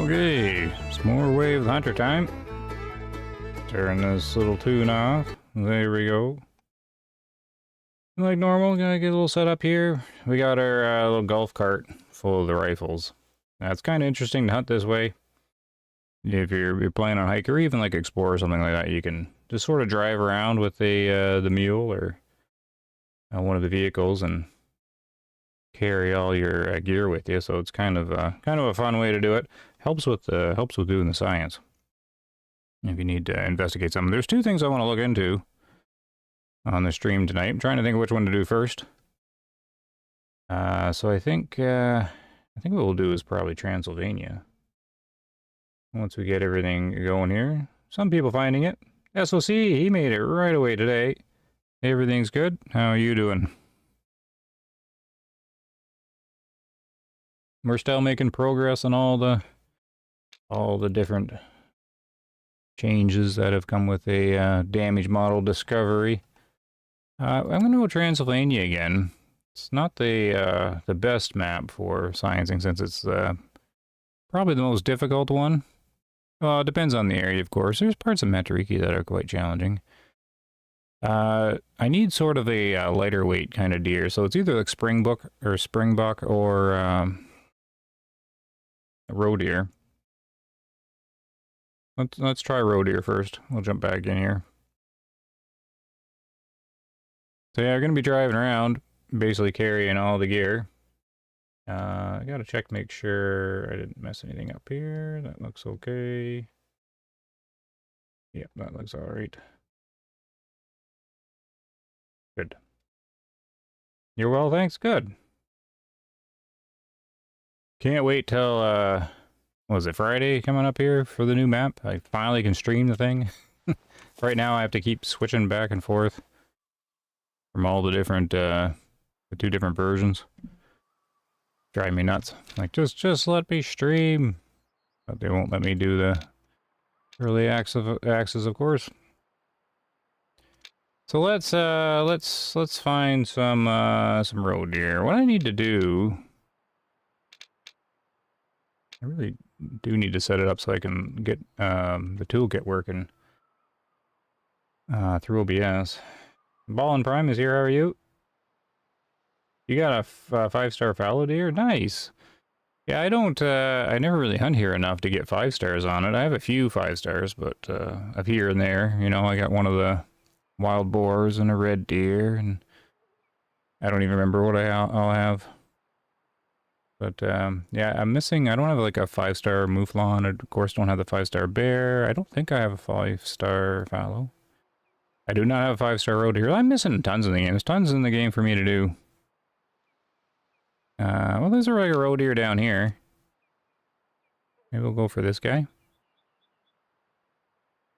Okay, it's more wave hunter time. Turn this little tune off. There we go. Like normal, gonna get a little set up here. We got our little golf cart full of the rifles. Now it's kind of interesting to hunt this way. If you're planning on hike or even like explore or something like that, you can just sort of drive around with the mule or one of the vehicles and carry all your gear with you. So it's kind of a fun way to do it. Helps with doing the science. If you need to investigate something, there's two things I want to look into on the stream tonight. I'm trying to think of which one to do first. So I think what we'll do is probably Transylvania. Once we get everything going here. Some people finding it. SOC, he made it right away today. Everything's good. How are you doing? We're still making progress on all the different changes that have come with a damage model discovery. I'm going to go Transylvania again. It's not the best map for sciencing since it's probably the most difficult one. Well, it depends on the area, of course. There's parts of Matariki that are quite challenging. I need sort of a lighter weight kind of deer, so it's either like springbuck or a roe deer. Let's try roe deer first. We'll jump back in here. So yeah, we're gonna be driving around, basically carrying all the gear. I gotta check, make sure I didn't mess anything up here. That looks okay. Yep, that looks all right. Good. You're well, thanks. Good. Can't wait till what was it, Friday coming up here for the new map. I finally can stream the thing. Right now I have to keep switching back and forth from all the different the two different versions. Drive me nuts. Like just let me stream. But they won't let me do the early access, of course. So let's find some roe deer. What I need to do, I really do need to set it up so I can get the toolkit working through OBS. Ballin' Prime is here. How are you? You got a 5-star fallow deer? Nice. Yeah, I never really hunt here enough to get 5 stars on it. I have a few 5 stars, but of here and there, you know, I got one of the wild boars and a red deer, and I don't even remember what I'll have. But yeah, I'm missing. I don't have like a 5-star mouflon. I, of course, don't have the 5-star bear. I don't think I have a 5-star fallow. I do not have a 5-star roe deer. I'm missing tons in the game. There's tons in the game for me to do. Well, there's a regular roe deer down here. Maybe we'll go for this guy.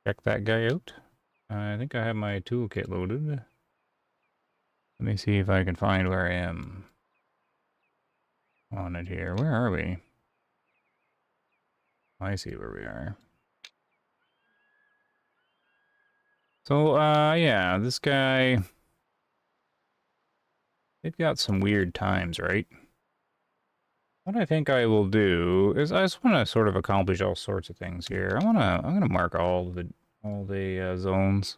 Check that guy out. I think I have my toolkit loaded. Let me see if I can find where I am on it here. Where are we? I see where we are. So, yeah, this guy... They've got some weird times, right? What I think I will do is I just want to sort of accomplish all sorts of things here. I'm gonna mark all the zones.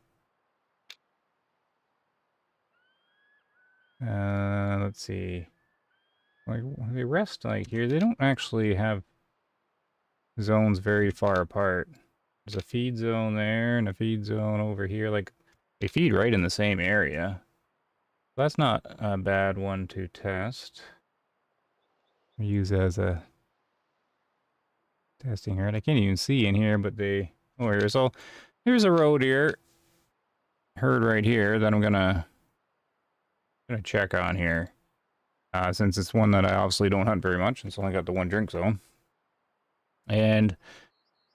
Let's see. Like they rest like here. They don't actually have zones very far apart. There's a feed zone there and a feed zone over here. Like they feed right in the same area. That's not a bad one to test. Use as a testing here, and I can't even see in here, but they here's a roe deer herd right here that I'm gonna check on here, since it's one that I obviously don't hunt very much. It's only got the one drink zone, and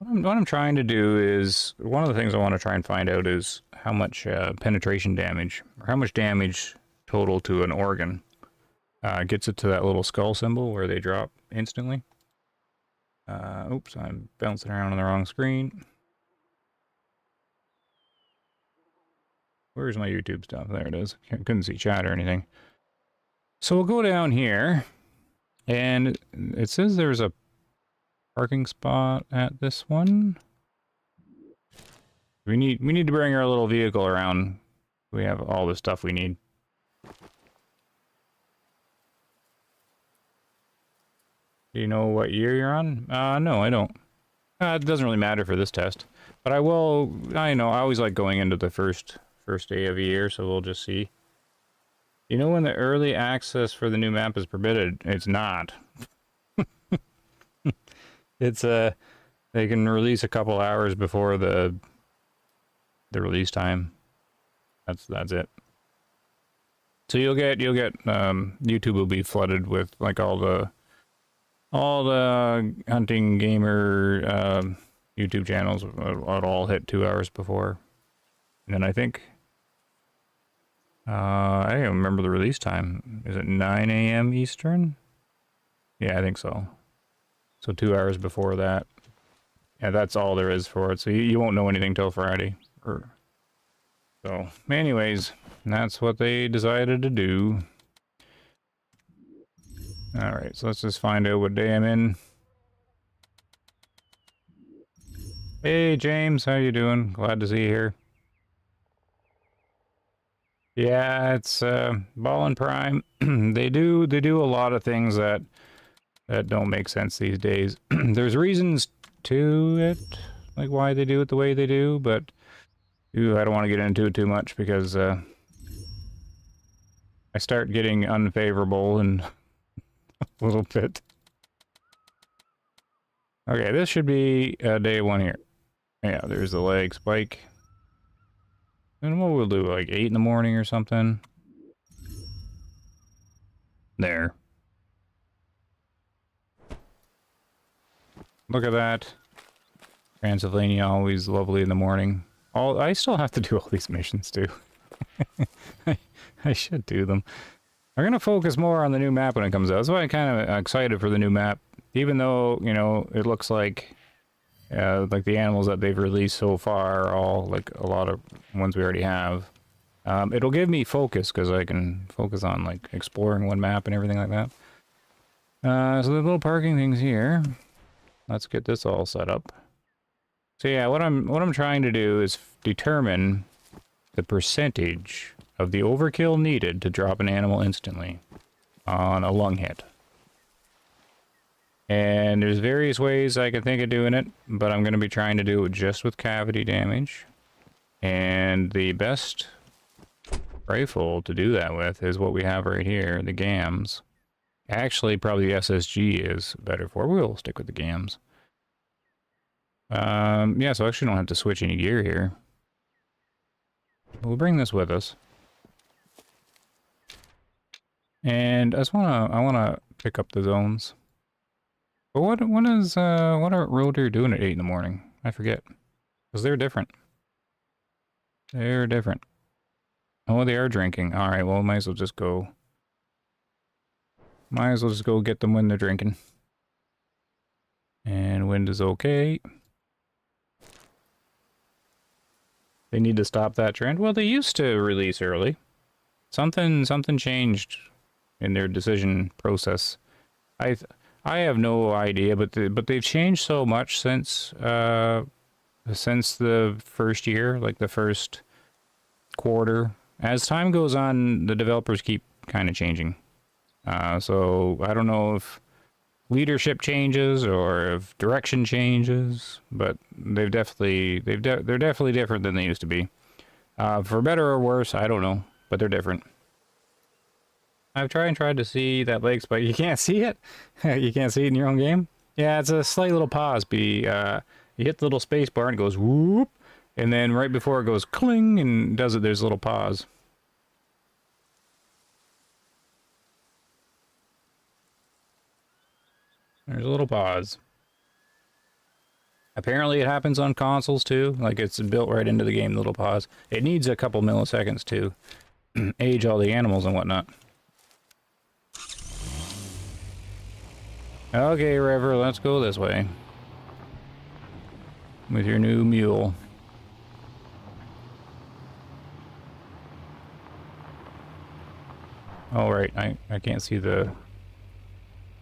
what I'm trying to do is one of the things I want to try and find out is how much penetration damage or how much damage total to an organ. Gets it to that little skull symbol where they drop instantly. Oops, I'm bouncing around on the wrong screen. Where's my YouTube stuff? There it is. Couldn't see chat or anything. So we'll go down here, and it says there's a parking spot at this one. We need to bring our little vehicle around. We have all the stuff we need. Do you know what year you're on? No, I don't. It doesn't really matter for this test. But I will, I know, I always like going into the first day of a year, so we'll just see. You know when the early access for the new map is permitted? It's not. It's, they can release a couple hours before the release time. That's it. So you'll get, YouTube will be flooded with, like, all the hunting gamer, YouTube channels would all hit 2 hours before. And then I think, I don't even remember the release time. Is it 9 a.m. Eastern? Yeah, I think so. So 2 hours before that. Yeah, that's all there is for it. So you won't know anything till Friday. So, anyways, that's what they decided to do. Alright, so let's just find out what day I'm in. Hey, James, how you doing? Glad to see you here. Yeah, it's Ball and Prime. They do a lot of things that don't make sense these days. There's reasons to it, like why they do it the way they do, but I don't want to get into it too much because I start getting unfavorable and a little bit. Okay, this should be day 1 here. Yeah, there's the leg spike. And what we'll do, like 8 in the morning or something. There. Look at that. Transylvania, always lovely in the morning. I still have to do all these missions too. I should do them. I'm going to focus more on the new map when it comes out. That's why I'm kind of excited for the new map. Even though, you know, it looks like the animals that they've released so far are all, like, a lot of ones we already have. It'll give me focus, because I can focus on, like, exploring one map and everything like that. So the little parking things here. Let's get this all set up. So yeah, what I'm trying to do is determine the percentage of the overkill needed to drop an animal instantly on a lung hit. And there's various ways I can think of doing it, but I'm going to be trying to do it just with cavity damage. And the best rifle to do that with is what we have right here, the GAMs. Actually, probably the SSG is better for. We'll stick with the GAMs. Yeah, so I actually don't have to switch any gear here. We'll bring this with us. And I wanna pick up the zones. But what are Rotor doing at 8 in the morning? I forget. Because they're different. They're different. Oh, they are drinking. Alright, well, might as well just go. Might as well just go get them when they're drinking. And wind is okay. They need to stop that trend. Well, they used to release early. Something changed in their decision process. I have no idea, but they've changed so much since the first year, like the first quarter. As time goes on, the developers keep kind of changing. So I don't know if leadership changes or if direction changes, but they're definitely different than they used to be. For better or worse, I don't know, but they're different. I've tried to see that leg spike. You can't see it? You can't see it in your own game? Yeah, it's a slight little pause. You hit the little space bar and it goes whoop, and then right before it goes cling and does it, there's a little pause. There's a little pause. Apparently it happens on consoles too, like it's built right into the game, the little pause. It needs a couple milliseconds to age all the animals and whatnot. Okay, River, let's go this way. With your new mule. Oh, right, I can't see the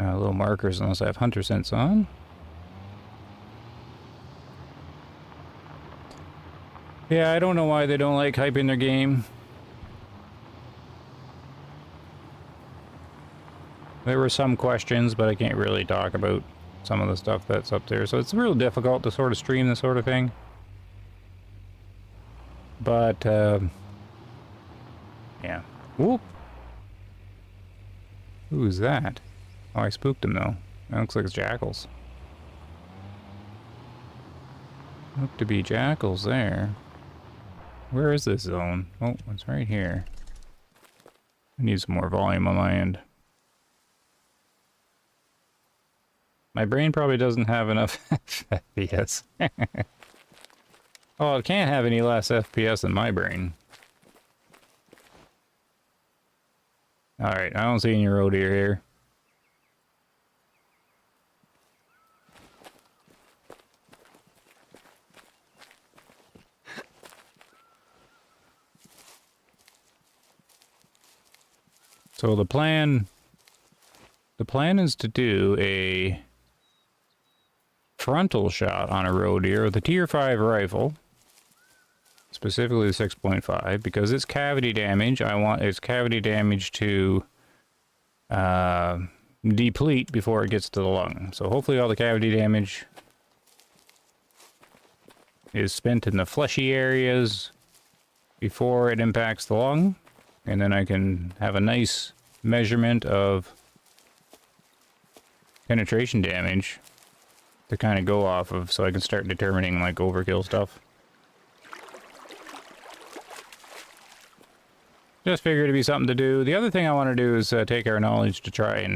little markers unless I have hunter sense on. Yeah, I don't know why they don't like hyping their game. There were some questions, but I can't really talk about some of the stuff that's up there. So it's real difficult to sort of stream this sort of thing. But, yeah. Whoop! Who's that? Oh, I spooked him, though. That looks like it's jackals. Look to be jackals there. Where is this zone? Oh, it's right here. I need some more volume on my end. My brain probably doesn't have enough FPS. Oh, it can't have any less FPS than my brain. Alright, I don't see any road here. So the plan is to do a frontal shot on a road deer with a tier 5 rifle, specifically the 6.5, because it's cavity damage. I want its cavity damage to deplete before it gets to the lung. So hopefully all the cavity damage is spent in the fleshy areas before it impacts the lung. And then I can have a nice measurement of penetration damage to kind of go off of, so I can start determining, like, overkill stuff. Just figured it'd be something to do. The other thing I want to do is take our knowledge to try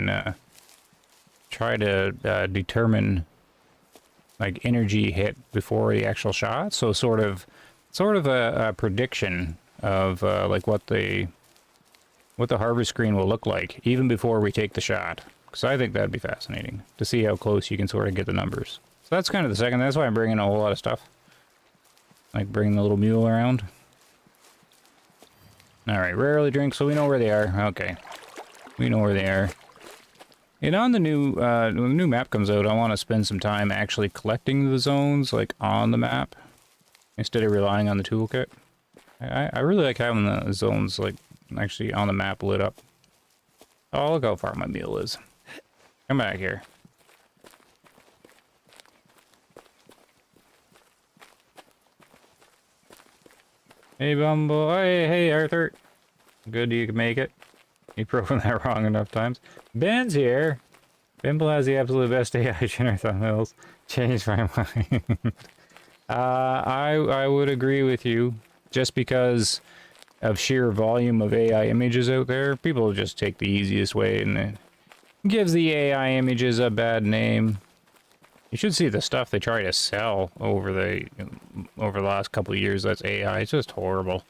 to determine, like, energy hit before the actual shot. So sort of a prediction of like what the harvest screen will look like even before we take the shot. Because I think that'd be fascinating to see how close you can sort of get the numbers. So that's kind of the second. That's why I'm bringing a whole lot of stuff. Like bringing the little mule around. Alright, rarely drink, so we know where they are. Okay. We know where they are. And on the new, when the new map comes out, I want to spend some time actually collecting the zones, like, on the map. Instead of relying on the toolkit. I really like having the zones, like, actually on the map lit up. Oh, look how far my mule is. Come back here. Hey, Bumble. Hey, Arthur. Good you can make it. You've proven that wrong enough times. Ben's here. Bimble has the absolute best AI generator thumbnails. Changed my mind. I would agree with you. Just because of sheer volume of AI images out there, people just take the easiest way, and it gives the AI images a bad name. You should see the stuff they try to sell over the last couple of years that's AI. It's just horrible.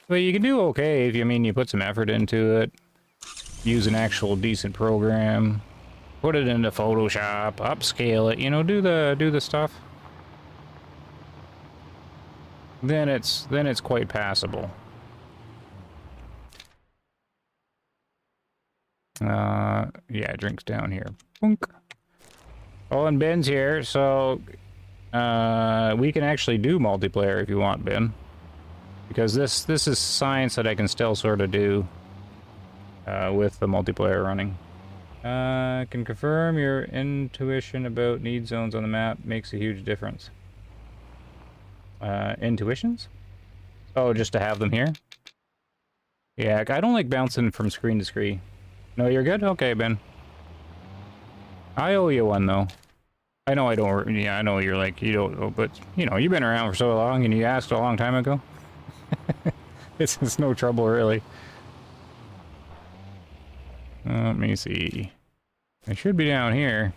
But you can do okay if you put some effort into it. Use an actual decent program. Put it into Photoshop, upscale it, do the stuff. Then it's quite passable. Yeah, drinks down here. Boink. Oh, and Ben's here, so we can actually do multiplayer if you want, Ben. Because this is science that I can still sort of do with the multiplayer running. Can confirm your intuition about need zones on the map makes a huge difference. Intuitions? Oh, just to have them here? Yeah, I don't like bouncing from screen to screen. No, you're good? Okay, Ben. I owe you one, though. I know I don't... Yeah, I know you're like, you don't... But, you've been around for so long, and you asked a long time ago. It's no trouble, really. Let me see. I should be down here.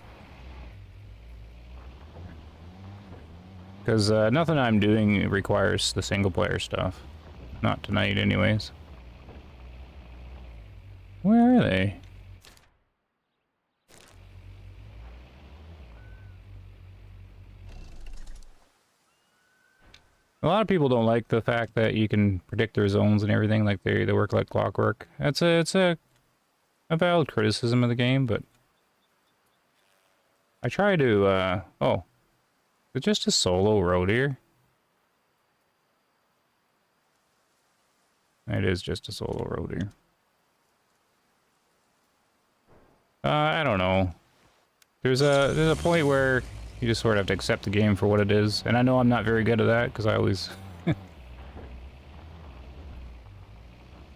Because nothing I'm doing requires the single-player stuff. Not tonight, anyways. Where are they? A lot of people don't like the fact that you can predict their zones and everything, like they work like clockwork. It's a valid criticism of the game, but I try to, oh. Is it just a solo road here? It is just a solo road here. I don't know. There's a point where you just sort of have to accept the game for what it is. And I know I'm not very good at that, because I always...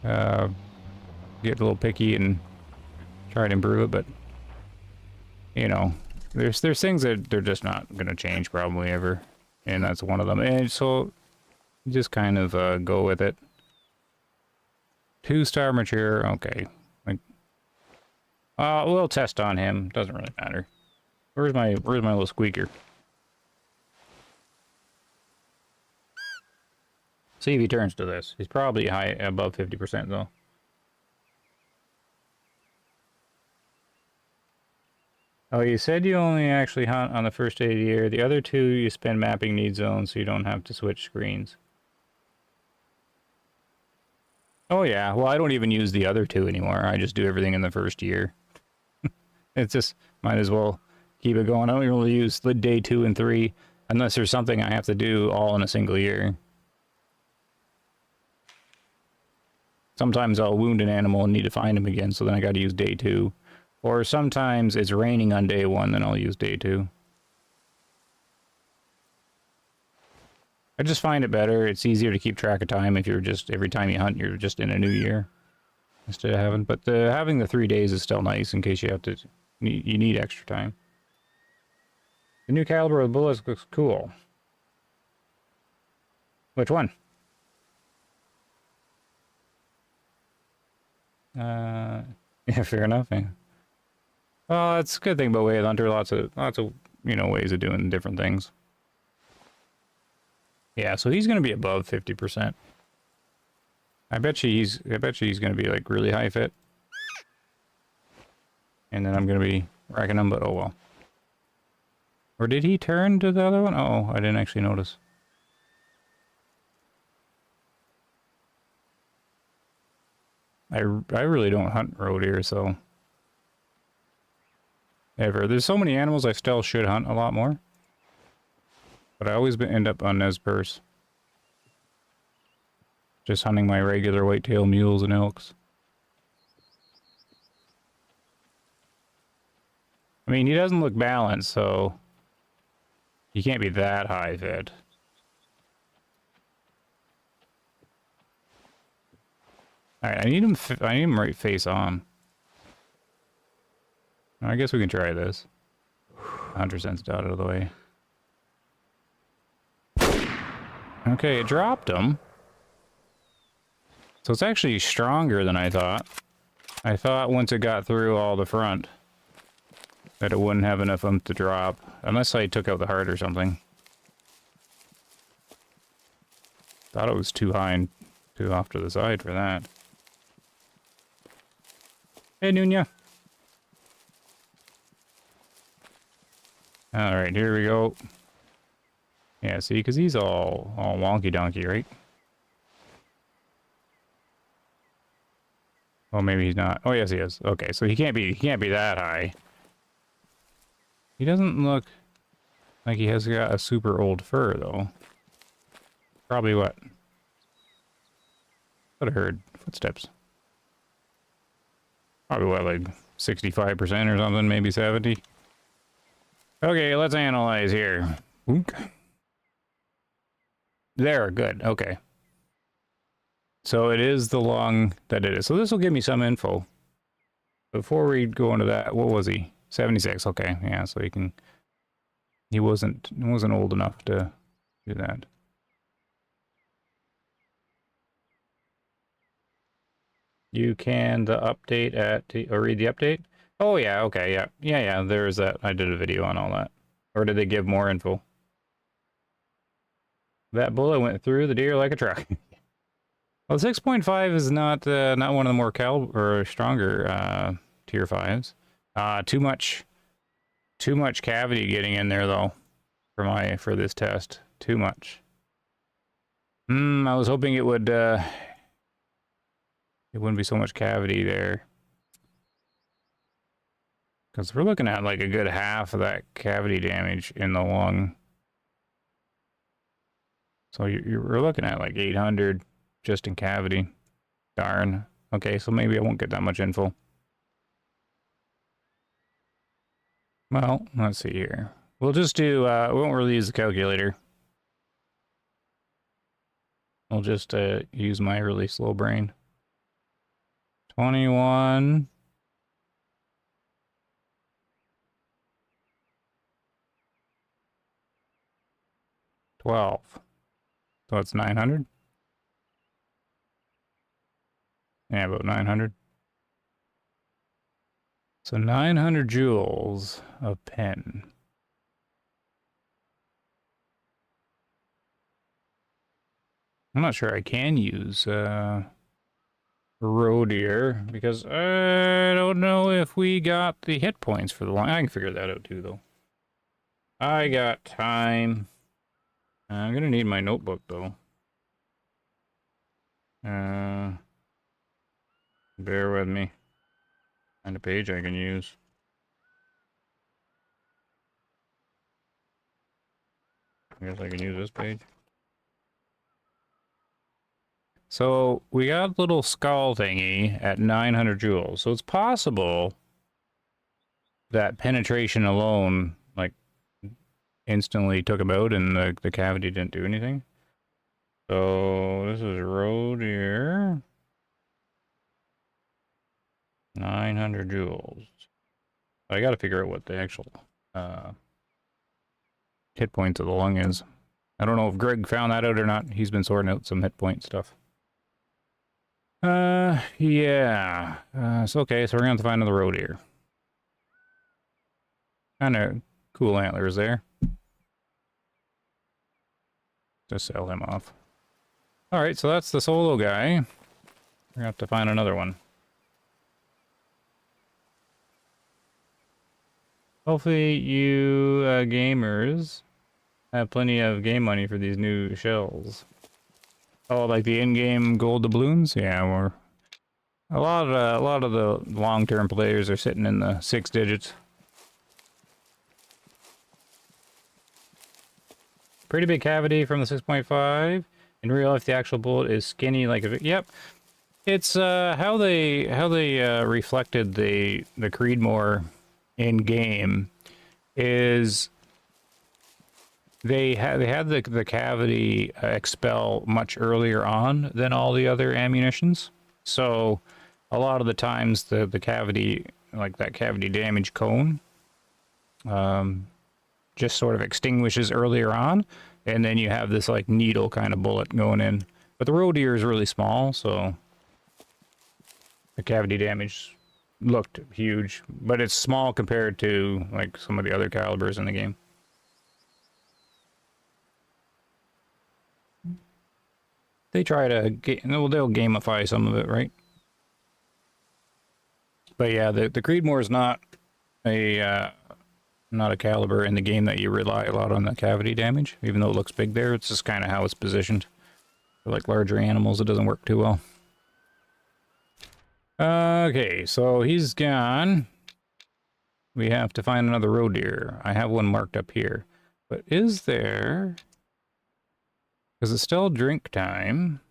get a little picky and try to improve it, but... You know, there's things that they're just not going to change probably ever. And that's one of them. And so, you just kind of go with it. 2-star mature, okay. Like, we'll test on him. Doesn't really matter. Where's my little squeaker? See if he turns to this. He's probably high above 50% though. Oh, you said you only actually hunt on the first day of the year. The other 2 you spend mapping need zones so you don't have to switch screens. Oh yeah, well I don't even use the other 2 anymore. I just do everything in the first year. It's just, might as well keep it going. I don't really use the day 2 and 3 unless there's something I have to do all in a single year. Sometimes I'll wound an animal and need to find him again, so then I gotta use day 2. Or sometimes it's raining on day 1, then I'll use day 2. I just find it better. It's easier to keep track of time if you're just, every time you hunt, you're just in a new year. Instead of having, but having the 3 days is still nice in case you have to, you need extra time. The new caliber of the bullets looks cool. Which one? Yeah, fair enough. Yeah. Well, that's a good thing about Way of the Hunter. Lots of you know, ways of doing different things. Yeah, so he's gonna be above 50%. I bet you he's gonna be like really high fit. And then I'm gonna be racking him, but oh well. Or did he turn to the other one? Oh, I didn't actually notice. I really don't hunt road here, so... Ever. There's so many animals I still should hunt a lot more. But I always end up on Nez Perce. Just hunting my regular whitetail mules and elks. I mean, he doesn't look balanced, so... He can't be that high fit. Alright, I need him right face on. I guess we can try this. 100% out of the way. Okay, it dropped him. So it's actually stronger than I thought. I thought once it got through all the front that it wouldn't have enough to drop. Unless I took out the heart or something. Thought it was too high and too off to the side for that. Hey, Nunya. Alright, here we go. Yeah, see, because he's all wonky-donkey, right? Oh, maybe he's not. Oh, yes, he is. Okay, so he can't be that high. He doesn't look like he has got a super old fur, though. Probably what? Thought I heard footsteps. Probably what, like 65% or something, maybe 70. Okay, let's analyze here. Oink. There, good, okay. So it is the long that it is. So this will give me some info. Before we go into that, what was he? 76, okay, yeah, so he wasn't old enough to do that. You can update or read the update? Oh yeah, okay, yeah. Yeah, there's that. I did a video on all that. Or did they give more info? That bullet went through the deer like a truck. Well, 6.5 is not one of the more stronger tier 5s. Too much cavity getting in there though for this test. Too much. I was hoping it would it wouldn't be so much cavity there. Because we're looking at like a good half of that cavity damage in the lung. So we're looking at like 800 just in cavity. Darn. Okay, so maybe I won't get that much info. Well, let's see here. We'll just do, we won't really use the calculator. I'll just use my really slow brain. 21. 12. So it's 900. Yeah, about 900. So 900 joules of pen. I'm not sure I can use road here because I don't know if we got the hit points for the line. I can figure that out too, though. I got time. I'm gonna need my notebook though. Bear with me. Find a page I can use. I guess I can use this page. So we got a little skull thingy at 900 joules. So it's possible that penetration alone, like, instantly took him out and the cavity didn't do anything. So this is road here. 900 joules. I got to figure out what the actual hit points of the lung is. I don't know if Greg found that out or not. He's been sorting out some hit point stuff. Yeah. It's okay, so we're gonna have to find another road here. Kind of cool antlers there. Just sell him off. Alright, so that's the solo guy. We're gonna have to find another one. Hopefully you gamers have plenty of game money for these new shells. Oh, like the in-game gold doubloons? Yeah, we're a lot of the long-term players are sitting in the 6 digits. Pretty big cavity from the 6.5. In real life, the actual bullet is skinny like a... Yep. It's how they reflected the Creedmoor in game is they had the cavity expel much earlier on than all the other ammunitions. So a lot of the times the cavity, like that cavity damage cone, just sort of extinguishes earlier on, and then you have this like needle kind of bullet going in. But the road ear is really small, so the cavity damage looked huge, but it's small compared to like some of the other calibers in the game. They try to they'll gamify some of it, right? But yeah, the Creedmoor is not a caliber in the game that you rely a lot on the cavity damage, even though it looks big there. It's just kind of how it's positioned. For like larger animals, it doesn't work too well. Okay, so he's gone. We have to find another road deer. I have one marked up here. But is there... Because it's still drink time.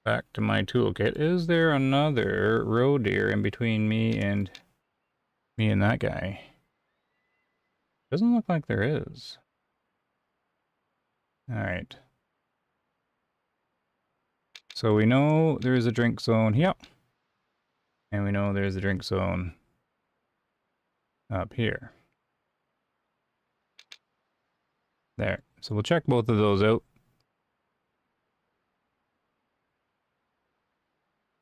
Back to my toolkit. Is there another road deer in between me and that guy? Doesn't look like there is. Alright. So we know there's a drink zone. Yep. And we know there's a drink zone up here. There. So we'll check both of those out.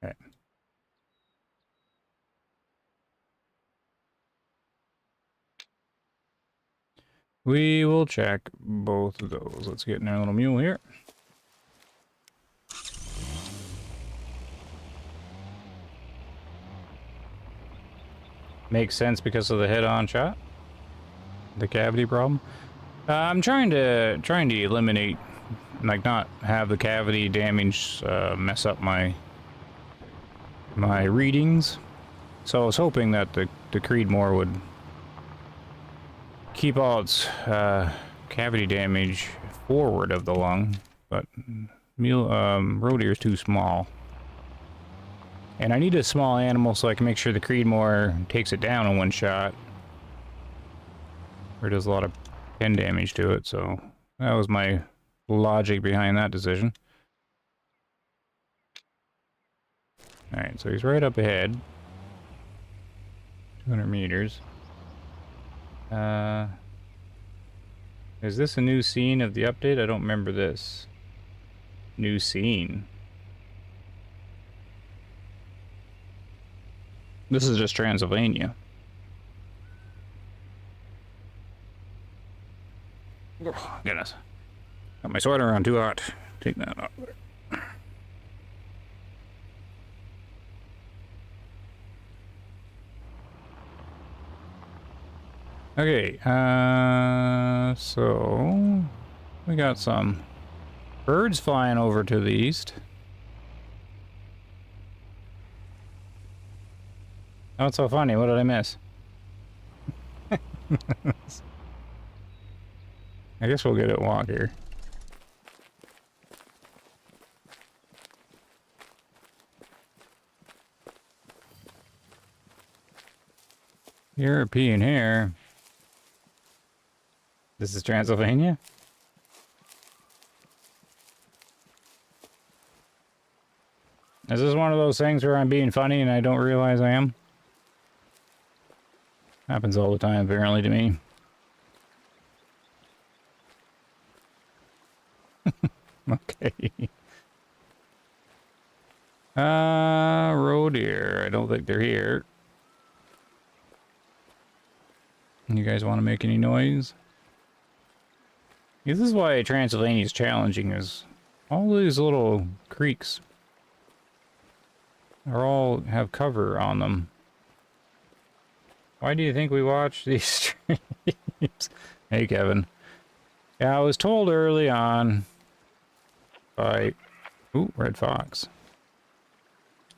Okay. We will check both of those. Let's get in our little mule here. Makes sense because of the head-on shot. The cavity problem. I'm trying to eliminate, like, not have the cavity damage mess up my readings. So I was hoping that the Creedmoor would keep all its cavity damage forward of the lung, but road ear is too small. And I need a small animal so I can make sure the Creedmoor takes it down in one shot. Or does a lot of pin damage to it, so that was my logic behind that decision. Alright, so he's right up ahead. 200 meters. Is this a new scene of the update? I don't remember this. New scene. This is just Transylvania. Oh, goodness. Got my sweater on too hot. Take that off. Okay, so we got some birds flying over to the east. Oh, it's so funny. What did I miss? I guess we'll get it walk here. European hair. This is Transylvania? Is this one of those things where I'm being funny and I don't realize I am? Happens all the time, apparently, to me. Okay. Roe deer. I don't think they're here. You guys want to make any noise? This is why Transylvania is challenging, is all these little creeks are all have cover on them. Why do you think we watch these streams? Hey, Kevin. Yeah, I was told early on by... Ooh, red fox.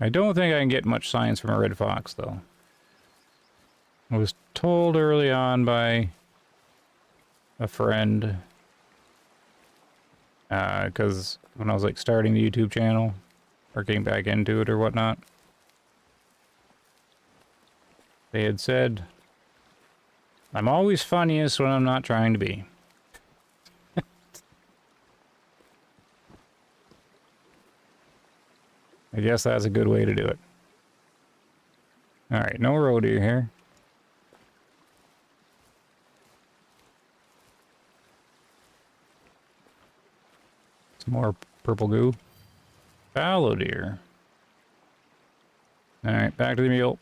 I don't think I can get much science from a red fox, though. I was told early on by a friend... because when I was like starting the YouTube channel or getting back into it or whatnot, they had said, I'm always funniest when I'm not trying to be. I guess that's a good way to do it. Alright, no roe deer here. More purple goo. Fallow deer. Alright, back to the mule.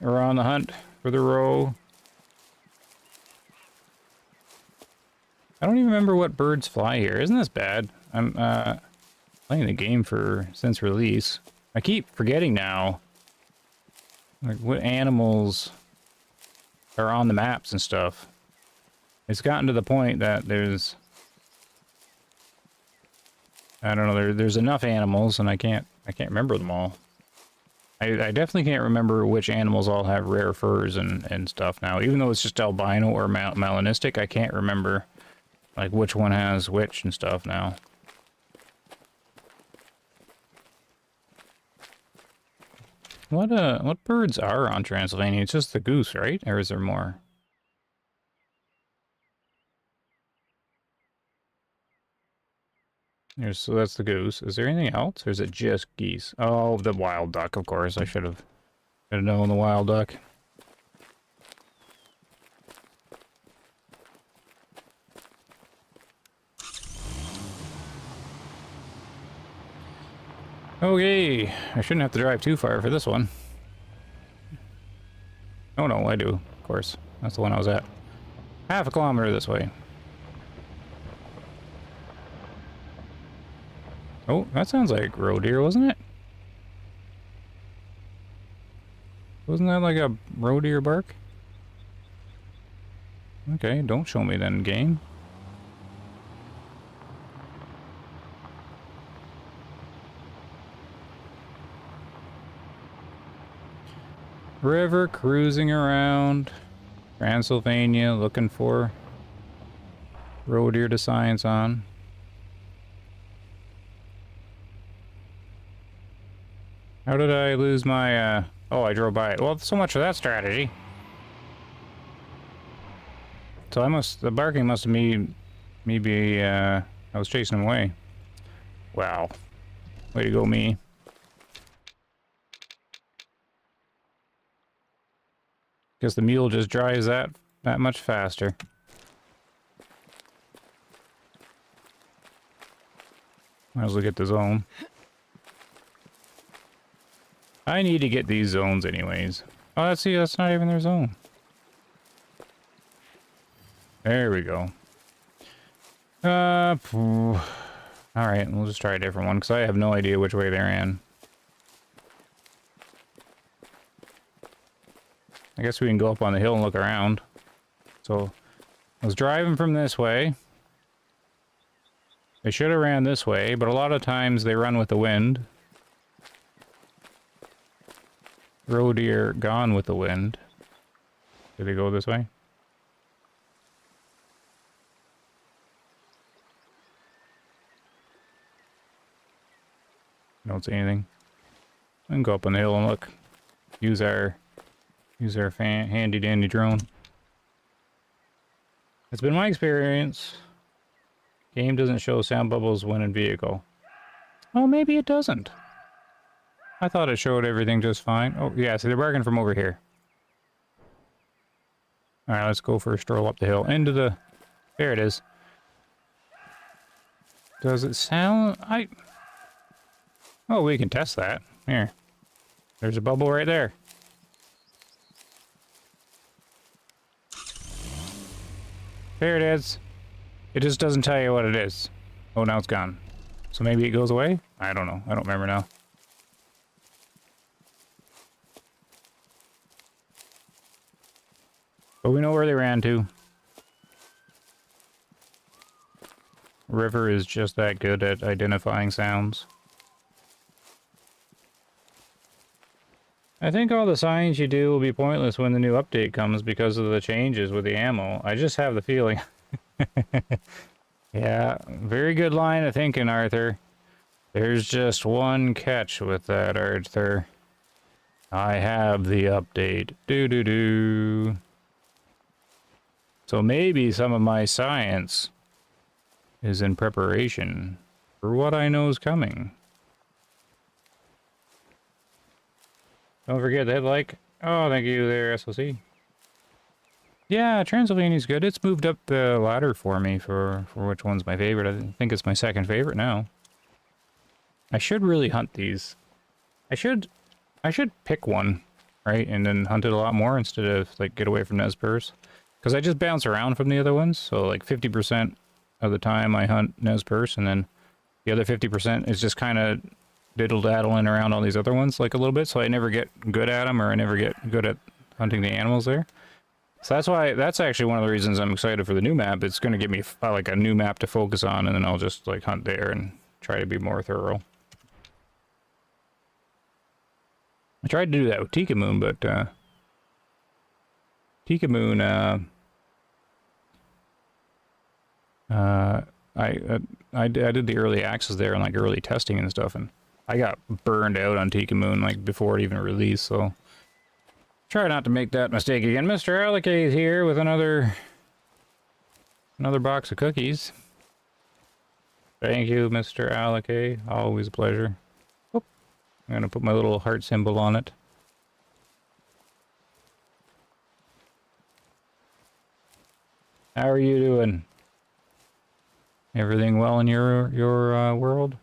We're on the hunt for the roe. I don't even remember what birds fly here. Isn't this bad? I'm playing the game since release. I keep forgetting now like what animals are on the maps and stuff. It's gotten to the point that there's, I don't know, there's enough animals and I can't remember them all. I definitely can't remember which animals all have rare furs and stuff now. Even though it's just albino or melanistic, I can't remember like which one has which and stuff now. What birds are on Transylvania? It's just the goose, right? Or is there more? So that's the goose. Is there anything else, or is it just geese? Oh, the wild duck, of course. I should have known the wild duck. Okay, I shouldn't have to drive too far for this one. Oh no, I do, of course. That's the one I was at. Half a kilometer this way. Oh, that sounds like roe deer, wasn't it? Wasn't that like a roe deer bark? Okay, don't show me then, game. River cruising around Transylvania looking for roe deer to science on. How did I lose my, oh, I drove by it. Well, so much for that strategy. So the barking must have maybe, I was chasing him away. Wow. Way to go, me. Guess the mule just drives that much faster. Might as well get the zone. I need to get these zones anyways. Oh, that's not even their zone. There we go. Alright, we'll just try a different one, because I have no idea which way they're in. I guess we can go up on the hill and look around. So, I was driving from this way. They should have ran this way, but a lot of times they run with the wind. Roe deer gone with the wind. Did they go this way? Don't see anything. We can go up on the hill and look. Use our handy dandy drone. It's been my experience. Game doesn't show sound bubbles when in vehicle. Oh, maybe it doesn't. I thought it showed everything just fine. Oh, yeah, so they're barking from over here. Alright, let's go for a stroll up the hill. Into the... There it is. Does it sound... Oh, we can test that. Here. There's a bubble right there. There it is. It just doesn't tell you what it is. Oh, now it's gone. So maybe it goes away? I don't know. I don't remember now. But we know where they ran to. River is just that good at identifying sounds. I think all the science you do will be pointless when the new update comes because of the changes with the ammo. I just have the feeling. Yeah, very good line of thinking, Arthur. There's just one catch with that, Arthur. I have the update. Doo-doo-doo. So maybe some of my science is in preparation for what I know is coming. Don't forget that, like... Oh, thank you there, SOC. Yeah, Transylvania's good. It's moved up the ladder for me for which one's my favorite. I think it's my second favorite now. I should really hunt these. I should pick one, right? And then hunt it a lot more instead of, like, get away from Nez Perce. Because I just bounce around from the other ones, so like 50% of the time I hunt Nez Perce, and then the other 50% is just kind of diddle-daddling around all these other ones like a little bit, so I never get good at them, or I never get good at hunting the animals there. So that's actually one of the reasons I'm excited for the new map. It's going to give me like a new map to focus on, and then I'll just like hunt there and try to be more thorough. I tried to do that with Tika Moon, but Tika Moon, I did the early access there and like early testing and stuff, and I got burned out on Tika Moon like before it even released. So try not to make that mistake again. Mr. Alakay is here with another box of cookies. Thank you, Mr. Alakay. Always a pleasure. Oh, I'm gonna put my little heart symbol on it. How are you doing? Everything well in your world?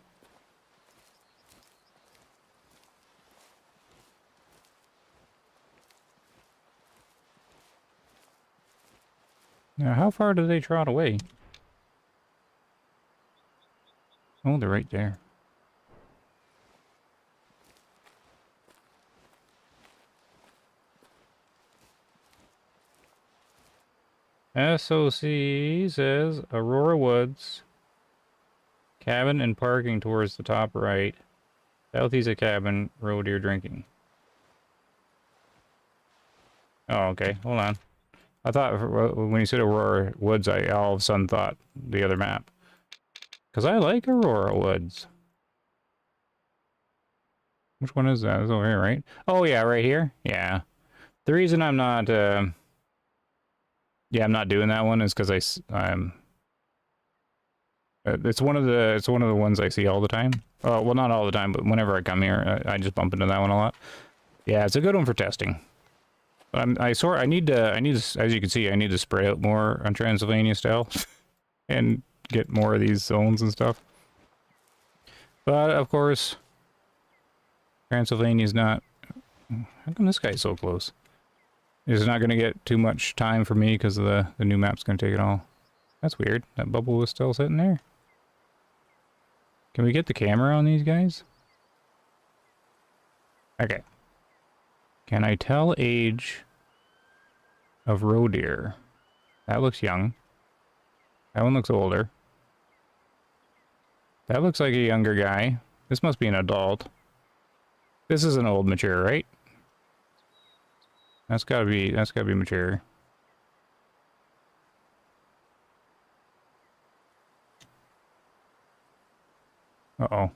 Now, how far do they trot away? Oh, they're right there. SOC says Aurora Woods. Cabin and parking towards the top right. Southeast of cabin, roe deer drinking. Oh, okay. Hold on. I thought when you said Aurora Woods, I all of a sudden thought the other map. Because I like Aurora Woods. Which one is that? It's over here, right? Oh, yeah, right here? Yeah. The reason I'm not, yeah, I'm not doing that one is because I'm... it's one of the ones I see all the time. Oh, well, not all the time, but whenever I come here, I just bump into that one a lot. Yeah, it's a good one for testing. But I need to, as you can see, I need to spread out more on Transylvania style and get more of these zones and stuff. But of course, Transylvania's not. How come this guy's so close? It's not going to get too much time for me because the new map's going to take it all. That's weird. That bubble was still sitting there. Can we get the camera on these guys? Okay. Can I tell age of roe deer? That looks young. That one looks older. That looks like a younger guy. This must be an adult. This is an old mature, right? That's gotta be mature. Uh-oh.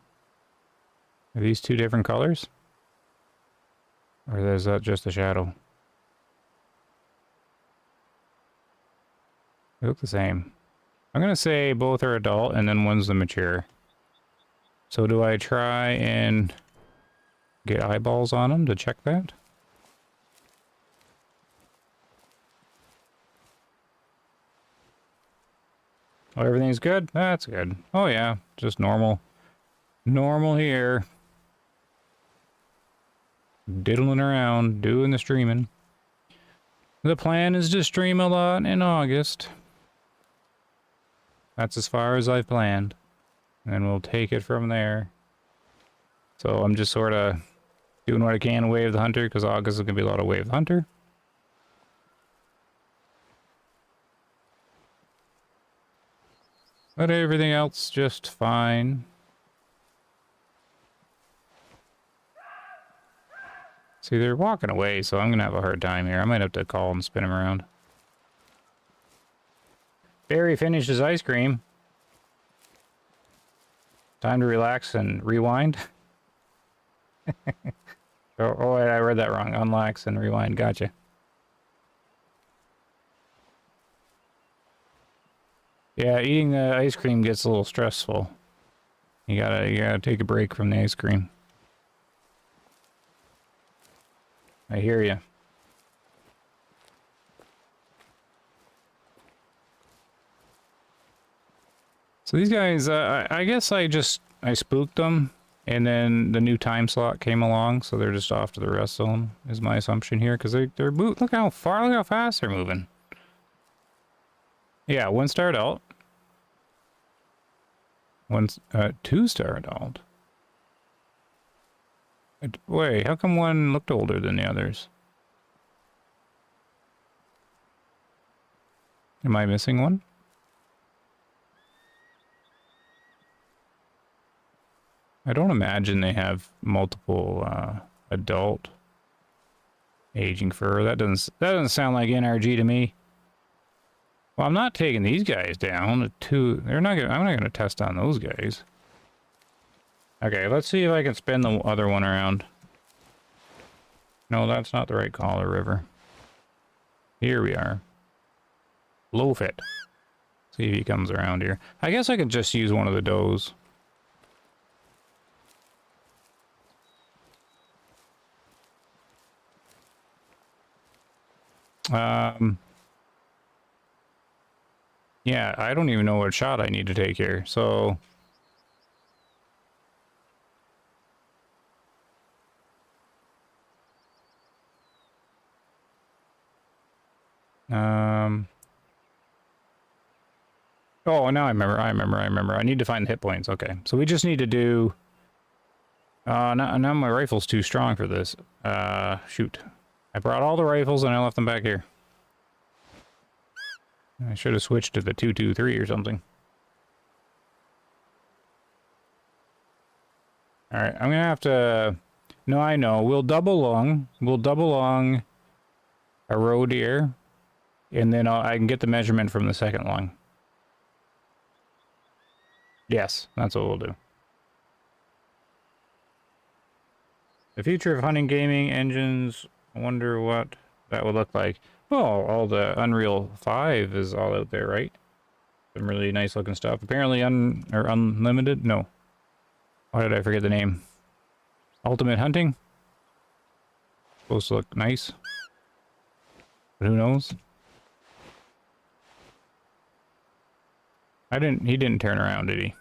Are these two different colors? Or is that just a shadow? They look the same. I'm gonna say both are adult and then one's the mature. So do I try and get eyeballs on them to check that? Oh, everything's good? That's good. Oh yeah, just normal. Normal here. Diddling around, doing the streaming. The plan is to stream a lot in August. That's as far as I've planned. And we'll take it from there. So I'm just sort of doing what I can Wave the Hunter, because August is going to be a lot of Wave the Hunter. But everything else just fine. See, they're walking away, so I'm going to have a hard time here. I might have to call and spin them around. Barry finished his ice cream. Time to relax and rewind. Oh, wait, I read that wrong. Unlax and rewind. Gotcha. Yeah, eating the ice cream gets a little stressful. You gotta take a break from the ice cream. I hear you. So these guys, I guess I spooked them, and then the new time slot came along, so they're just off to the rest zone, is my assumption here, because they're look how fast they're moving. Yeah, 1-star adult. One's 2-star adult. Wait, how come one looked older than the others? Am I missing one? I don't imagine they have multiple adult aging fur. That doesn't sound like NRG to me. Well, I'm not taking these guys down. I'm not gonna test on those guys. Okay, let's see if I can spin the other one around. No, that's not the right collar river. Here we are. Low fit. See if he comes around here. I guess I could just use one of the does. Yeah, I don't even know what shot I need to take here, so... Oh, now I remember. I need to find the hit points. Okay, so we just need to do... now my rifle's too strong for this. Shoot. I brought all the rifles and I left them back here. I should have switched to the 223 or something. Alright, I'm gonna have to... No, I know. We'll double lung a roe deer, and then I can get the measurement from the second lung. Yes, that's what we'll do. The future of hunting gaming engines. I wonder what that would look like. Oh, all the Unreal 5 is all out there, right? Some really nice looking stuff. Apparently unlimited? No. Why did I forget the name? Ultimate Hunting? Supposed to look nice. But who knows? He didn't turn around, did he?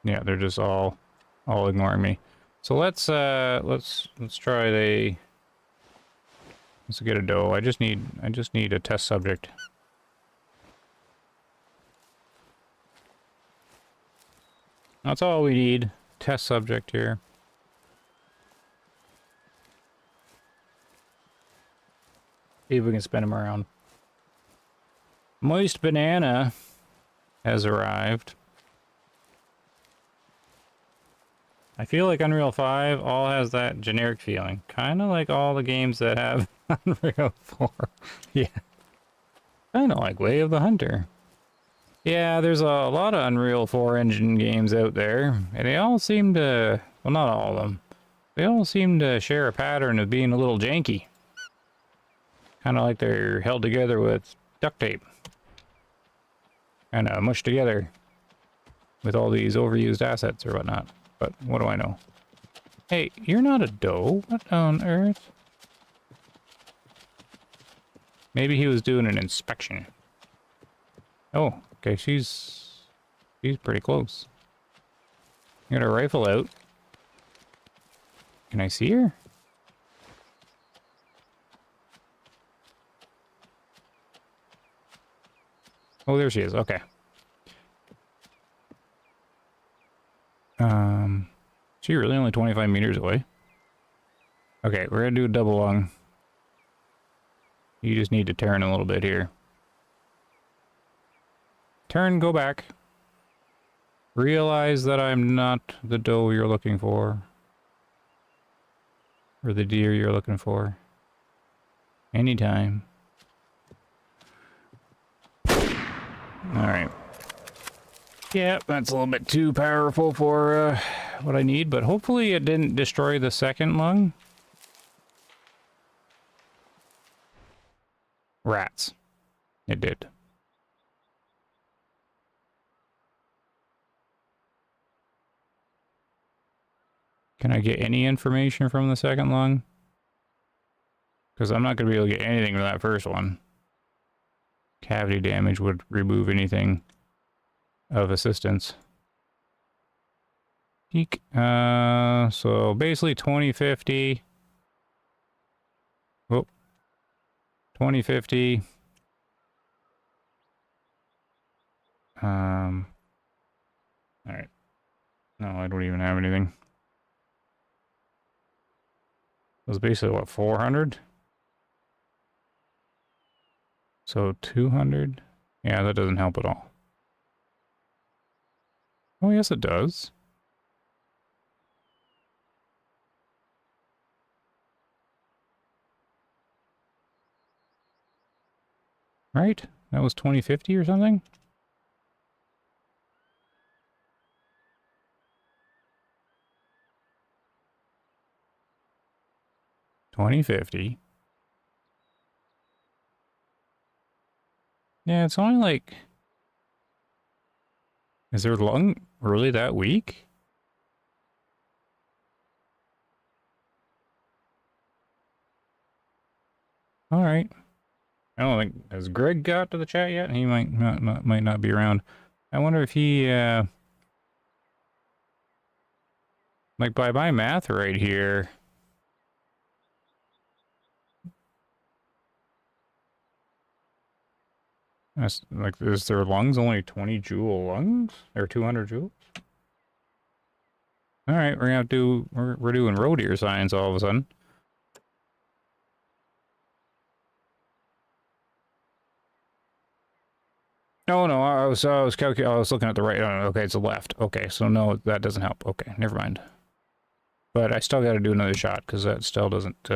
Yeah, they're just all ignoring me. So let's try let's get a doe. I just need a test subject. That's all we need. Test subject here. See if we can spin him around. Moist Banana has arrived. I feel like Unreal 5 all has that generic feeling. Kind of like all the games that have Unreal 4. Yeah. Kind of like Way of the Hunter. Yeah, there's a lot of Unreal 4 engine games out there. And they all seem to... Well, not all of them. They all seem to share a pattern of being a little janky. Kind of like they're held together with duct tape. Kind of mushed together. With all these overused assets or whatnot. But what do I know? Hey, you're not a doe. What on earth? Maybe he was doing an inspection. Oh, okay, she's pretty close. Got her rifle out. Can I see her? Oh, there she is. Okay. She really only 25 meters away. Okay, we're gonna do a double lung. You just need to turn a little bit here. Turn, go back. Realize that I'm not the doe you're looking for. Or the deer you're looking for. Anytime. Alright. Yeah, that's a little bit too powerful for what I need, but hopefully it didn't destroy the second lung. Rats. It did. Can I get any information from the second lung? Because I'm not going to be able to get anything from that first one. Cavity damage would remove anything of assistance. Eek. So basically 2050. Oh. 2050. Alright. No, I don't even have anything. It was basically what, 400? So 200? Yeah, that doesn't help at all. Oh, yes, it does. Right? That was 2050 or something? $20.50. Yeah, it's only like... Is their lung really that weak? Alright. I don't think... Has Greg got to the chat yet? He might not be around. I wonder if he, like, by my math right here... That's, like, is their lungs only 20 joule lungs? Or 200 joules? Alright, we're gonna have to do... We're doing roe deer science all of a sudden. No, I was calculating. I was looking at the right. Oh, okay, it's the left. Okay, so no, that doesn't help. Okay, never mind. But I still got to do another shot because that still doesn't.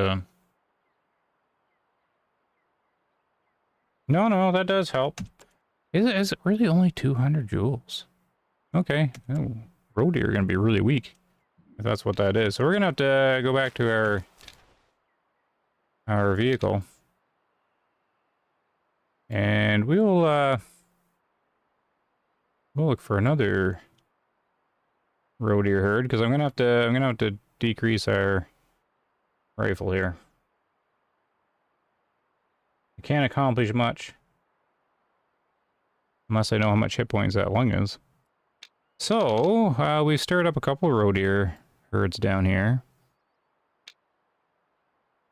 No, no, that does help. Is it really only 200 joules? Okay. Oh, roe deer are going to be really weak, if that's what that is. So we're going to have to go back to our vehicle. And we'll look for another roe deer herd, because I'm gonna have to decrease our rifle here. I can't accomplish much unless I know how much hit points that lung is. So, we stirred up a couple roe deer herds down here.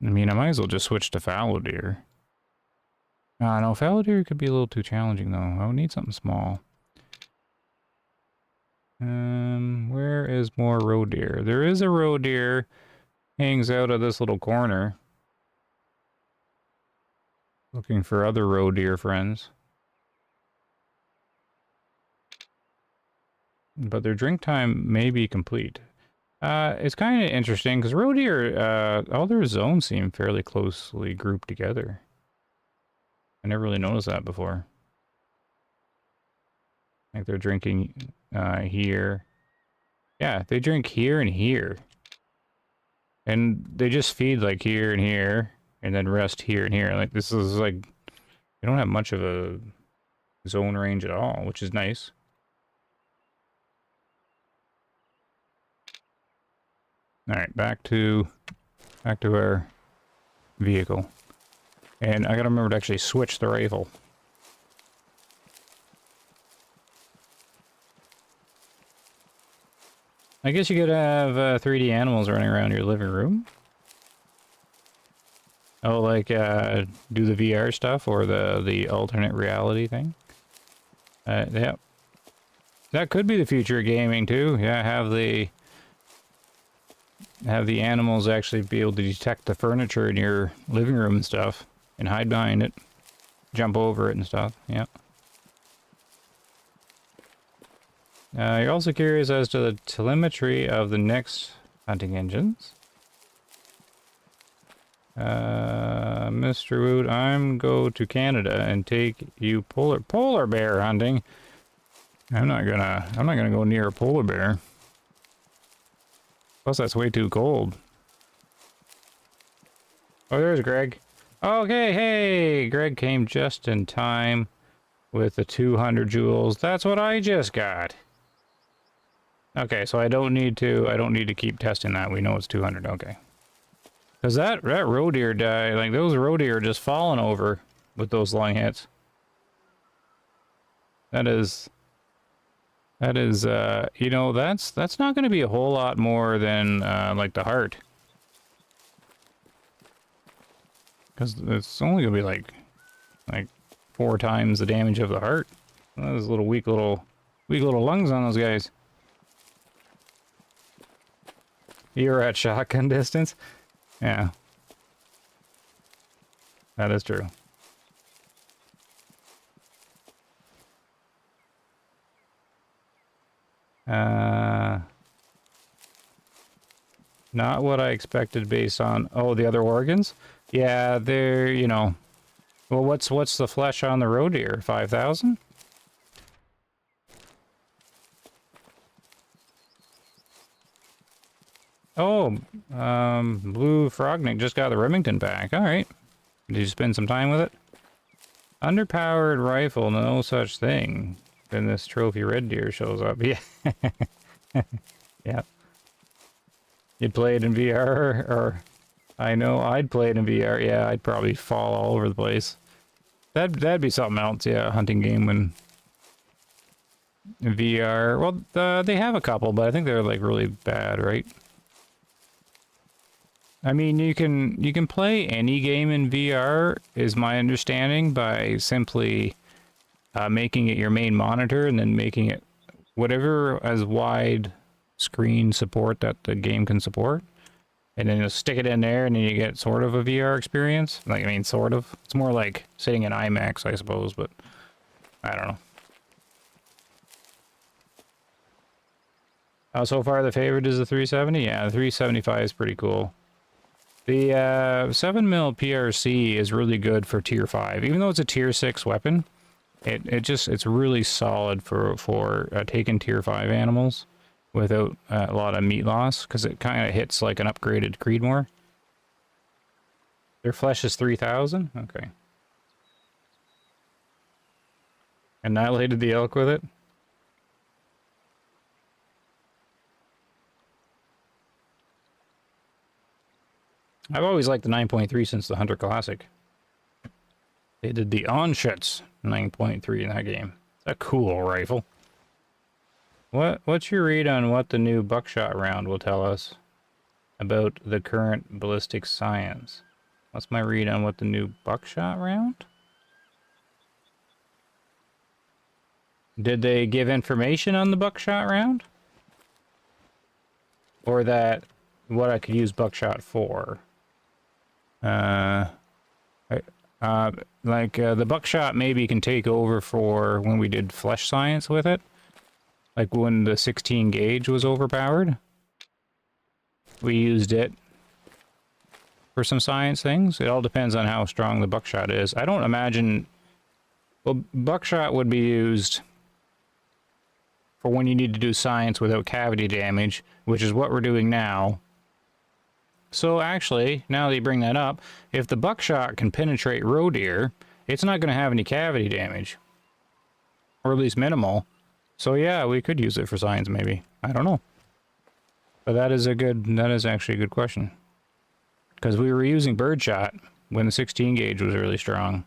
I mean, I might as well just switch to fallow deer. No, fallow deer could be a little too challenging, though. I would need something small. Where is more roe deer? There is a roe deer hangs out of this little corner. Looking for other roe deer friends. But their drink time may be complete. It's kind of interesting because roe deer, all their zones seem fairly closely grouped together. I never really noticed that before. Like they're drinking here. Yeah, they drink here and here. And they just feed like here and here, and then rest here and here. Like this is like, they don't have much of a zone range at all, which is nice. All right, back to our vehicle. And I gotta remember to actually switch the rifle. I guess you could have 3D animals running around your living room. Oh, like do the VR stuff or the alternate reality thing. Yeah, that could be the future of gaming too. Yeah, have the animals actually be able to detect the furniture in your living room and stuff, and hide behind it, jump over it and stuff. Yeah. You're also curious as to the telemetry of the next hunting engines. Mr. Wood, I'm go to Canada and take you polar bear hunting. I'm not gonna go near a polar bear. Plus that's way too cold. Oh, there's Greg. Okay, hey, Greg came just in time with the 200 joules. That's what I just got. Okay, so I don't need to keep testing that. We know it's 200. Okay. Because that roe deer died, like those roe deer are just falling over with those lung hits. That is, you know, that's not going to be a whole lot more than, like the heart. Because it's only going to be like 4 times the damage of the heart. Those little weak little lungs on those guys. You're at shotgun distance? Yeah. That is true. Not what I expected based on... Oh, the other organs? Yeah, they're, you know... Well, what's the flesh on the roe deer? 5,000? Oh, Blue Frognick just got the Remington pack. Alright. Did you spend some time with it? Underpowered rifle, no such thing. Then this trophy red deer shows up. Yeah. Yeah. You played in VR, or... I know I'd play it in VR. Yeah, I'd probably fall all over the place. That'd be something else, yeah, a hunting game when... VR... Well, they have a couple, but I think they're, like, really bad, right? I mean, you can play any game in VR, is my understanding, by simply making it your main monitor and then making it whatever as wide screen support that the game can support. And then you stick it in there and then you get sort of a VR experience. Like, I mean, sort of. It's more like sitting in IMAX, I suppose, but I don't know. So far the favorite is the 370? Yeah, the 375 is pretty cool. The 7mm PRC is really good for tier 5. Even though it's a tier 6 weapon, it's really solid for taking tier 5 animals without a lot of meat loss, because it kind of hits like an upgraded Creedmoor. Their flesh is 3,000? Okay. Annihilated the elk with it? I've always liked the 9.3 since the Hunter Classic. They did the Onshets 9.3 in that game. It's a cool rifle. What's your read on what the new buckshot round will tell us about the current ballistic science? What's my read on what the new buckshot round? Did they give information on the buckshot round? Or that what I could use buckshot for? The buckshot maybe can take over for when we did flesh science with it. Like when the 16 gauge was overpowered. We used it for some science things. It all depends on how strong the buckshot is. I don't imagine... Well, buckshot would be used for when you need to do science without cavity damage, which is what we're doing now. So actually, now that you bring that up, if the buckshot can penetrate roe deer, it's not going to have any cavity damage. Or at least minimal. So yeah, we could use it for science maybe. I don't know. But that is actually a good question. Because we were using birdshot when the 16 gauge was really strong.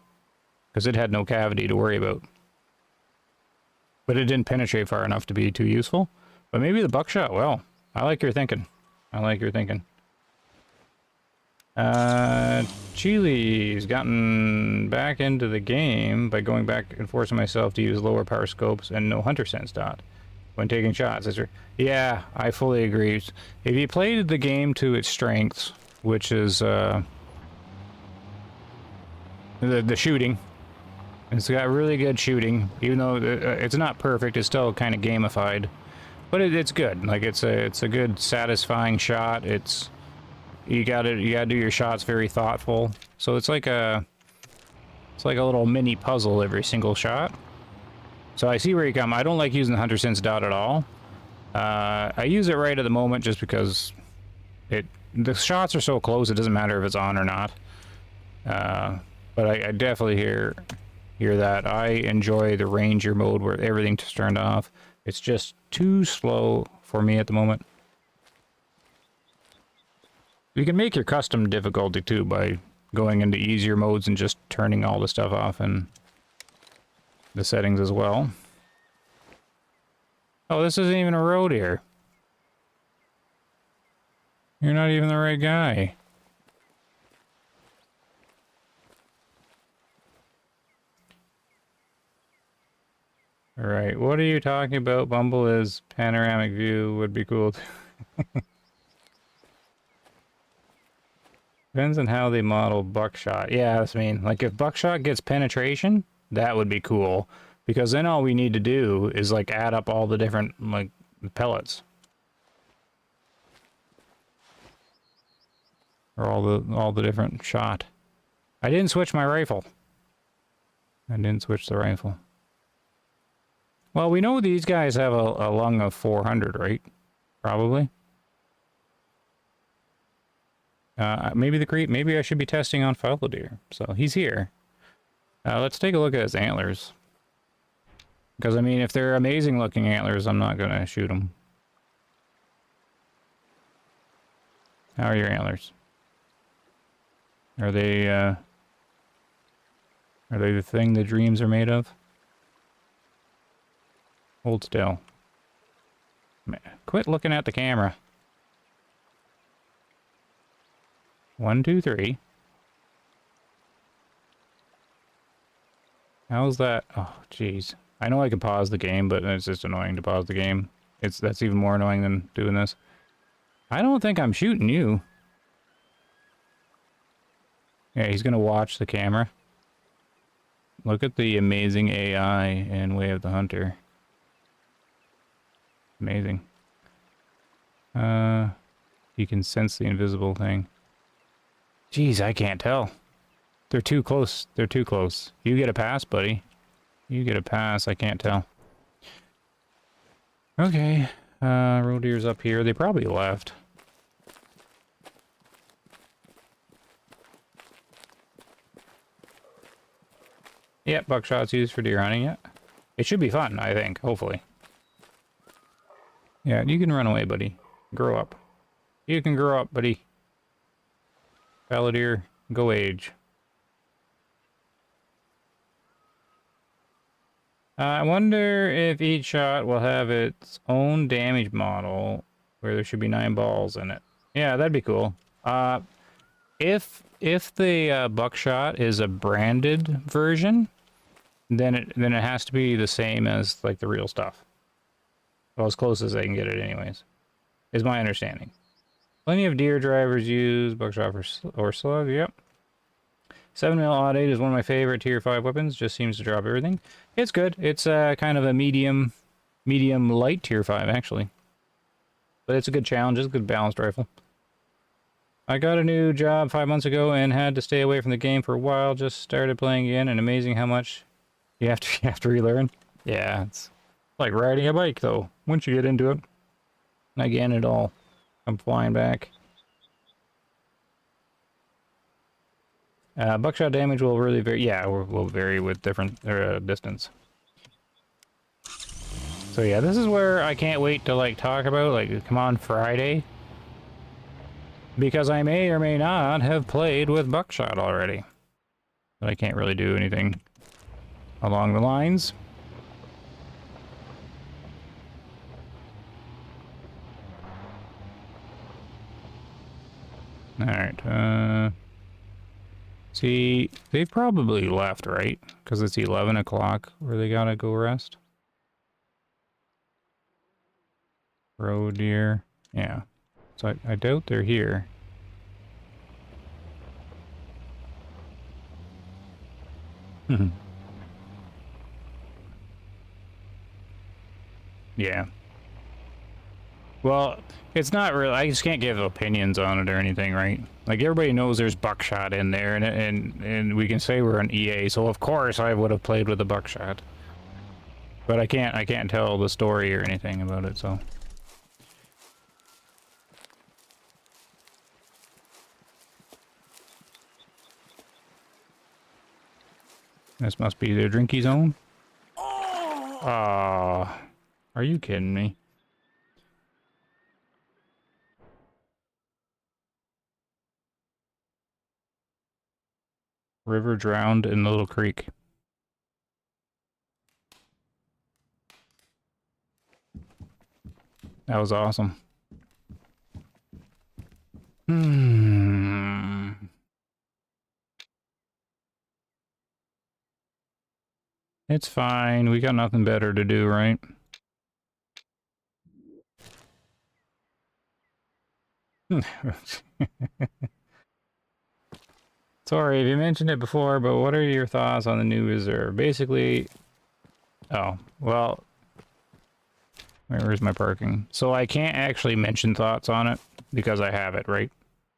Because it had no cavity to worry about. But it didn't penetrate far enough to be too useful. But maybe the buckshot, well, I like your thinking. I like your thinking. Chile's gotten back into the game by going back and forcing myself to use lower power scopes and no hunter sense dot when taking shots. Yeah, I fully agree. If you played the game to its strengths, which is the shooting, it's got really good shooting, even though it's not perfect. It's still kind of gamified, but it's good. Like it's a good, satisfying shot. You gotta do your shots very thoughtful. So it's like a little mini puzzle every single shot. So I see where you come. I don't like using the Hunter Sense dot at all. I use it right at the moment just because the shots are so close. It doesn't matter if it's on or not. But I definitely hear that. I enjoy the Ranger mode where everything's turned off. It's just too slow for me at the moment. You can make your custom difficulty too by going into easier modes and just turning all the stuff off in the settings as well. Oh, this isn't even a road here. You're not even the right guy. Alright, what are you talking about? Bumble is panoramic view would be cool. Depends on how they model buckshot. Yeah, that's mean. Like if buckshot gets penetration, that would be cool. Because then all we need to do is like add up all the different like pellets. Or all the different shot. I didn't switch my rifle. I didn't switch the rifle. Well, we know these guys have a lung of 400, right? Probably. Maybe I should be testing on fallow deer. So he's here. Let's take a look at his antlers. Because I mean, if they're amazing looking antlers, I'm not gonna shoot them. How are your antlers? Are they the thing the dreams are made of? Hold still. Man, quit looking at the camera. 1, 2, 3. How's that? Oh, jeez. I know I can pause the game, but it's just annoying to pause the game. That's even more annoying than doing this. I don't think I'm shooting you. Yeah, he's gonna watch the camera. Look at the amazing AI in Way of the Hunter. Amazing. You can sense the invisible thing. Geez, I can't tell. They're too close. They're too close. You get a pass, buddy. You get a pass. I can't tell. Okay. Roe deer's up here. They probably left. Yep, buckshot's used for deer hunting, yeah. It should be fun, I think, hopefully. Yeah, you can run away, buddy. Grow up. You can grow up, buddy. Fallow deer, go age. I wonder if each shot will have its own damage model where there should be 9 balls in it. Yeah, that'd be cool. If the buckshot is a branded version, then it has to be the same as like the real stuff. Well, as close as they can get it, anyways, is my understanding. Plenty of deer drivers use buckshot or slug. Yep. 7mm Odd 8 is one of my favorite tier 5 weapons. Just seems to drop everything. It's good. It's kind of a medium light tier 5 actually, but it's a good challenge. It's a good balanced rifle. I got a new job 5 months ago and had to stay away from the game for a while. Just started playing again, and amazing how much you have to relearn. Yeah, it's like riding a bike though. Once you get into it, again, it all come flying back. Buckshot damage will really vary. Yeah, will vary with different distance. So yeah, this is where I can't wait to like talk about, like, come on Friday, because I may or may not have played with buckshot already, but I can't really do anything along the lines. All right. See, they've probably left, right? Because it's 11 o'clock where they gotta go rest. Roe deer. Yeah. So I doubt they're here. Yeah. Well, it's not really, I just can't give opinions on it or anything, right? Like, everybody knows there's buckshot in there, and we can say we're an EA, so of course I would have played with the buckshot. But I can't tell the story or anything about it, so. This must be their drinky zone. Ah, are you kidding me? River drowned in the little creek. That was awesome. It's fine. We got nothing better to do, right? Sorry if you mentioned it before, but what are your thoughts on the new reserve? Basically, oh, well, where's my parking? So I can't actually mention thoughts on it because I have it, right?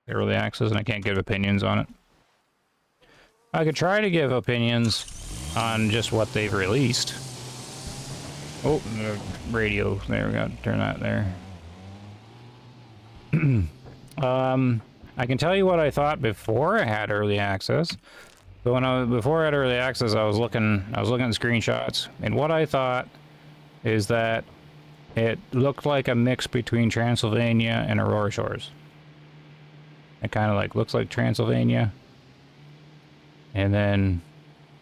Early access, and I can't give opinions on it. I could try to give opinions on just what they've released. Oh, the radio. There, we got to turn that there. I can tell you what I thought before I had early access. So before I had early access, I was looking at screenshots, and what I thought is that it looked like a mix between Transylvania and Aurora Shores. It kind of like looks like Transylvania, and then,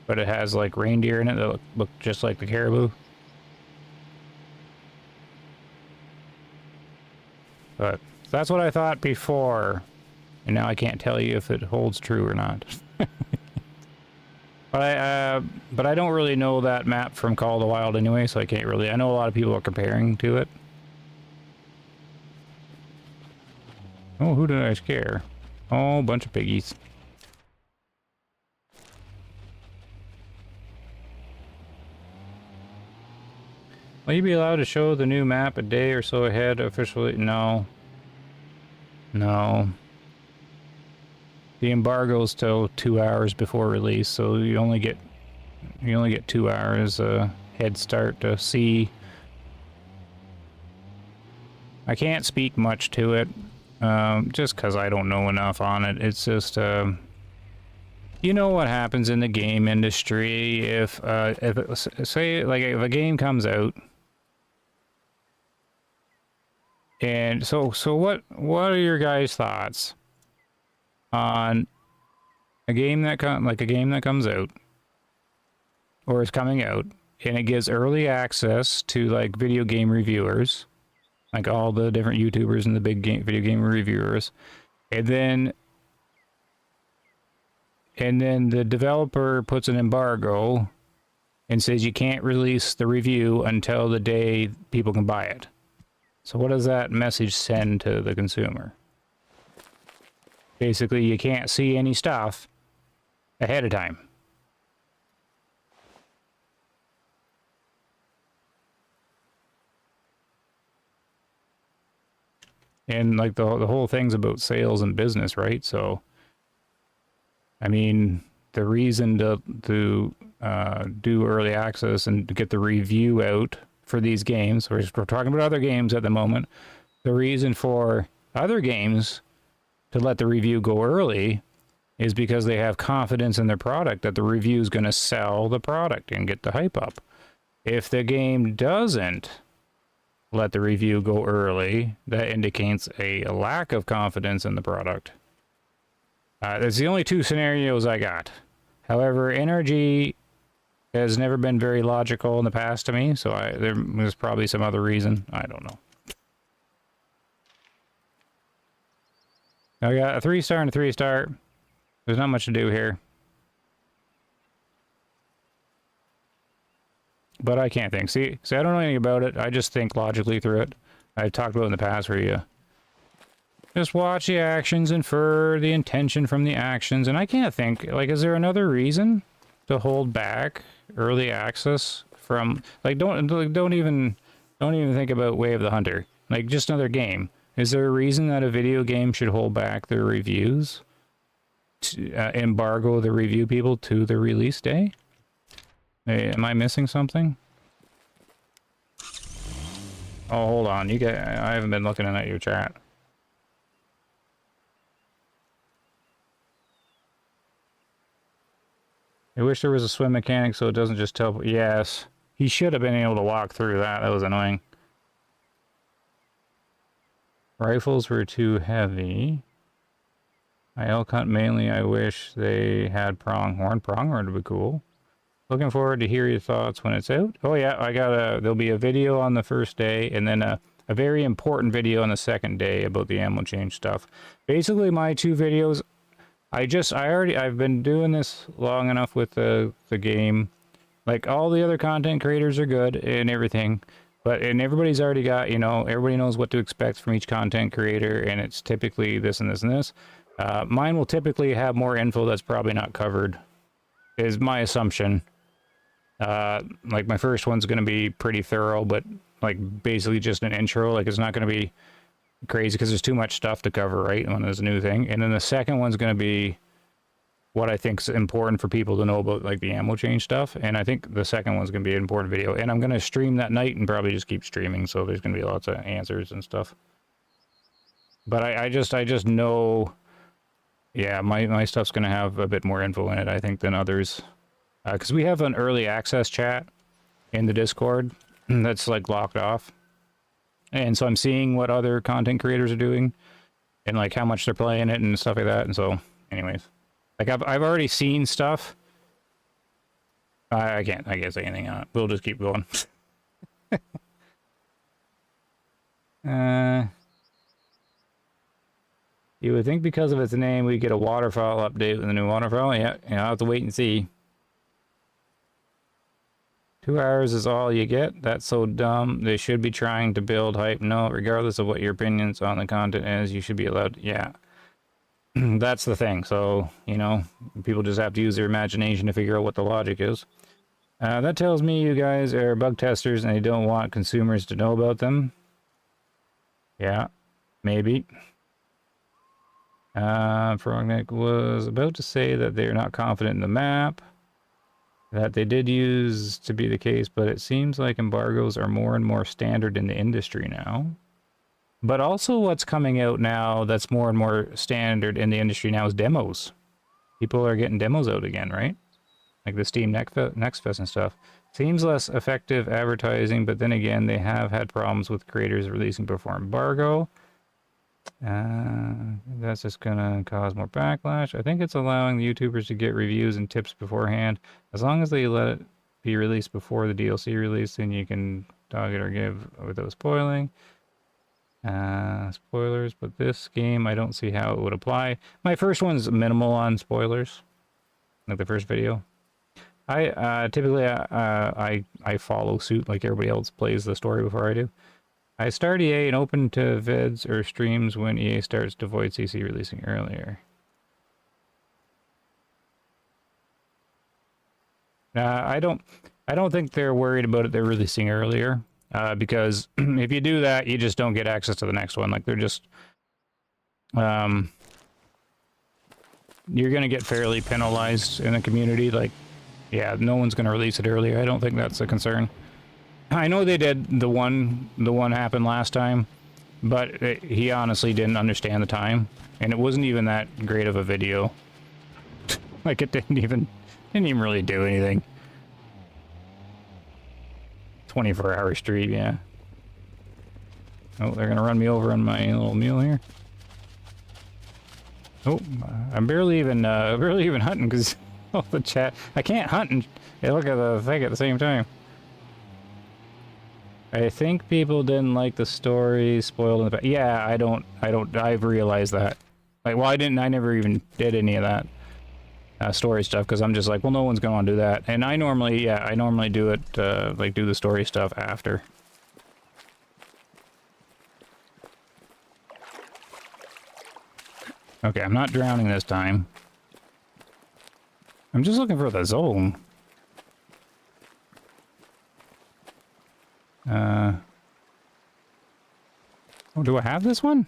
but it has like reindeer in it that look just like the caribou. But that's what I thought before, and now I can't tell you if it holds true or not. But I don't really know that map from Call of the Wild anyway, so I can't really. I know a lot of people are comparing to it. Oh, who did I scare? Oh, bunch of piggies. Will you be allowed to show the new map a day or so ahead officially? No. No. The embargo's till 2 hours before release, so you only get 2 hours head start to see. I can't speak much to it, just because I don't know enough on it. It's just, you know what happens in the game industry if say, like, if a game comes out, and so what are your guys' thoughts on a game that comes out, or is coming out, and it gives early access to, like, video game reviewers, like all the different YouTubers and the big video game reviewers, and then the developer puts an embargo and says you can't release the review until the day people can buy it. So what does that message send to the consumer? Basically, you can't see any stuff ahead of time. And, like, the whole thing's about sales and business, right? So, I mean, the reason to do early access and to get the review out for these games, we're talking about other games at the moment, the reason for other games to let the review go early is because they have confidence in their product that the review is going to sell the product and get the hype up. If the game doesn't let the review go early, that indicates a lack of confidence in the product. That's the only two scenarios I got. However, NRG has never been very logical in the past to me, so there's probably some other reason. I don't know. I got a 3-star and a 3-star. There's not much to do here. But I can't think. See, I don't know anything about it. I just think logically through it. I've talked about it in the past where you just watch the actions, infer the intention from the actions, and I can't think, like, is there another reason to hold back early access from, like, don't even think about Way of the Hunter. Like, just another game. Is there a reason that a video game should hold back their reviews? To embargo the review people to the release day? Hey, am I missing something? Oh, hold on. I haven't been looking at your chat. I wish there was a swim mechanic so it doesn't just tell... Yes. He should have been able to walk through that. That was annoying. Rifles were too heavy. I elk hunt mainly. I wish they had pronghorn. Pronghorn would be cool. Looking forward to hear your thoughts when it's out. Oh yeah, there'll be a video on the first day, and then a very important video on the second day about the ammo change stuff. Basically, my 2 videos, I've been doing this long enough with the game. Like, all the other content creators are good and everything, and everybody's already got, everybody knows what to expect from each content creator, and it's typically this and this and this. Mine will typically have more info that's probably not covered, is my assumption. Like, my first one's going to be pretty thorough, but, like, basically just an intro. Like, it's not going to be crazy because there's too much stuff to cover, right, when there's a new thing. And then the second one's going to be what I think is important for people to know about, like, the ammo change stuff. And I think the second one's going to be an important video. And I'm going to stream that night and probably just keep streaming, so there's going to be lots of answers and stuff. But I just know, yeah, my stuff's going to have a bit more info in it, I think, than others. Because we have an early access chat in the Discord that's, like, locked off. And so I'm seeing what other content creators are doing and, like, how much they're playing it and stuff like that. And so, anyways, like, I've already seen stuff. I can't say anything on it. We'll just keep going. You would think because of its name we'd get a waterfall update with a new waterfall. Yeah, I'll have to wait and see. 2 hours is all you get? That's so dumb. They should be trying to build hype. No, regardless of what your opinions on the content is, you should be allowed to, yeah. That's the thing. So, people just have to use their imagination to figure out what the logic is. That tells me you guys are bug testers and you don't want consumers to know about them. Yeah, maybe. Frogneck was about to say that they're not confident in the map. That they did use to be the case, but it seems like embargoes are more and more standard in the industry now. But also what's coming out now that's more and more standard in the industry now is demos. People are getting demos out again, right? Like the Steam Next Fest and stuff. Seems less effective advertising, but then again, they have had problems with creators releasing before embargo. That's just gonna cause more backlash. I think it's allowing the YouTubers to get reviews and tips beforehand. As long as they let it be released before the DLC release, then you can dog it or give without spoiling. Spoilers, but this game, I don't see how it would apply. My first one's minimal on spoilers, like the first video. I typically I follow suit like everybody else plays the story before I do. I start EA and open to vids or streams when EA starts to avoid CC releasing earlier. I don't think they're worried about it. They're releasing earlier. Because if you do that, you just don't get access to the next one. Like, they're just... you're going to get fairly penalized in the community. Like, yeah, no one's going to release it earlier. I don't think that's a concern. I know they did the one happened last time, but he honestly didn't understand the time. And it wasn't even that great of a video. Like, it didn't even really do anything. 24-hour stream, yeah. Oh, they're gonna run me over on my little mule here. Oh, I'm barely even hunting because all the chat. I can't hunt and look at the thing at the same time. I think people didn't like the story spoiled in the back. Yeah, I've realized that. Like, well, I never even did any of that. Story stuff, because I'm just like, well, no one's gonna want to do that. And I normally do it, like, do the story stuff after. Okay, I'm not drowning this time. I'm just looking for the zone. Oh, do I have this one?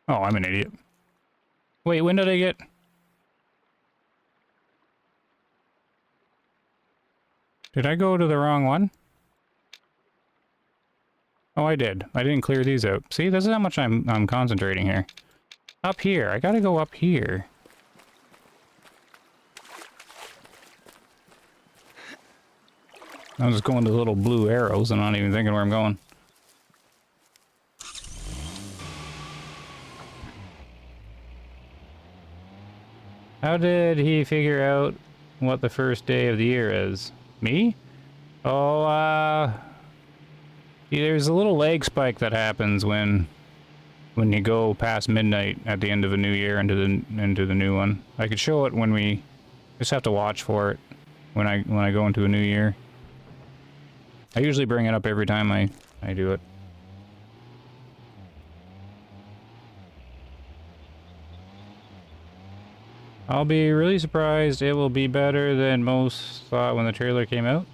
Oh, I'm an idiot. Wait, when did I get... Did I go to the wrong one? Oh, I did. I didn't clear these out. See, this is how much I'm concentrating here. Up here. I gotta go up here. I'm just going to the little blue arrows and not even thinking where I'm going. How did he figure out what the first day of the year is? Me? Oh, there's a little lag spike that happens when you go past midnight at the end of a new year into the new one. I could show it when we just have to watch for it when I go into a new year. I usually bring it up every time I do it. I'll be really surprised. It will be better than most thought when the trailer came out.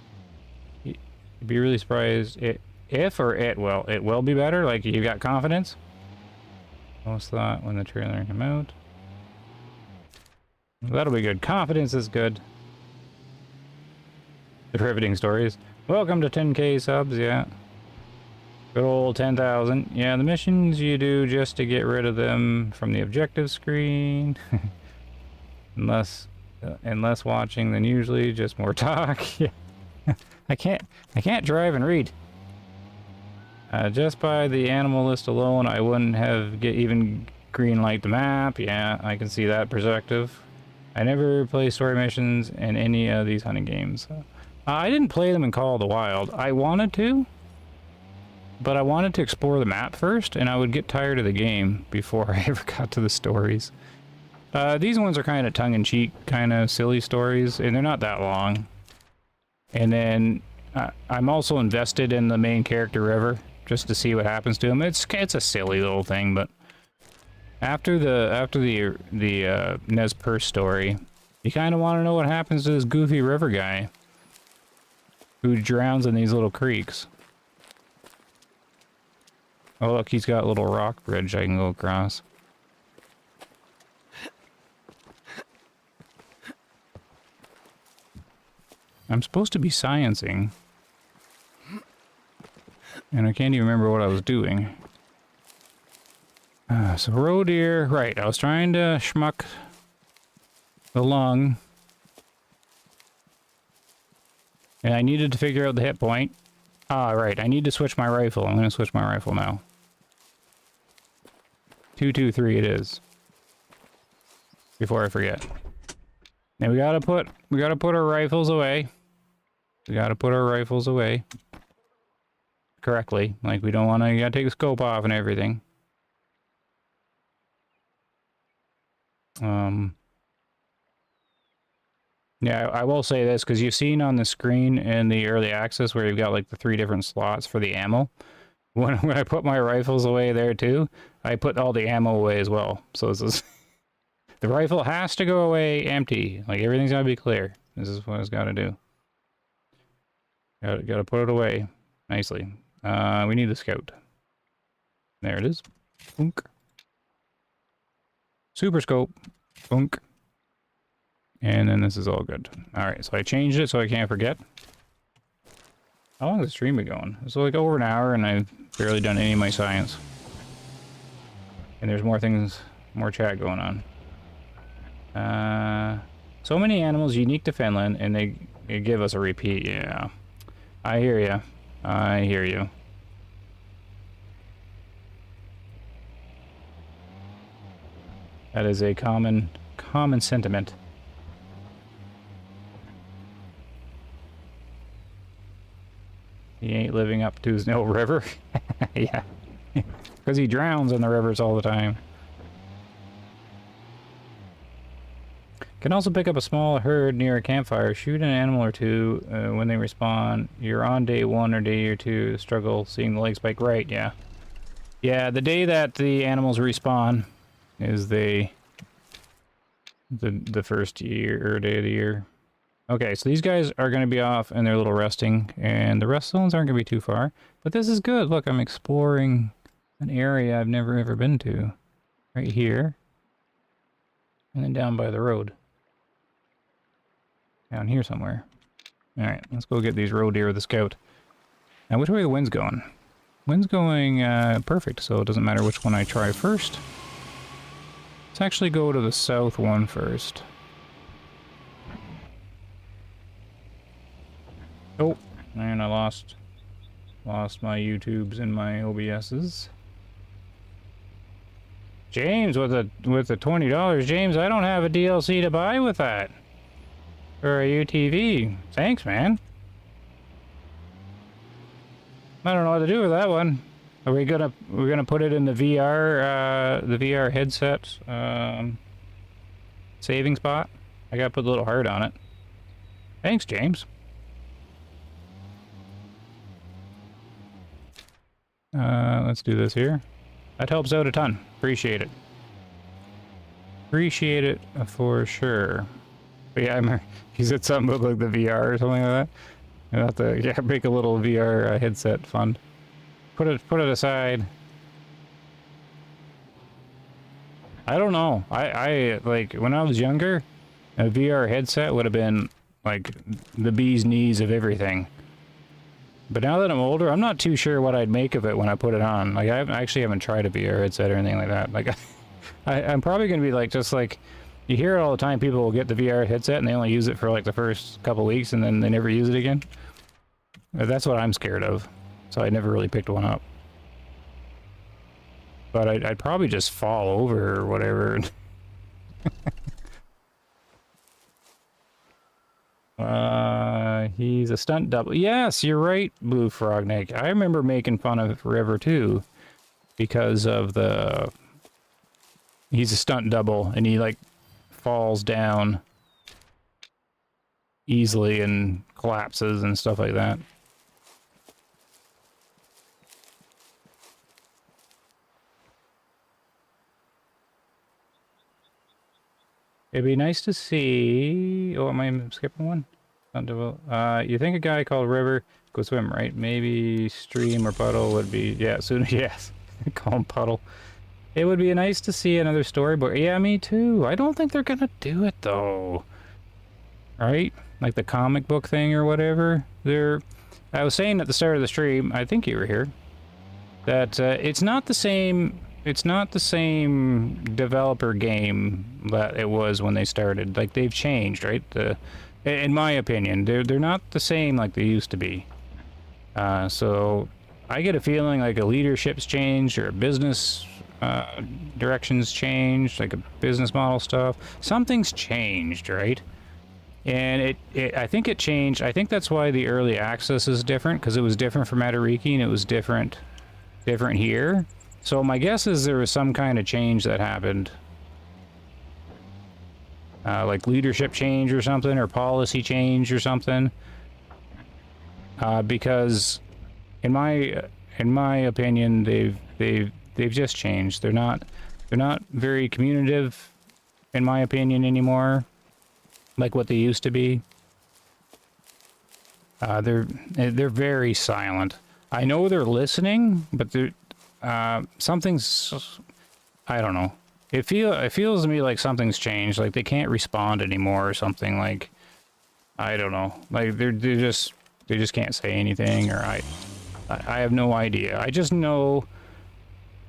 You'd be really surprised it will be better. Like, you got confidence. Most thought when the trailer came out. That'll be good. Confidence is good. The riveting stories. Welcome to 10K subs. Yeah. Good old 10,000. Yeah, the missions you do just to get rid of them from the objective screen. And less watching than usually, just more talk. Yeah. I can't drive and read. Just by the animal list alone, I wouldn't have even green light the map. Yeah, I can see that perspective. I never play story missions in any of these hunting games. I didn't play them in Call of the Wild. I wanted to, but I wanted to explore the map first, and I would get tired of the game before I ever got to the stories. These ones are kind of tongue-in-cheek, kind of silly stories, and they're not that long. And then I'm also invested in the main character, River, just to see what happens to him. It's a silly little thing, but after the Nez Perce story, you kind of want to know what happens to this goofy river guy who drowns in these little creeks. Oh, look, he's got a little rock bridge I can go across. I'm supposed to be sciencing. And I can't even remember what I was doing. So roe deer, right, I was trying to schmuck the lung. And I needed to figure out the hit point. Ah, right, I need to switch my rifle. I'm going to switch my rifle now. 223 it is. Before I forget. Now we gotta put our rifles away. We gotta put our rifles away. Correctly. Like, we don't want to, you gotta take the scope off and everything. Yeah, I will say this, because you've seen on the screen in the early access where you've got like the 3 different slots for the ammo. When I put my rifles away there too, I put all the ammo away as well. So this is... the rifle has to go away empty. Like, everything's gotta be clear. This is what it's gotta do. Gotta put it away nicely. We need the scout. There it is. Boonk. Super scope. Boonk. And then this is all good. Alright, so I changed it so I can't forget. How long has the stream been going? It's like over an hour and I've barely done any of my science. And there's more things, more chat going on. So many animals unique to Finland and they give us a repeat. Yeah. I hear ya. I hear you. That is a common sentiment. He ain't living up to his no river. Yeah. Because he drowns in the rivers all the time. Can also pick up a small herd near a campfire. Shoot an animal or two when they respawn. You're on day 1 or day 2. Struggle seeing the leg spike. Right, yeah. Yeah, the day that the animals respawn is the first year or day of the year. Okay, so these guys are going to be off and they're a little resting, and the rest zones aren't going to be too far. But this is good. Look, I'm exploring an area I've never ever been to. Right here. And then down by the road. Down here somewhere. Alright, let's go get these roe deer with the scout. Now, which way the wind's going? Wind's going perfect, so it doesn't matter which one I try first. Let's actually go to the south one first. Oh, and I lost my YouTubes and my OBSs. James, with the $20, James, I don't have a DLC to buy with that. Or a UTV. Thanks, man. I don't know what to do with that one. Are we we're gonna put it in the VR headset saving spot? I gotta put a little heart on it. Thanks, James. Let's do this here. That helps out a ton. Appreciate it. Appreciate it for sure. But yeah, he said something about like the VR or something like that. You have to make a little VR headset fund. Put it aside. I don't know. I like when I was younger, a VR headset would have been like the bee's knees of everything. But now that I'm older, I'm not too sure what I'd make of it when I put it on. Like, I actually haven't tried a VR headset or anything like that. Like, I'm probably going to be like, just like, you hear it all the time, people will get the VR headset and they only use it for like the first couple weeks and then they never use it again. That's what I'm scared of. So I never really picked one up. But I'd probably just fall over or whatever. He's a stunt double. Yes, you're right, Blue Frogneck. I remember making fun of River too, because of he's a stunt double and he like falls down easily and collapses and stuff like that. It'd be nice to see... Oh, am I skipping one? You think a guy called River go swim, right? Maybe stream or puddle would be... Yeah, soon... Yes. Call him Puddle. It would be nice to see another storyboard. Yeah, me too. I don't think they're gonna do it, though. Right? like the comic book thing or whatever. I was saying at the start of the stream, I think you were here, that it's not the same. It's not the same developer game that it was when they started. Like, they've changed, right? In my opinion, they're not the same like they used to be. So I get a feeling like a leadership's changed or a business directions changed, like a business model stuff. Something's changed, right? And I think it changed. I think that's why the early access is different, because it was different from Matariki and it was different here. So my guess is there was some kind of change that happened. Like leadership change or something, or policy change or something. Because in my opinion, they've just changed. They're not very communicative, in my opinion, anymore, like what they used to be. They're very silent. I know they're listening, but they're something's, I don't know. It feels to me like something's changed. Like they can't respond anymore or something. Like, I don't know. Like they just can't say anything, or I have no idea. I just know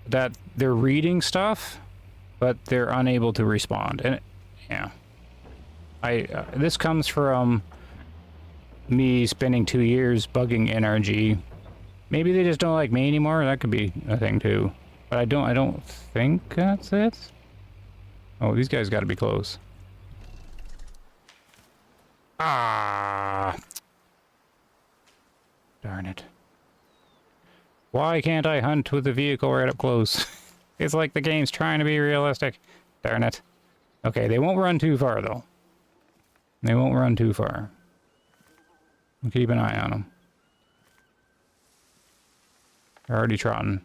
that they're reading stuff, but they're unable to respond. And yeah, this comes from me spending 2 years bugging NRG. Maybe they just don't like me anymore. That could be a thing too. But I don't think that's it. Oh, these guys got to be close. Ah. Darn it. Why can't I hunt with the vehicle right up close? It's like the game's trying to be realistic. Darn it. Okay, they won't run too far though. They won't run too far. We'll keep an eye on them. They're already trotting.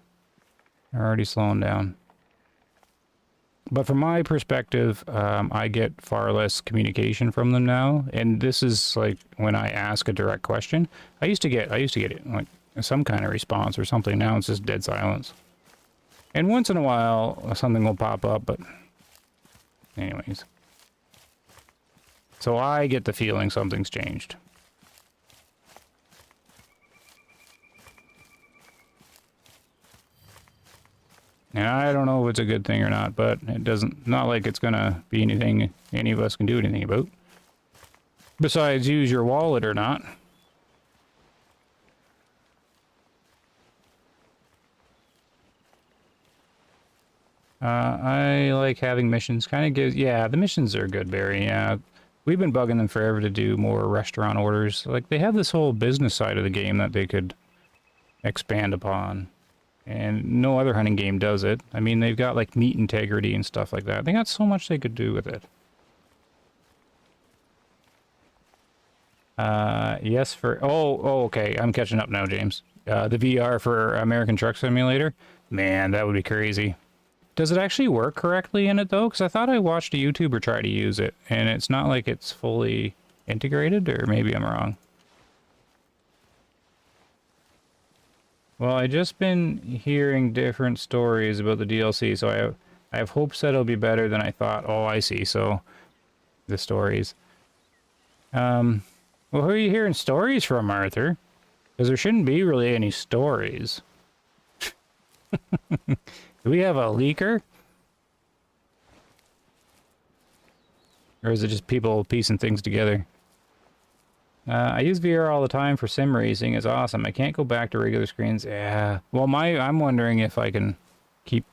They're already slowing down. But from my perspective, I get far less communication from them now. And this is like when I ask a direct question. I used to get it like some kind of response or something. Now it's just dead silence. And once in a while, something will pop up, but anyways. So I get the feeling something's changed. And I don't know if it's a good thing or not, but it not like it's gonna be anything any of us can do anything about. Besides, use your wallet or not. I like having missions. Kind of gives, yeah, the missions are good, Barry. Yeah, we've been bugging them forever to do more restaurant orders. Like, they have this whole business side of the game that they could expand upon. And no other hunting game does it. I mean, they've got like meat integrity and stuff like that. They got so much they could do with it. Yes for... Oh, okay. I'm catching up now, James. The VR for American Truck Simulator? Man, that would be crazy. Does it actually work correctly in it, though? Because I thought I watched a YouTuber try to use it, and it's not like it's fully integrated, or maybe I'm wrong. Well, I just been hearing different stories about the DLC, so I have hopes that it'll be better than I thought. Oh, I see. So, the stories. Well, who are you hearing stories from, Arthur? Because there shouldn't be really any stories. Do we have a leaker? Or is it just people piecing things together? I use VR all the time for sim racing. It's awesome. I can't go back to regular screens. Yeah. Well, I'm wondering if I can keep,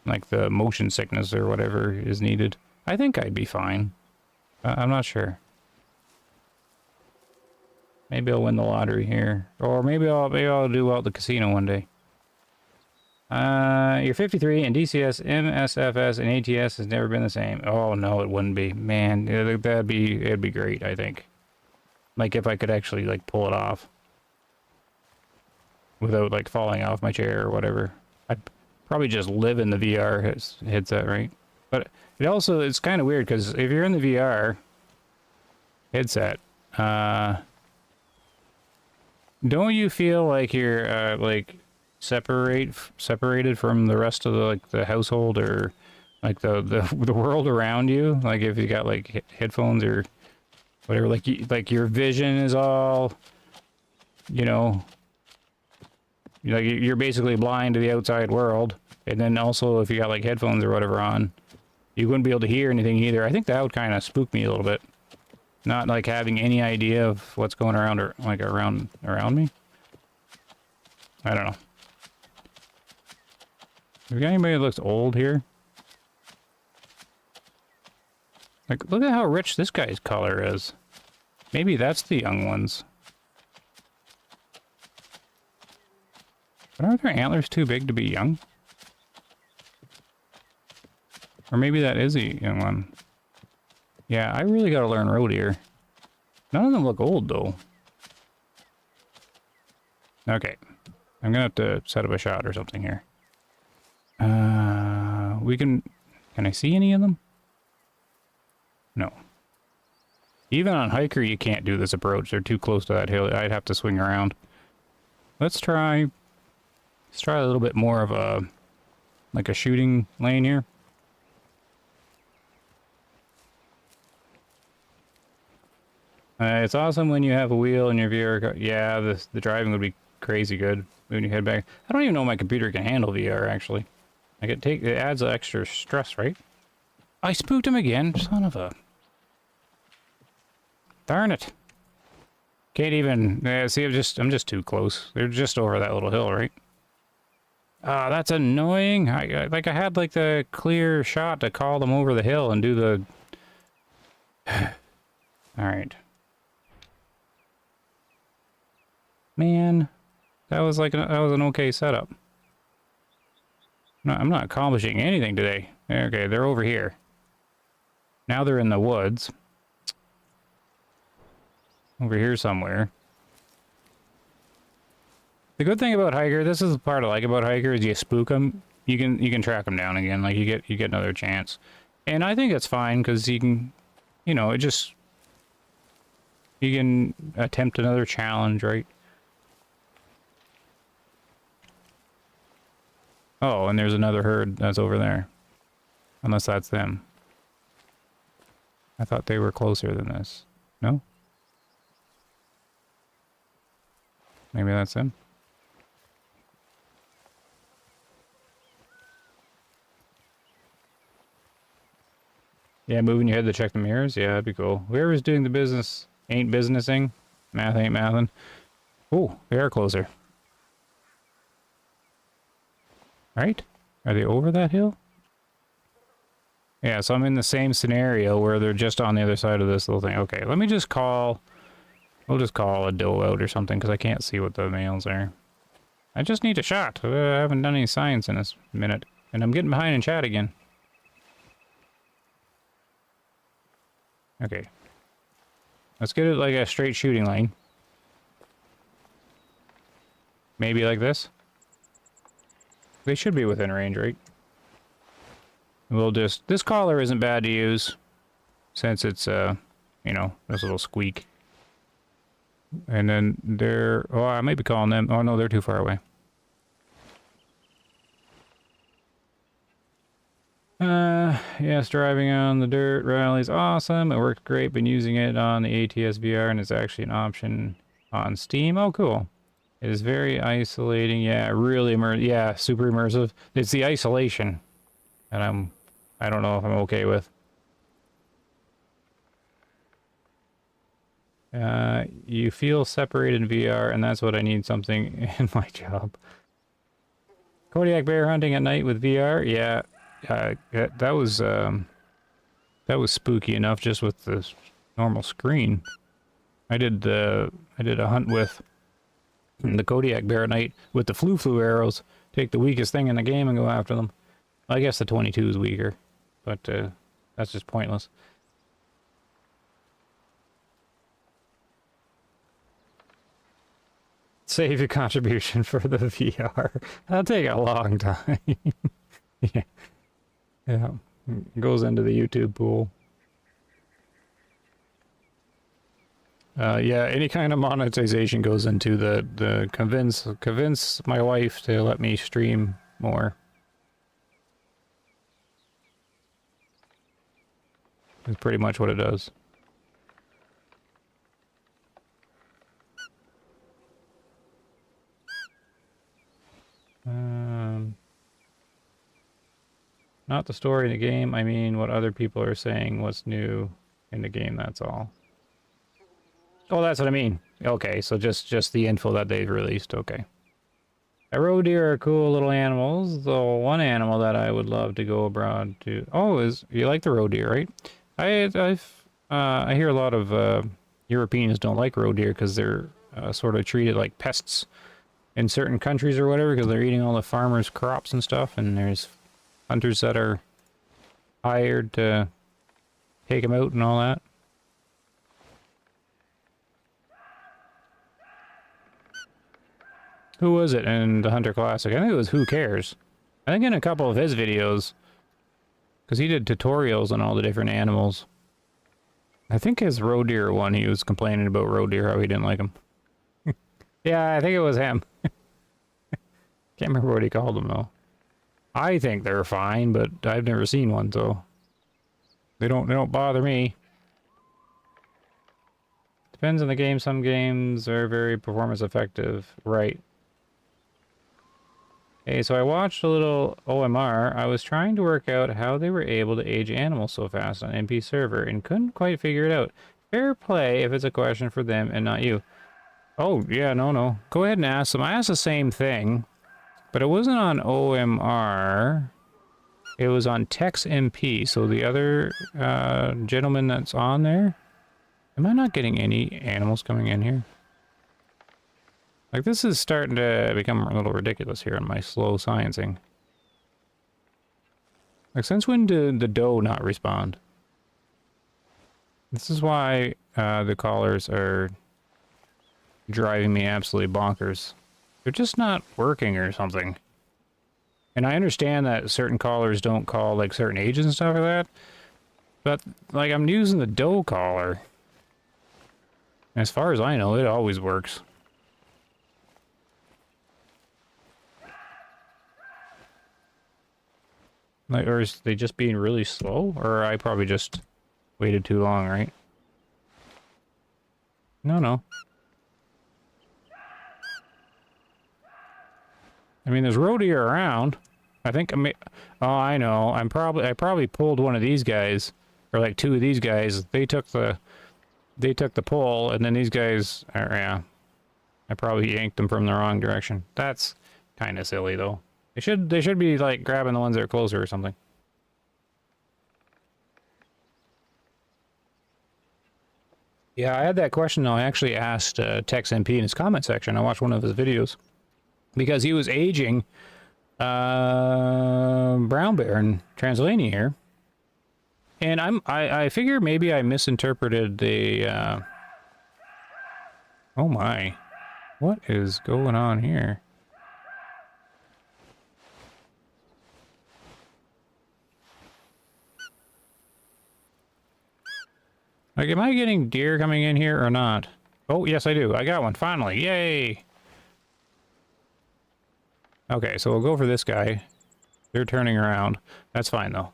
like, the motion sickness or whatever is needed. I think I'd be fine. I'm not sure. Maybe I'll win the lottery here. Or maybe I'll do well at the casino one day. You're 53 and DCS, MSFS, and ATS has never been the same. Oh, no, it wouldn't be. Man, it'd be great, I think. Like, if I could actually, like, pull it off. Without, like, falling off my chair or whatever. I'd probably just live in the VR headset, right? But it also, it's kind of weird, because if you're in the VR headset, don't you feel like you're, like, separated from the rest of the, like, the household or, like, the world around you? Like, if you got, like, headphones or whatever, like your vision is all, you know, like you're basically blind to the outside world. And then also if you got like headphones or whatever on, you wouldn't be able to hear anything either. I think that would kind of spook me a little bit. Not like having any idea of what's going around or like around me. I don't know. Have we got anybody that looks old here? Like, look at how rich this guy's color is. Maybe that's the young ones. But aren't their antlers too big to be young? Or maybe that is a young one. Yeah, I really gotta learn road here. None of them look old, though. Okay. I'm gonna have to set up a shot or something here. We can... Can I see any of them? No. Even on hiker, you can't do this approach. They're too close to that hill. I'd have to swing around. Let's try a little bit more of a... like a shooting lane here. It's awesome when you have a wheel in your VR. Yeah, the driving would be crazy good when you head back. I don't even know my computer can handle VR, actually. Like it adds extra stress, right? I spooked him again, son of a... Darn it. Can't even... see, I'm just too close. They're just over that little hill, right? Ah, that's annoying. I had like the clear shot to call them over the hill and do the... Alright. Man, that was like that was an okay setup. No, I'm not accomplishing anything today. Okay, they're over here. Now they're in the woods. Over here somewhere. The good thing about hiker, this is the part I like about hiker, is you spook them, you can track them down again. Like you get another chance, and I think that's fine because you can, you know, you can attempt another challenge, right? Oh, and there's another herd that's over there. Unless that's them. I thought they were closer than this. No? Maybe that's them. Yeah, moving your head to check the mirrors? Yeah, that'd be cool. Whoever's doing the business ain't businessing. Math ain't mathin'. Oh, they are closer. Right? Are they over that hill? Yeah, so I'm in the same scenario where they're just on the other side of this little thing. Okay, let me just call... We'll just call a doe out or something, because I can't see what the males are. I just need a shot. I haven't done any science in this minute. And I'm getting behind in chat again. Okay. Let's get it like a straight shooting lane. Maybe like this. They should be within range, right? We'll just... This collar isn't bad to use. Since it's, you know, this little squeak. And then they're... Oh, I might be calling them... Oh, no, they're too far away. Yes, driving on the dirt rally is awesome. It worked great. Been using it on the ATS VR, and it's actually an option on Steam. Oh, cool. It is very isolating. Yeah, really immersive. Yeah, super immersive. It's the isolation that I don't know if I'm okay with. You feel separated in VR, and that's what I need something in my job. Kodiak bear hunting at night with VR? Yeah, that was spooky enough just with the normal screen. I did a hunt with the Kodiak bear at night with the flu arrows. Take the weakest thing in the game and go after them. I guess the 22 is weaker, but that's just pointless. Save your contribution for the VR. That'll take a long time. Yeah. Yeah. It goes into the YouTube pool. Yeah, any kind of monetization goes into the convince my wife to let me stream more. That's pretty much what it does. Not the story in the game. I mean, what other people are saying, what's new in the game, that's all. Oh, that's what I mean. Okay, so just the info that they've released. Okay. Roe deer are cool little animals. The one animal that I would love to go abroad to... Oh, is you like the roe deer, right? I hear a lot of Europeans don't like roe deer because they're sort of treated like pests in certain countries or whatever because they're eating all the farmers' crops and stuff, and there's hunters that are hired to take them out and all that. Who was it in the Hunter Classic? I think it was Who Cares. I think in a couple of his videos, because he did tutorials on all the different animals. I think his roe deer one, he was complaining about roe deer, how he didn't like them. Yeah, I think it was him. Can't remember what he called them, though. I think they're fine, but I've never seen one, so... They don't bother me. Depends on the game. Some games are very performance effective. Right. Okay, so I watched a little OMR. I was trying to work out how they were able to age animals so fast on MP server and couldn't quite figure it out. Fair play if it's a question for them and not you. Oh, yeah, no. Go ahead and ask them. I asked the same thing, but it wasn't on OMR. It was on Tex MP, so the other gentleman that's on there. Am I not getting any animals coming in here? Like, this is starting to become a little ridiculous here on my slow sciencing. Like, since when did the doe not respond? This is why the callers are driving me absolutely bonkers. They're just not working or something. And I understand that certain callers don't call, like, certain ages and stuff like that. But, like, I'm using the doe caller. As far as I know, it always works. Like, or is they just being really slow? Or I probably just waited too long, right? No. I mean, there's roe deer around. I think oh, I know. I probably pulled one of these guys, or like two of these guys. They took the pull, and then these guys, yeah. I probably yanked them from the wrong direction. That's kind of silly, though. They should be like grabbing the ones that are closer or something. Yeah, I had that question though. I actually asked Tex MP in his comment section. I watched one of his videos because he was aging brown bear in Transylvania here, and I figure maybe I misinterpreted the. Oh my, what is going on here? Like, am I getting deer coming in here or not? Oh, yes, I do. I got one, finally. Yay! Okay, so we'll go for this guy. They're turning around. That's fine, though.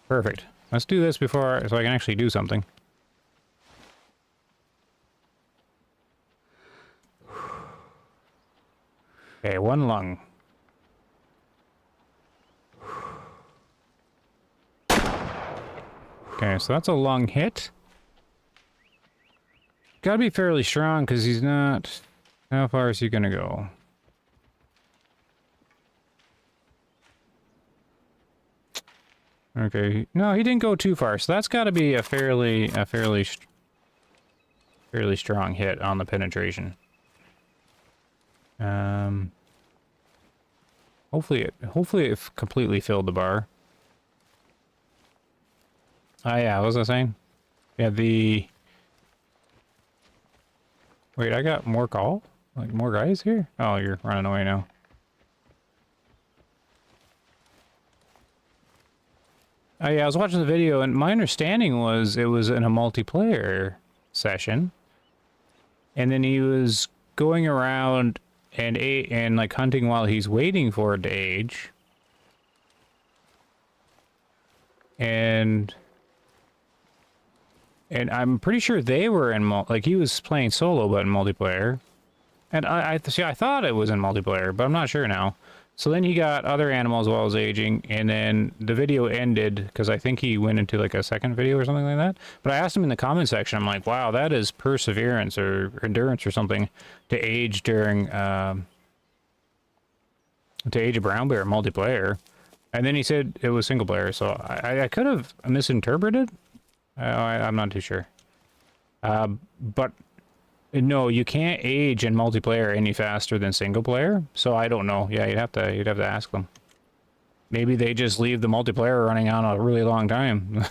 Perfect. Let's do this before, so I can actually do something. Okay, one lung. Okay, so that's a lung hit. Gotta be fairly strong because he's not... How far is he gonna go? Okay, no, he didn't go too far, so that's gotta be a fairly strong hit on the penetration. Hopefully it completely filled the bar. Oh yeah, what was I saying? Yeah, the... Wait, I got more call? Like, more guys here? Oh, you're running away now. Oh yeah, I was watching the video, and my understanding was it was in a multiplayer session. And then he was going around and like hunting while he's waiting for it to age. And I'm pretty sure they were in like he was playing solo but in multiplayer. And I thought it was in multiplayer, but I'm not sure now. So then he got other animals while I was aging, and then the video ended because I think he went into like a second video or something like that. But I asked him in the comment section, I'm like, wow, that is perseverance or endurance or something to age during, to age a brown bear multiplayer. And then he said it was single player, so I could have misinterpreted. I'm not too sure. But no, you can't age in multiplayer any faster than single player. So I don't know. Yeah, you'd have to ask them. Maybe they just leave the multiplayer running on a really long time.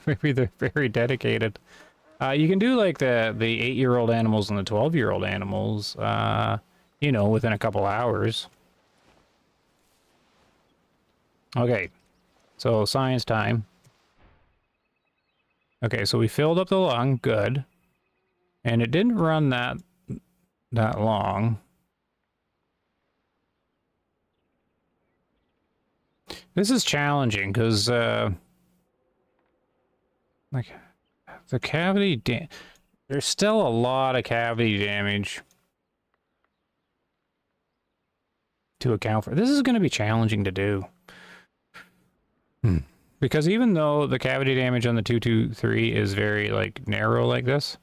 Maybe they're very dedicated. You can do like the 8-year-old animals and the 12-year-old animals, you know, within a couple hours. Okay, so science time. Okay, so we filled up the lung, good. And it didn't run that long. This is challenging because like the cavity there's still a lot of cavity damage to account for. This is going to be challenging to do. Because even though the cavity damage on the 223 is very like narrow like this,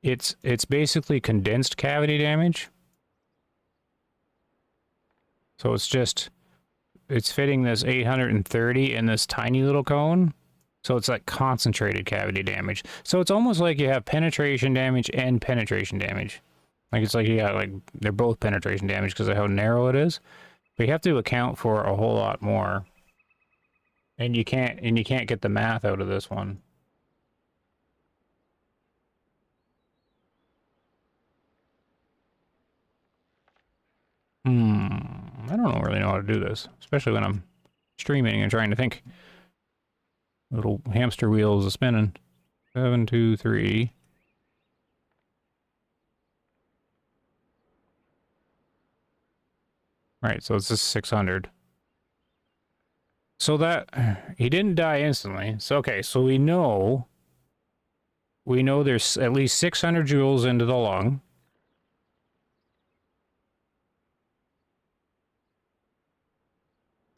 it's basically condensed cavity damage. So it's fitting this 830 in this tiny little cone. So it's like concentrated cavity damage. So it's almost like you have penetration damage and penetration damage. Like it's like you got like they're both penetration damage because of how narrow it is. But you have to account for a whole lot more. And you can't get the math out of this one. I don't really know how to do this, especially when I'm streaming and trying to think. Little hamster wheels are spinning. 7, 2, 3. Right, so it's just 600. So that he didn't die instantly. So okay, so we know there's at least 600 joules into the lung.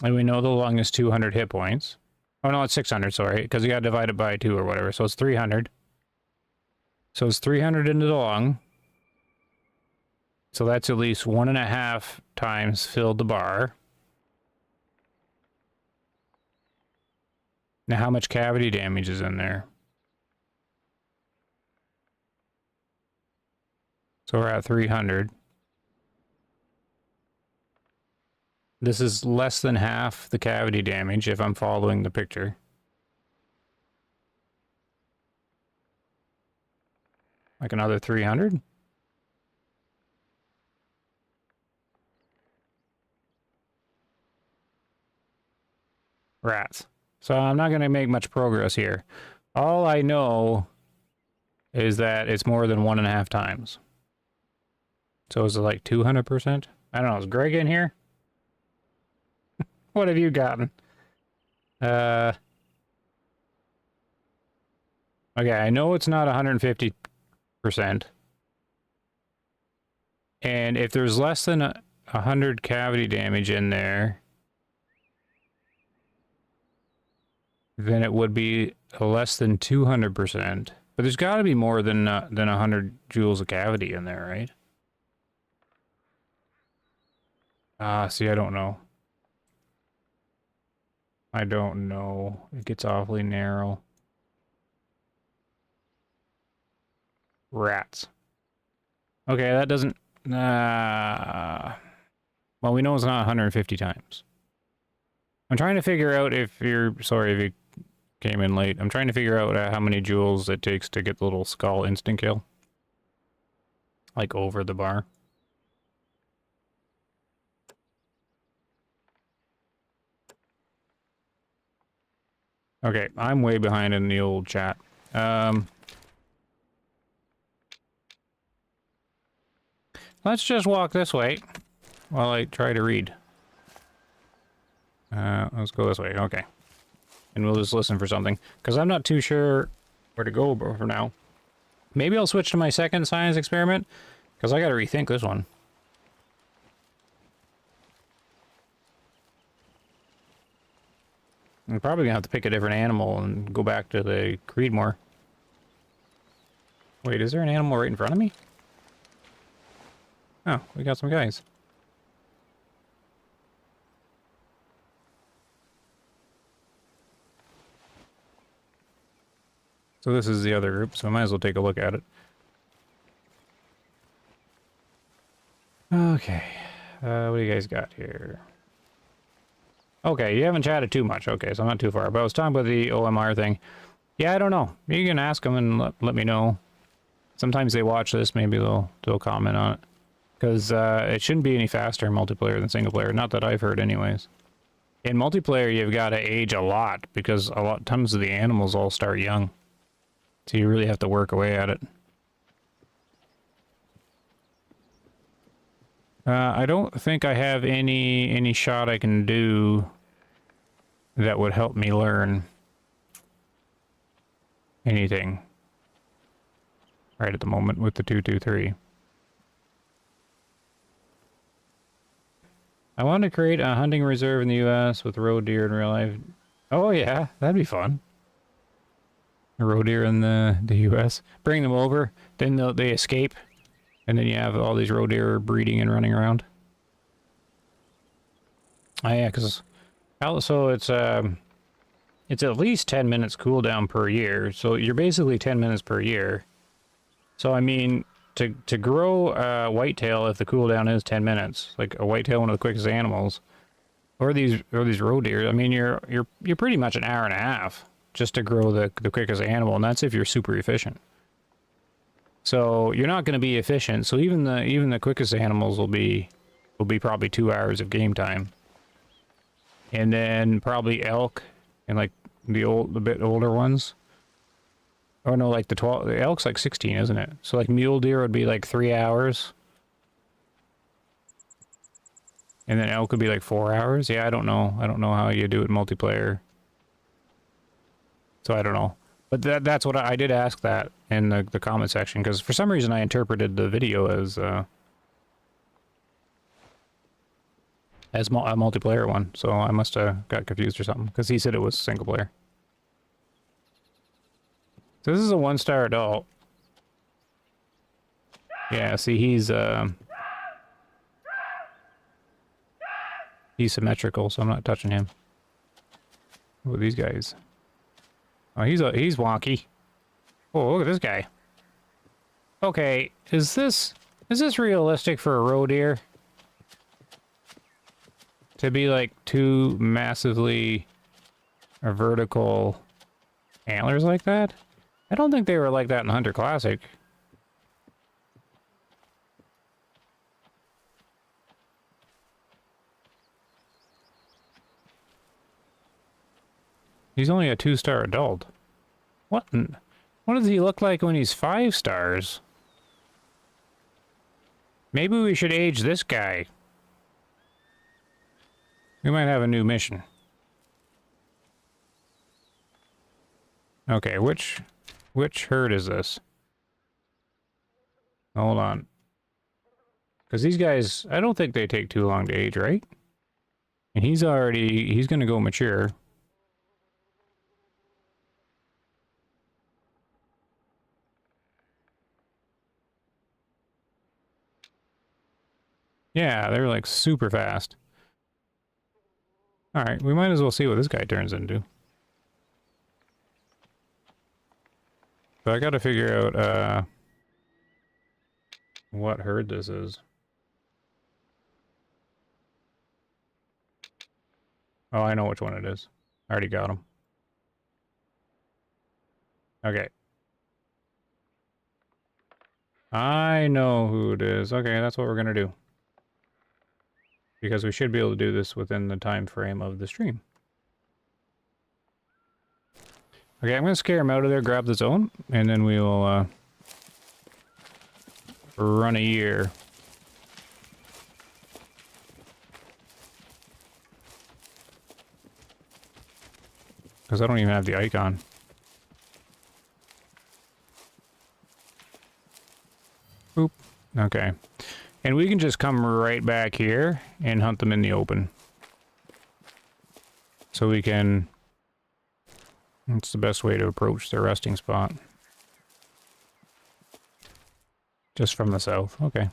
And we know the lung is 200 hit points. Oh no, it's 600, sorry, because you got to divide it by 2 or whatever. So it's 300. So it's 300 into the lung. So that's at least 1.5 times filled the bar. Now, how much cavity damage is in there? So we're at 300. This is less than half the cavity damage if I'm following the picture. Like another 300? Rats. So I'm not going to make much progress here. All I know is that it's more than 1.5 times. So is it like 200%? I don't know. Is Greg in here? What have you gotten? Okay, I know it's not 150%. And if there's less than 100 cavity damage in there, then it would be less than 200%. But there's got to be more than 100 joules of cavity in there, right? See, I don't know. I don't know. It gets awfully narrow. Rats. Okay, that doesn't... well, we know it's not 150 times. I'm trying to figure out if you're... Sorry if you came in late. I'm trying to figure out how many joules it takes to get the little skull instant kill. Like over the bar. Okay, I'm way behind in the old chat. Let's just walk this way while I try to read. Let's go this way, okay. And we'll just listen for something, because I'm not too sure where to go for now. Maybe I'll switch to my second science experiment, because I gotta rethink this one. I'm probably gonna have to pick a different animal and go back to the Creedmoor. Wait, is there an animal right in front of me? Oh, we got some guys. So this is the other group, so I might as well take a look at it. Okay. What do you guys got here? Okay, you haven't chatted too much. Okay, so I'm not too far. But I was talking about the OMR thing. Yeah, I don't know. You can ask them and let me know. Sometimes they watch this. Maybe they'll comment on it. Because it shouldn't be any faster in multiplayer than single player. Not that I've heard anyways. In multiplayer, you've got to age a lot. Because a lot of times the animals all start young. So you really have to work away at it. I don't think I have any shot I can do that would help me learn anything right at the moment with the 223. I want to create a hunting reserve in the U.S. with roe deer in real life. Oh yeah, that'd be fun. A roe deer in the U.S. Bring them over, then they escape. And then you have all these roe deer breeding and running around. Oh yeah, because so it's at least 10 minutes cooldown per year. So you're basically 10 minutes per year. So I mean, to grow a whitetail, if the cooldown is 10 minutes, like a whitetail, one of the quickest animals, or these roe deer, I mean, you're pretty much an hour and a half just to grow the quickest animal, and that's if you're super efficient. So you're not going to be efficient. So even the quickest animals will be probably 2 hours of game time. And then probably elk and like the bit older ones. Oh no, like the elk's like 16, isn't it? So like mule deer would be like 3 hours. And then elk would be like 4 hours. Yeah, I don't know. I don't know how you do it in multiplayer. So I don't know. But that's what I did ask that in the comment section, because for some reason I interpreted the video as a multiplayer one, so I must have got confused or something, because he said it was single player. So this is a 1-star adult. Yeah, see, he's symmetrical, so I'm not touching him. What are these guys? Oh, he's wonky. Oh, look at this guy. Okay, is this realistic for a roe deer? To be like two massively vertical antlers like that? I don't think they were like that in Hunter Classic. He's only a 2-star adult. What does he look like when he's 5 stars? Maybe we should age this guy. We might have a new mission. Okay, which herd is this? Hold on. Because these guys, I don't think they take too long to age, right? And he's gonna go mature. Yeah, they're like super fast. Alright, we might as well see what this guy turns into. But I gotta figure out, what herd this is. Oh, I know which one it is. I already got him. Okay. I know who it is. Okay, that's what we're gonna do. Because we should be able to do this within the time frame of the stream. Okay, I'm gonna scare him out of there, grab the zone, and then we will, run a year. Because I don't even have the icon. Boop. Okay. And we can just come right back here and hunt them in the open. So we can That's the best way to approach their resting spot. Just from the south. Okay.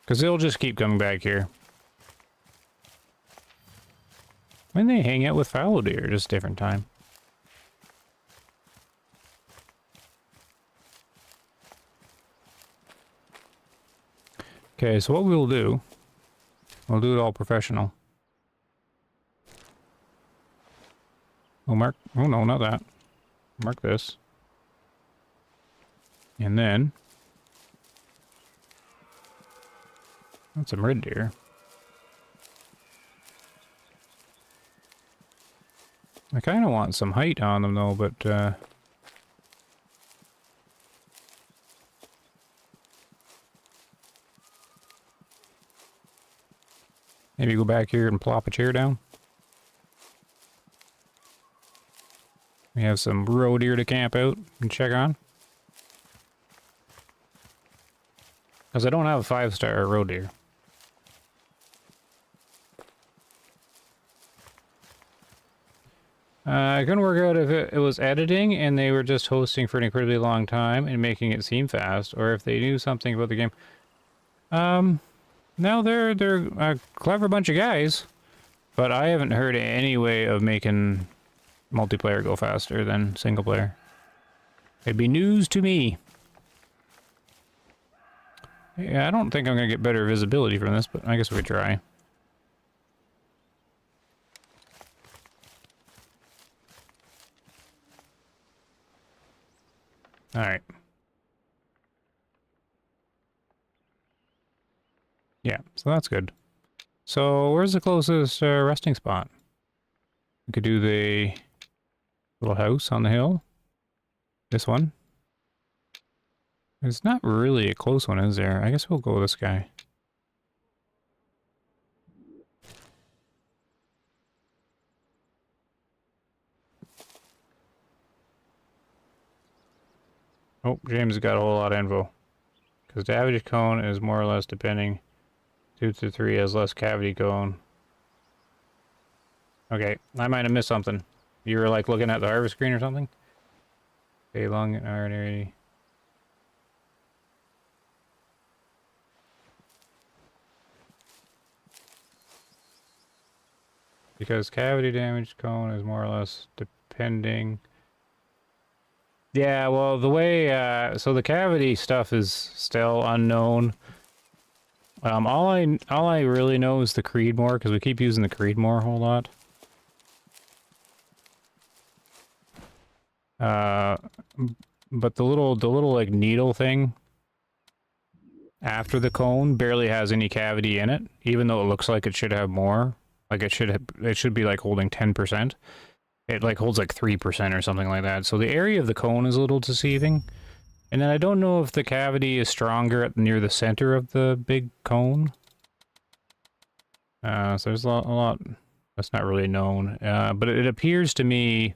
Because they'll just keep coming back here. When they hang out with fallow deer, just different time. Okay, so what we'll do it all professional. Oh, mark. Oh, no, not that. Mark this. And then... that's some red deer. I kind of want some height on them, though, but... maybe go back here and plop a chair down. We have some roe deer to camp out and check on. Because I don't have a 5-star roe deer. I couldn't work out if it was editing and they were just hosting for an incredibly long time and making it seem fast, or if they knew something about the game. No, they're a clever bunch of guys, but I haven't heard any way of making multiplayer go faster than single player. It'd be news to me. Yeah, I don't think I'm gonna get better visibility from this, but I guess we could try. Alright. Yeah, so that's good. So, where's the closest resting spot? We could do the little house on the hill. This one. It's not really a close one, is there? I guess we'll go with this guy. Oh, James got a whole lot of info. Because the average cone is more or less depending. 2 to 3 has less cavity cone. Okay, I might have missed something. You were like looking at the harvest screen or something? Okay, long and area. Because cavity damage cone is more or less depending. Yeah, well, the way, so the cavity stuff is still unknown. All I really know is the Creedmoor, because we keep using the Creedmoor a whole lot. But the little like needle thing after the cone barely has any cavity in it, even though it looks like it should have more. Like it should be like holding 10%. It like holds like 3% or something like that. So the area of the cone is a little deceiving. And then I don't know if the cavity is stronger near the center of the big cone. So there's a lot that's not really known. But it appears to me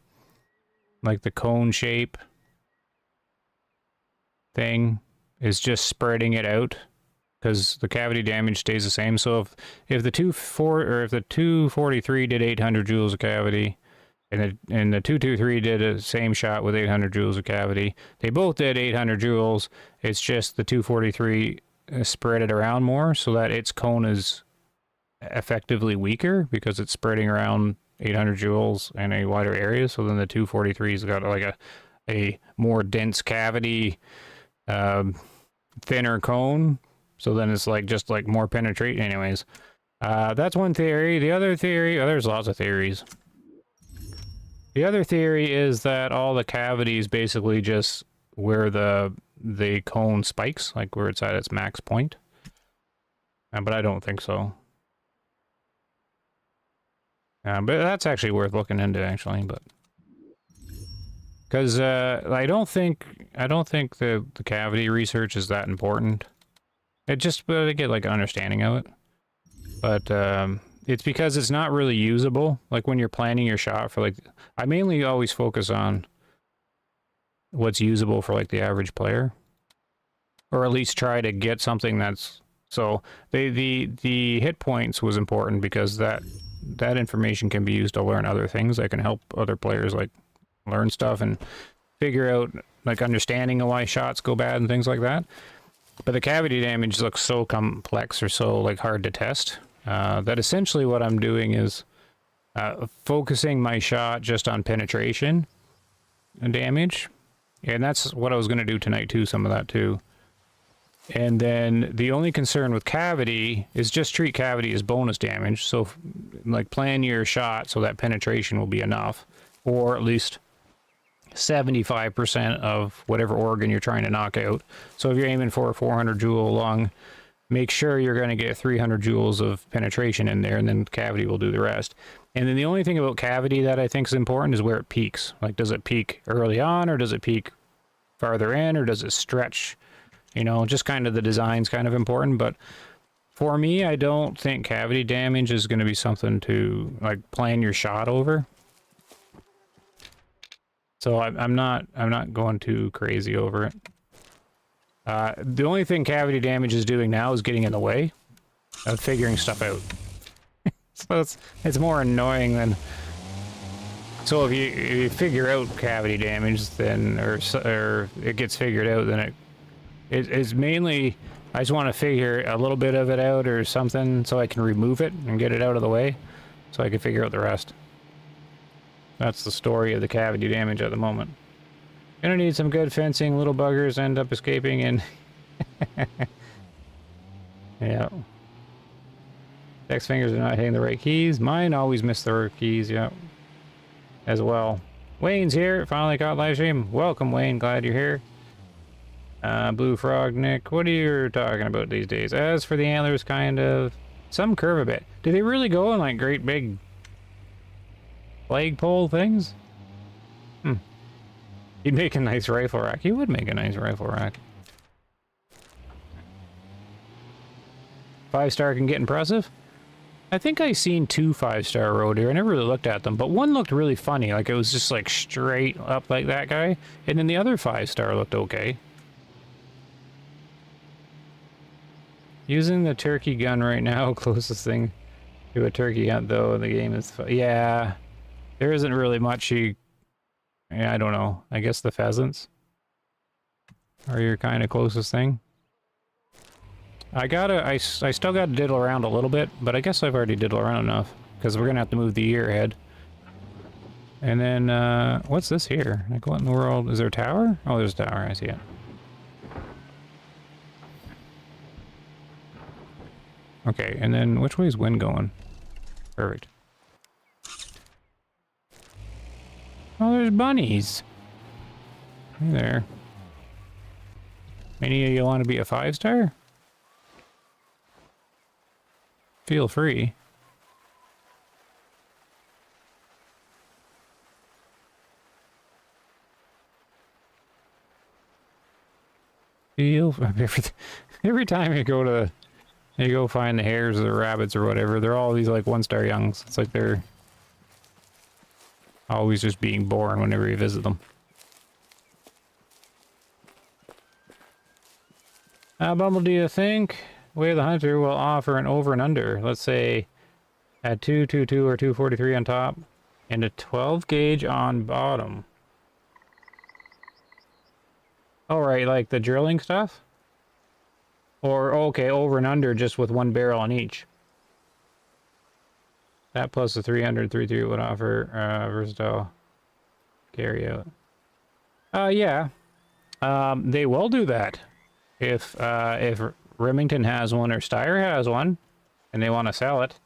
like the cone shape thing is just spreading it out, because the cavity damage stays the same. So if the 243 did 800 joules of cavity, and the 223 did the same shot with 800 joules of cavity, they both did 800 joules. It's just the 243 spread it around more, so that its cone is effectively weaker because it's spreading around 800 joules in a wider area. So then the 243's got like a more dense cavity, thinner cone. So then it's like just like more penetrate. Anyways, that's one theory. The other theory, there's lots of theories. The other theory is that all the cavities basically just where the cone spikes, like where it's at its max point. But I don't think so. But that's actually worth looking into, actually. But because I don't think the cavity research is that important. It just to get like an understanding of it. But it's because it's not really usable. Like when you're planning your shot for like, I mainly always focus on what's usable for like the average player, or at least try to get something that's so the hit points was important because that information can be used to learn other things that can help other players like learn stuff and figure out, like, understanding of why shots go bad and things like that. But the cavity damage looks so complex or so, like, hard to test, that essentially what I'm doing is focusing my shot just on penetration and damage. And that's what I was going to do tonight too, some of that too. And then the only concern with cavity is just treat cavity as bonus damage. So, like, plan your shot so that penetration will be enough, or at least 75% of whatever organ you're trying to knock out. So if you're aiming for a 400 joule lung, make sure you're going to get 300 joules of penetration in there, and then cavity will do the rest. And then the only thing about cavity that I think is important is where it peaks. Like, does it peak early on, or does it peak farther in, or does it stretch? You know, just kind of the design's kind of important. But for me, I don't think cavity damage is going to be something to, like, plan your shot over. So I'm not going too crazy over it. The only thing cavity damage is doing now is getting in the way of figuring stuff out. So it's more annoying than... So if you figure out cavity damage, then or it gets figured out, then it's mainly, I just want to figure a little bit of it out or something so I can remove it and get it out of the way so I can figure out the rest. That's the story of the cavity damage at the moment. Gonna need some good fencing. Little buggers end up escaping and... Yeah. Dex fingers are not hitting the right keys. Mine always miss the right keys, yeah. As well. Wayne's here. Finally caught live stream. Welcome, Wayne. Glad you're here. Blue Frog Nick, what are you talking about these days? As for the antlers, kind of... Some curve a bit. Do they really go in, like, great big... flagpole things? He'd make a nice rifle rack. He would make a nice rifle rack. 5-star can get impressive. I think I seen 2 5-star road here. I never really looked at them, but one looked really funny. Like, it was just, like, straight up like that guy. And then the other 5-star looked okay. Using the turkey gun right now, closest thing to a turkey gun, though, in the game is... Yeah. There isn't really much you... Yeah, I don't know. I guess the pheasants are your kind of closest thing. I still gotta diddle around a little bit, but I guess I've already diddled around enough, because we're gonna have to move the year ahead. And then, what's this here? Like, what in the world? Is there a tower? Oh, there's a tower. I see it. Okay, and then which way is wind going? Perfect. Oh, there's bunnies. Hey there. Any of you want to be a 5-star? Feel free. Every time you go find the hares or the rabbits or whatever, they're all these like 1-star youngs. It's like they're always just being born whenever you visit them. Bumble, do you think Way of the Hunter will offer an over and under? Let's say at 222 or 243 on top and a 12 gauge on bottom. All right, like the drilling stuff? Or, okay, over and under just with 1 barrel on each. That plus the 300, 3.3 would offer versatile carry out. Yeah. They will do that. If Remington has one or Steyr has one, and they want to sell it.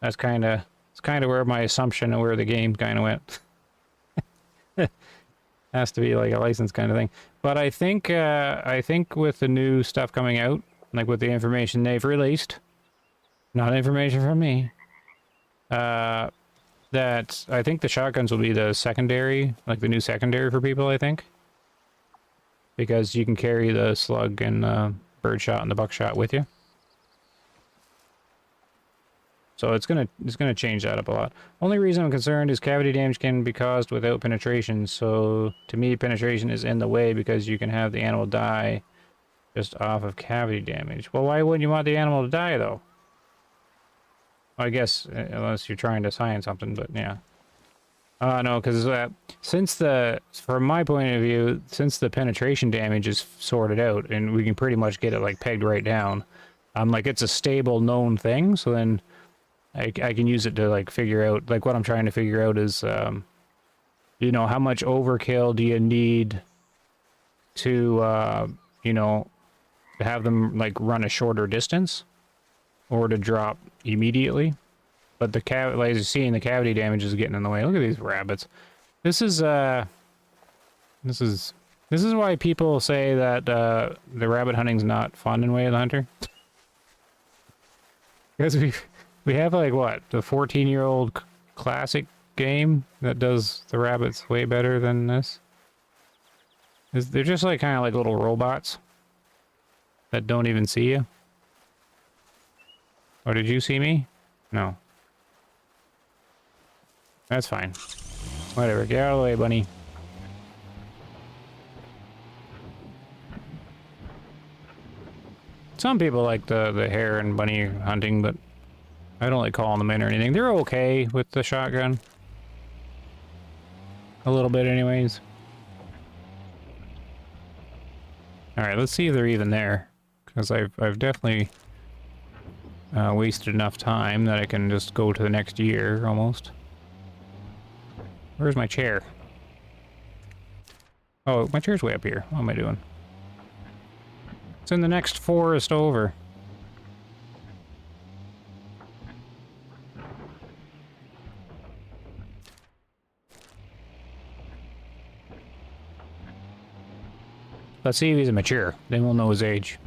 It's kind of where my assumption of where the game kind of went. Has to be like a license kind of thing. But I think with the new stuff coming out, like with the information they've released, not information from me, that I think the shotguns will be the secondary, like the new secondary for people, I think. Because you can carry the slug and birdshot and the buckshot with you. So it's gonna change that up a lot. Only reason I'm concerned is cavity damage can be caused without penetration. So to me, penetration is in the way because you can have the animal die just off of cavity damage. Well, why wouldn't you want the animal to die though? I guess unless you're trying to science something, but yeah. No, because from my point of view, since the penetration damage is sorted out and we can pretty much get it like pegged right down, like it's a stable known thing. So then I can use it to like figure out, like what I'm trying to figure out is, you know, how much overkill do you need to, you know, to have them like run a shorter distance or to drop immediately. But the like as you're seeing, the cavity damage is getting in the way. Look at these rabbits. This is why people say that the rabbit hunting's not fun in Way of the Hunter. Because we have like what, the 14-year-old classic game that does the rabbits way better than this. They're just like kind of like little robots that don't even see you. Or did you see me? No. That's fine. Whatever, get out of the way, bunny. Some people like the hare and bunny hunting, but I don't like calling them in or anything. They're okay with the shotgun. A little bit anyways. Alright, let's see if they're even there. Because I've definitely wasted enough time that I can just go to the next year, almost. Where's my chair? Oh, my chair's way up here. What am I doing? It's in the next forest over. Let's see if he's mature. Then we'll know his age.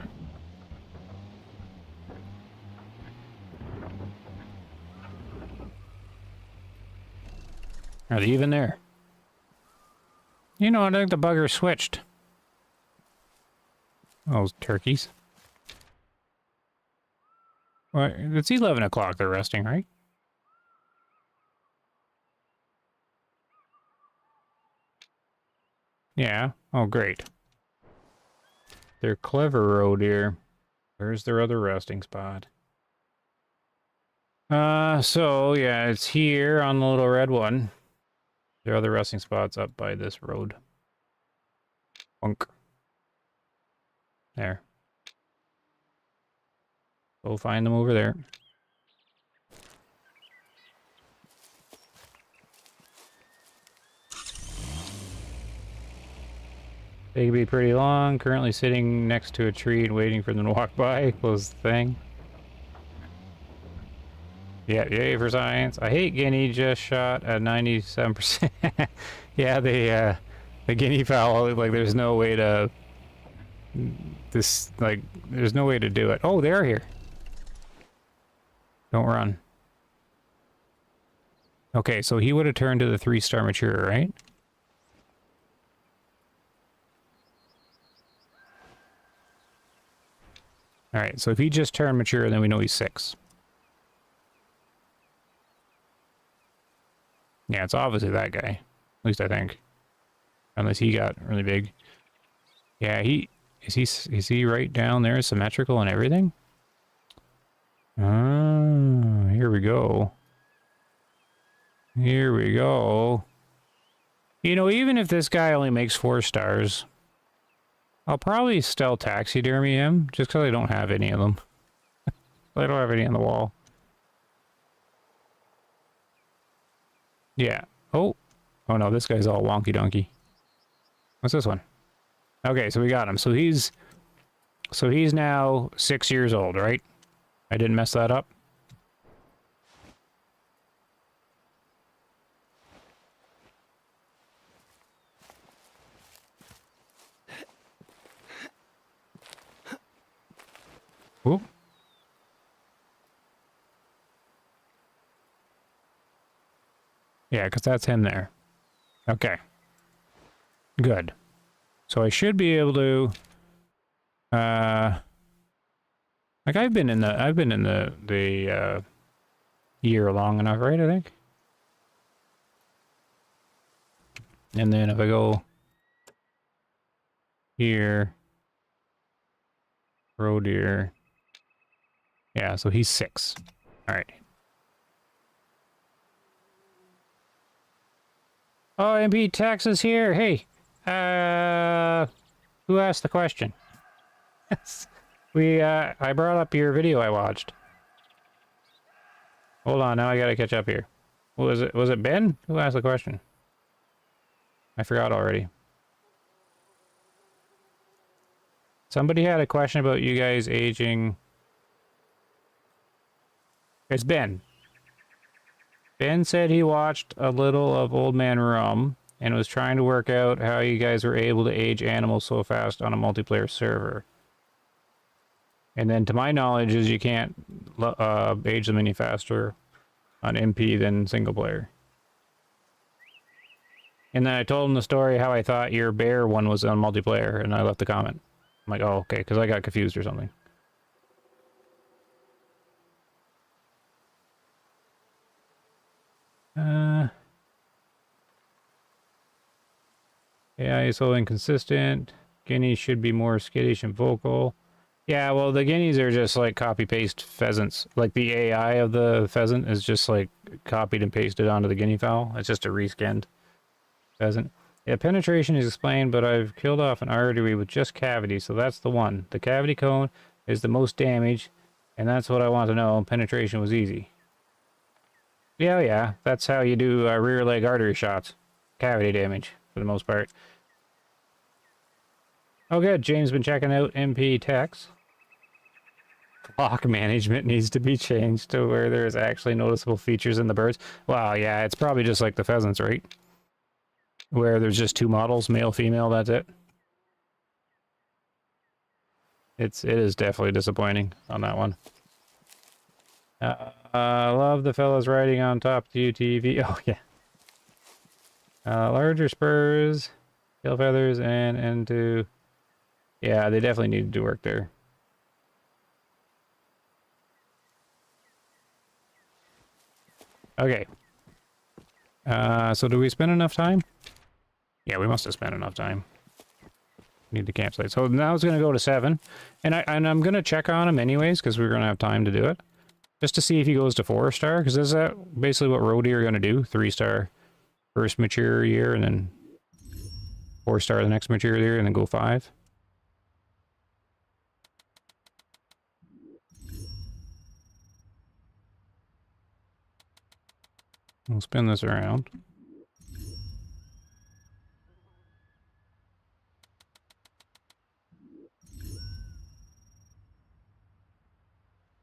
Are they even there? You know, I think the bugger switched. Oh, turkeys. Well, it's 11 o'clock. They're resting, right? Yeah. Oh, great. They're clever road here. Where's their other resting spot? So, yeah, it's here on the little red one. Their other resting spot's up by this road. Bunk. There. Go find them over there. They can be pretty long. Currently sitting next to a tree and waiting for them to walk by. Close the thing. Yeah, yay for science. I hate guinea, just shot at 97%. Yeah, the guinea fowl, like, there's no way to... there's no way to do it. Oh, they're here. Don't run. Okay, so he would have turned to the 3-star mature, right? Alright, so if he just turned mature, then we know he's 6. Yeah, it's obviously that guy. At least I think. Unless he got really big. Yeah, is he right down there, symmetrical and everything? Oh, here we go. Here we go. You know, even if this guy only makes 4 stars, I'll probably still taxidermy him, just because I don't have any of them. I don't have any on the wall. Yeah. Oh. Oh no, this guy's all wonky donkey. What's this one? Okay, so we got him. So he's now 6 years old, right? I didn't mess that up. Whoop. Yeah, because that's him there. Okay. Good. So I should be able to... like I've been in the year long enough, right, I think? And then if I go... here... roe deer... Yeah, so he's 6. Alright. Oh, MP Tex is here. Hey, who asked the question? I brought up your video I watched. Hold on, now I gotta catch up here. What was it? Was it Ben? Who asked the question? I forgot already. Somebody had a question about you guys aging. It's Ben. Ben said he watched a little of Old Man Rum and was trying to work out how you guys were able to age animals so fast on a multiplayer server. And then to my knowledge is you can't age them any faster on MP than single player. And then I told him the story how I thought your bear one was on multiplayer, and I left the comment. I'm like, oh, okay, because I got confused or something. Yeah, he's so inconsistent. Guineas should be more skittish and vocal. Yeah, well, the guineas are just like copy-paste pheasants. Like the AI of the pheasant is just like copied and pasted onto the guinea fowl. It's just a reskinned pheasant. Yeah, penetration is explained, but I've killed off an artery with just cavity, so that's the one. The cavity cone is the most damage, and that's what I want to know. Penetration was easy. Yeah, yeah, that's how you do rear leg artery shots. Cavity damage, for the most part. Oh good, James been checking out MP Techs. Flock management needs to be changed to where there's actually noticeable features in the birds. Well, yeah, it's probably just like the pheasants, right? Where there's just two models, male, female, that's it. It is definitely disappointing on that one. I love the fellas riding on top of the UTV. Oh, yeah. Larger spurs, tail feathers, and into... Yeah, they definitely need to do work there. Okay. So do we spend enough time? Yeah, we must have spent enough time. Need the campsite. So now it's going to go to 7. And I'm going to check on him anyways, because we're going to have time to do it. Just to see if he goes to 4-star, because is that basically what roadie are going to do? 3-star first mature year, and then 4-star the next mature year, and then go 5. We'll spin this around.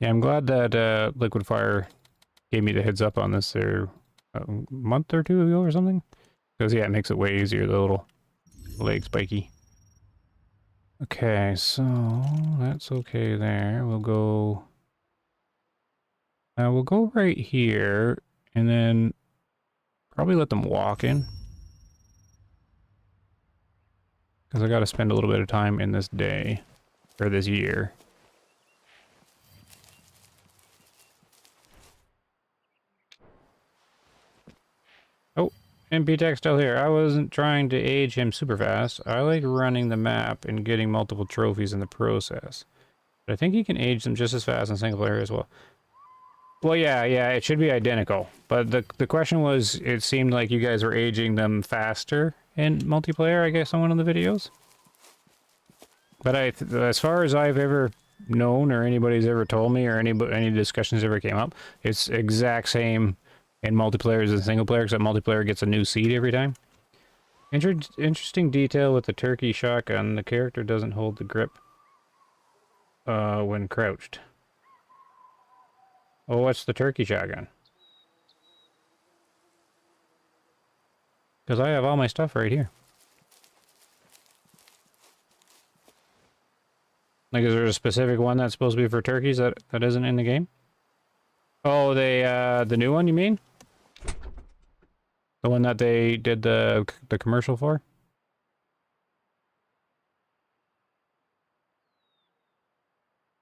Yeah, I'm glad that Liquid Fire gave me the heads up on this there a month or 2 ago or something. Because, yeah, it makes it way easier, the little leg spiky. Okay, so that's okay there. We'll go right here, and then probably let them walk in. Because I got to spend a little bit of time in this day, or this year. Oh, MP Tech still here. I wasn't trying to age him super fast. I like running the map and getting multiple trophies in the process. But I think he can age them just as fast in single player as well. Well, yeah, it should be identical. But the question was, it seemed like you guys were aging them faster in multiplayer, I guess, on one of the videos. But as far as I've ever known, or anybody's ever told me, or any discussions ever came up, it's exact same in multiplayer as in single player, except multiplayer gets a new seed every time. Interesting detail with the turkey shotgun. The character doesn't hold the grip when crouched. Oh, what's the turkey shotgun? Because I have all my stuff right here. Like, is there a specific one that's supposed to be for turkeys that isn't in the game? Oh, the new one, you mean? The one that they did the commercial for?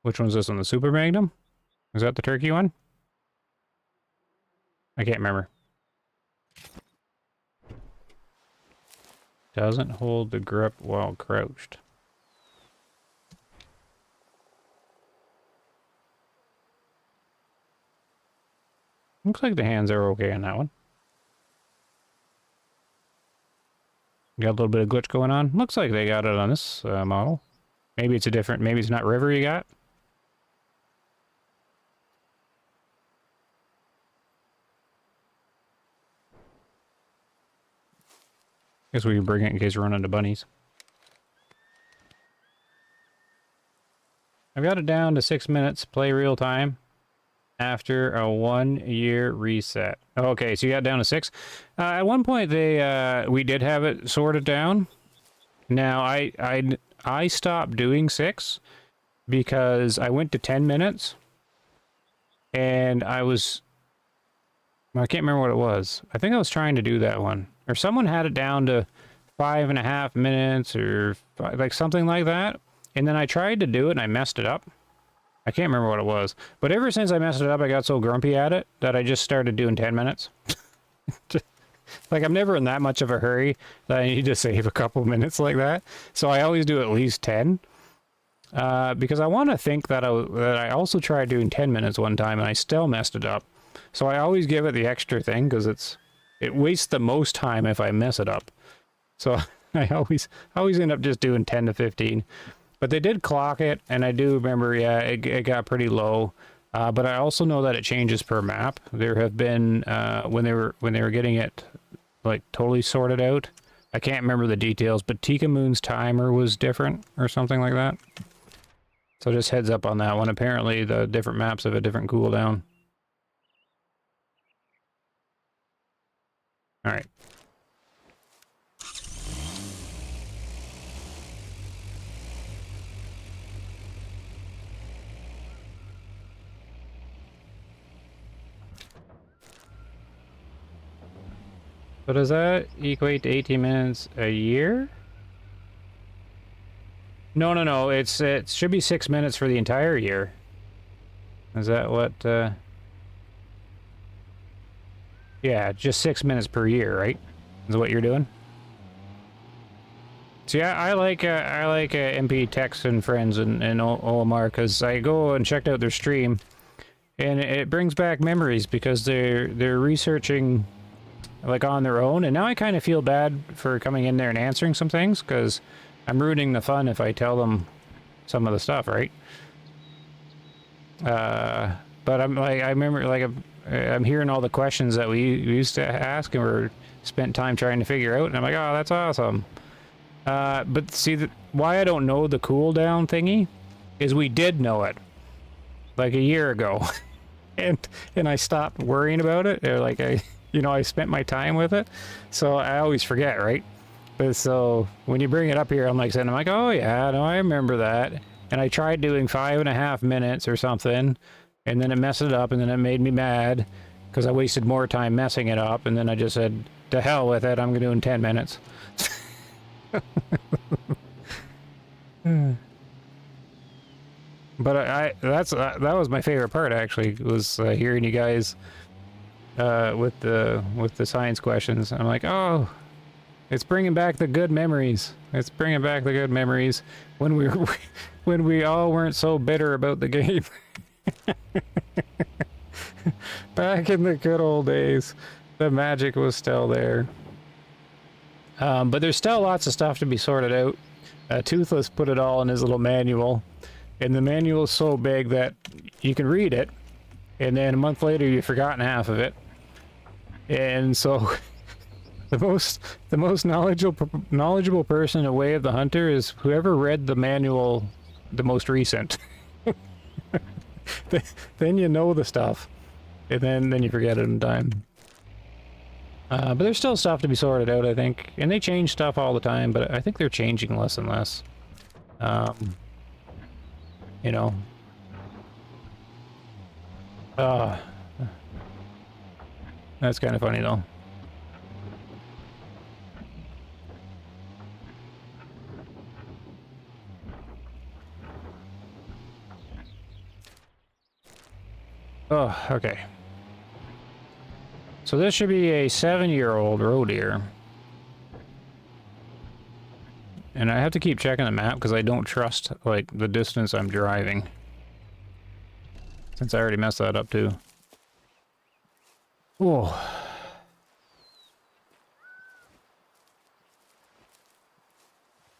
Which one's this one? The Super Magnum? Is that the turkey one? I can't remember. Doesn't hold the grip while crouched. Looks like the hands are okay on that one. Got a little bit of glitch going on. Looks like they got it on this model. Maybe it's a different, maybe it's not river you got. Guess we can bring it in case we run into bunnies. I've got it down to 6 minutes, play real time, after a 1-year reset. Okay, so you got it down to 6. At one point, we did have it sorted down. Now, I stopped doing 6 because I went to 10 minutes, and I can't remember what it was. I think I was trying to do that one. Or someone had it down to 5.5 minutes or like something like that. And then I tried to do it and I messed it up. I can't remember what it was. But ever since I messed it up, I got so grumpy at it that I just started doing 10 minutes. Like, I'm never in that much of a hurry that I need to save a couple minutes like that. So I always do at least 10. Because I want to think that I also tried doing 10 minutes one time and I still messed it up. So I always give it the extra thing because it wastes the most time if I mess it up. So I always end up just doing 10 to 15. But they did clock it, and I do remember, yeah, it got pretty low. But I also know that it changes per map. There have been when they were getting it like totally sorted out. I can't remember the details, but Tika Moon's timer was different or something like that. So just heads up on that one. Apparently, the different maps have a different cooldown. All right. So does that equate to 18 minutes a year? No. It should be 6 minutes for the entire year. Is that what? Yeah, just 6 minutes per year, right? Is what you're doing. So yeah, I like MP Tex and Friends and OMR because I go and checked out their stream, and it brings back memories because they're researching like on their own, and now I kind of feel bad for coming in there and answering some things because I'm ruining the fun if I tell them some of the stuff, right? But I'm like, I remember like I'm hearing all the questions that we used to ask and we're spent time trying to figure out, and I'm like, oh, that's awesome. But see, why I don't know the cooldown thingy is we did know it like a year ago, and I stopped worrying about it. Or like I spent my time with it, so I always forget, right? But so when you bring it up here, I'm like, oh yeah, no, I remember that. And I tried doing 5.5 minutes or something, and then it messed it up, and then it made me mad because I wasted more time messing it up. And then I just said, to hell with it, I'm gonna do it in 10 minutes. But that was my favorite part actually, was hearing you guys with the science questions. I'm like, oh, it's bringing back the good memories. It's bringing back the good memories when we all weren't so bitter about the game. Back in the good old days, the magic was still there. But there's still lots of stuff to be sorted out. Toothless put it all in his little manual, and the manual is so big that you can read it, and then a month later you've forgotten half of it. And so the most knowledgeable person in Way of the Hunter is whoever read the manual the most recent. Then you know the stuff, and then you forget it in time. But there's still stuff to be sorted out, I think. And they change stuff all the time, but I think they're changing less and less. You know. That's kind of funny, though. Oh, okay. So this should be a 7-year-old roe deer. And I have to keep checking the map because I don't trust, like, the distance I'm driving. Since I already messed that up, too. Oh.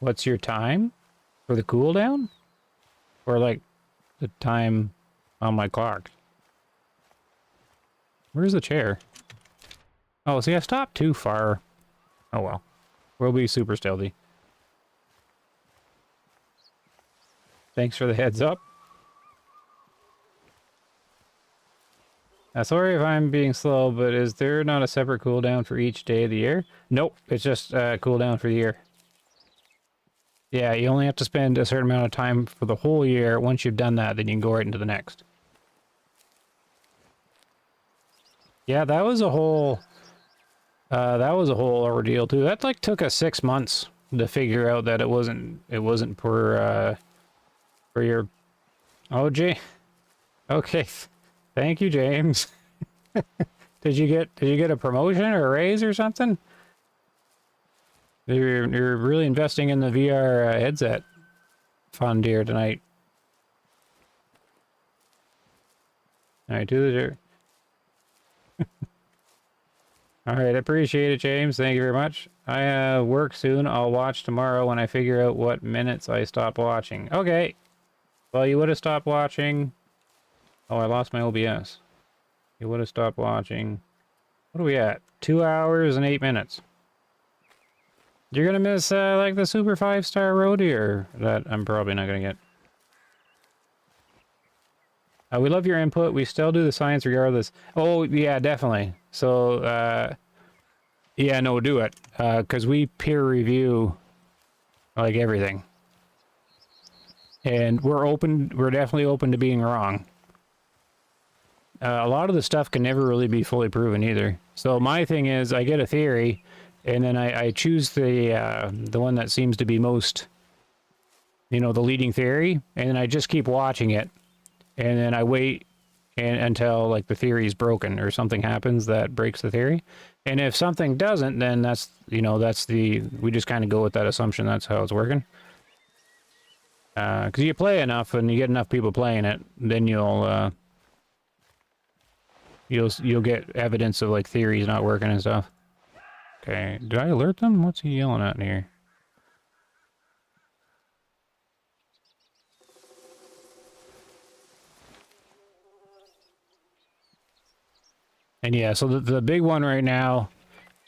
What's your time for the cooldown? Or like the time on my clock? Where's the chair? Oh, see, I stopped too far. Oh well. We'll be super stealthy. Thanks for the heads up. Sorry if I'm being slow, but is there not a separate cooldown for each day of the year? Nope, it's just cooldown for the year. Yeah, you only have to spend a certain amount of time for the whole year. Once you've done that, then you can go right into the next. Yeah, that was a whole ordeal too. That like took us 6 months to figure out that it wasn't for your. Oh, okay. Thank you, James. Did you get a promotion or a raise or something? You're really investing in the VR headset fund here tonight. All right, do the. All right, appreciate it, James. Thank you very much. I work soon. I'll watch tomorrow when I figure out what minutes I stop watching. Okay. Well, you would have stopped watching. Oh, I lost my OBS. You would have stopped watching. What are we at? 2 hours and 8 minutes. You're gonna miss like the super 5-star road here that I'm probably not gonna get. We love your input. We still do the science regardless. Oh yeah, definitely. So yeah, no, do it because we peer review like everything, and we're definitely open to being wrong. A lot of the stuff can never really be fully proven either. So my thing is, I get a theory, and then I choose the one that seems to be most, the leading theory, and then I just keep watching it, and then I wait until like the theory is broken or something happens that breaks the theory. And if something doesn't, then that's we just kind of go with that assumption. That's how it's working. Because you play enough and you get enough people playing it, then you'll get evidence of like theories not working and stuff. Okay, did I alert them? What's he yelling at in here? And yeah, so the big one right now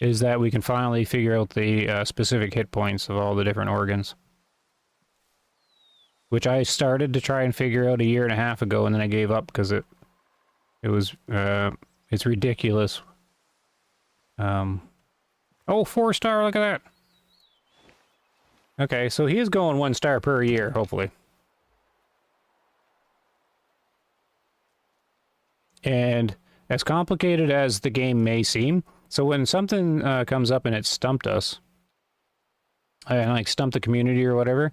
is that we can finally figure out the specific hit points of all the different organs. Which I started to try and figure out a year and a half ago, and then I gave up because it's ridiculous. Oh, 4-star, look at that. Okay, so he is going 1 star per year, hopefully. And as complicated as the game may seem, so when something comes up and it stumped us, and like stumped the community or whatever,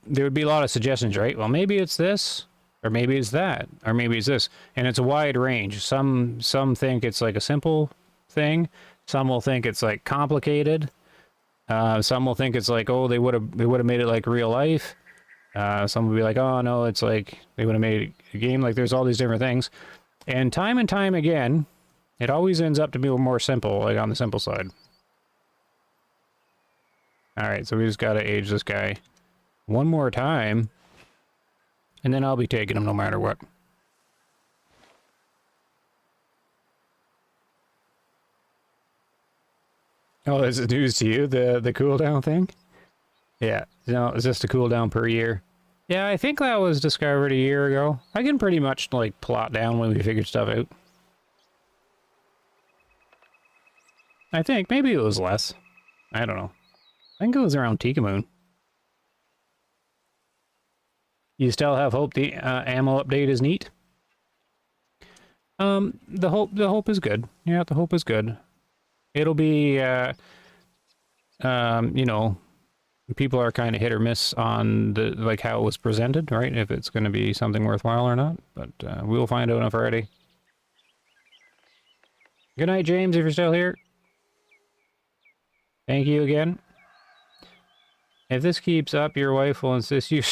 there would be a lot of suggestions, right? Well, maybe it's this, or maybe it's that, or maybe it's this, and it's a wide range. Some think it's like a simple thing. Some will think it's like complicated. Some will think it's like, oh, they would have made it like real life. Some will be like, oh no, it's like they would have made a game. Like there's all these different things, and time again, it always ends up to be more simple, like on the simple side. All right, so we just gotta age this guy one more time, and then I'll be taking him no matter what. Oh, is it news to you, the cooldown thing? Yeah, no, it's just a cooldown per year. Yeah, I think that was discovered a year ago. I can pretty much, like, plot down when we figured stuff out. I think, maybe it was less. I don't know. I think it was around Tikamoon. You still have hope the ammo update is neat? The hope is good. Yeah, the hope is good. It'll be, you know, people are kind of hit or miss on the like how it was presented, right? If it's going to be something worthwhile or not. But we'll find out on Friday. Good night, James, if you're still here. Thank you again. If this keeps up, your wife will insist you...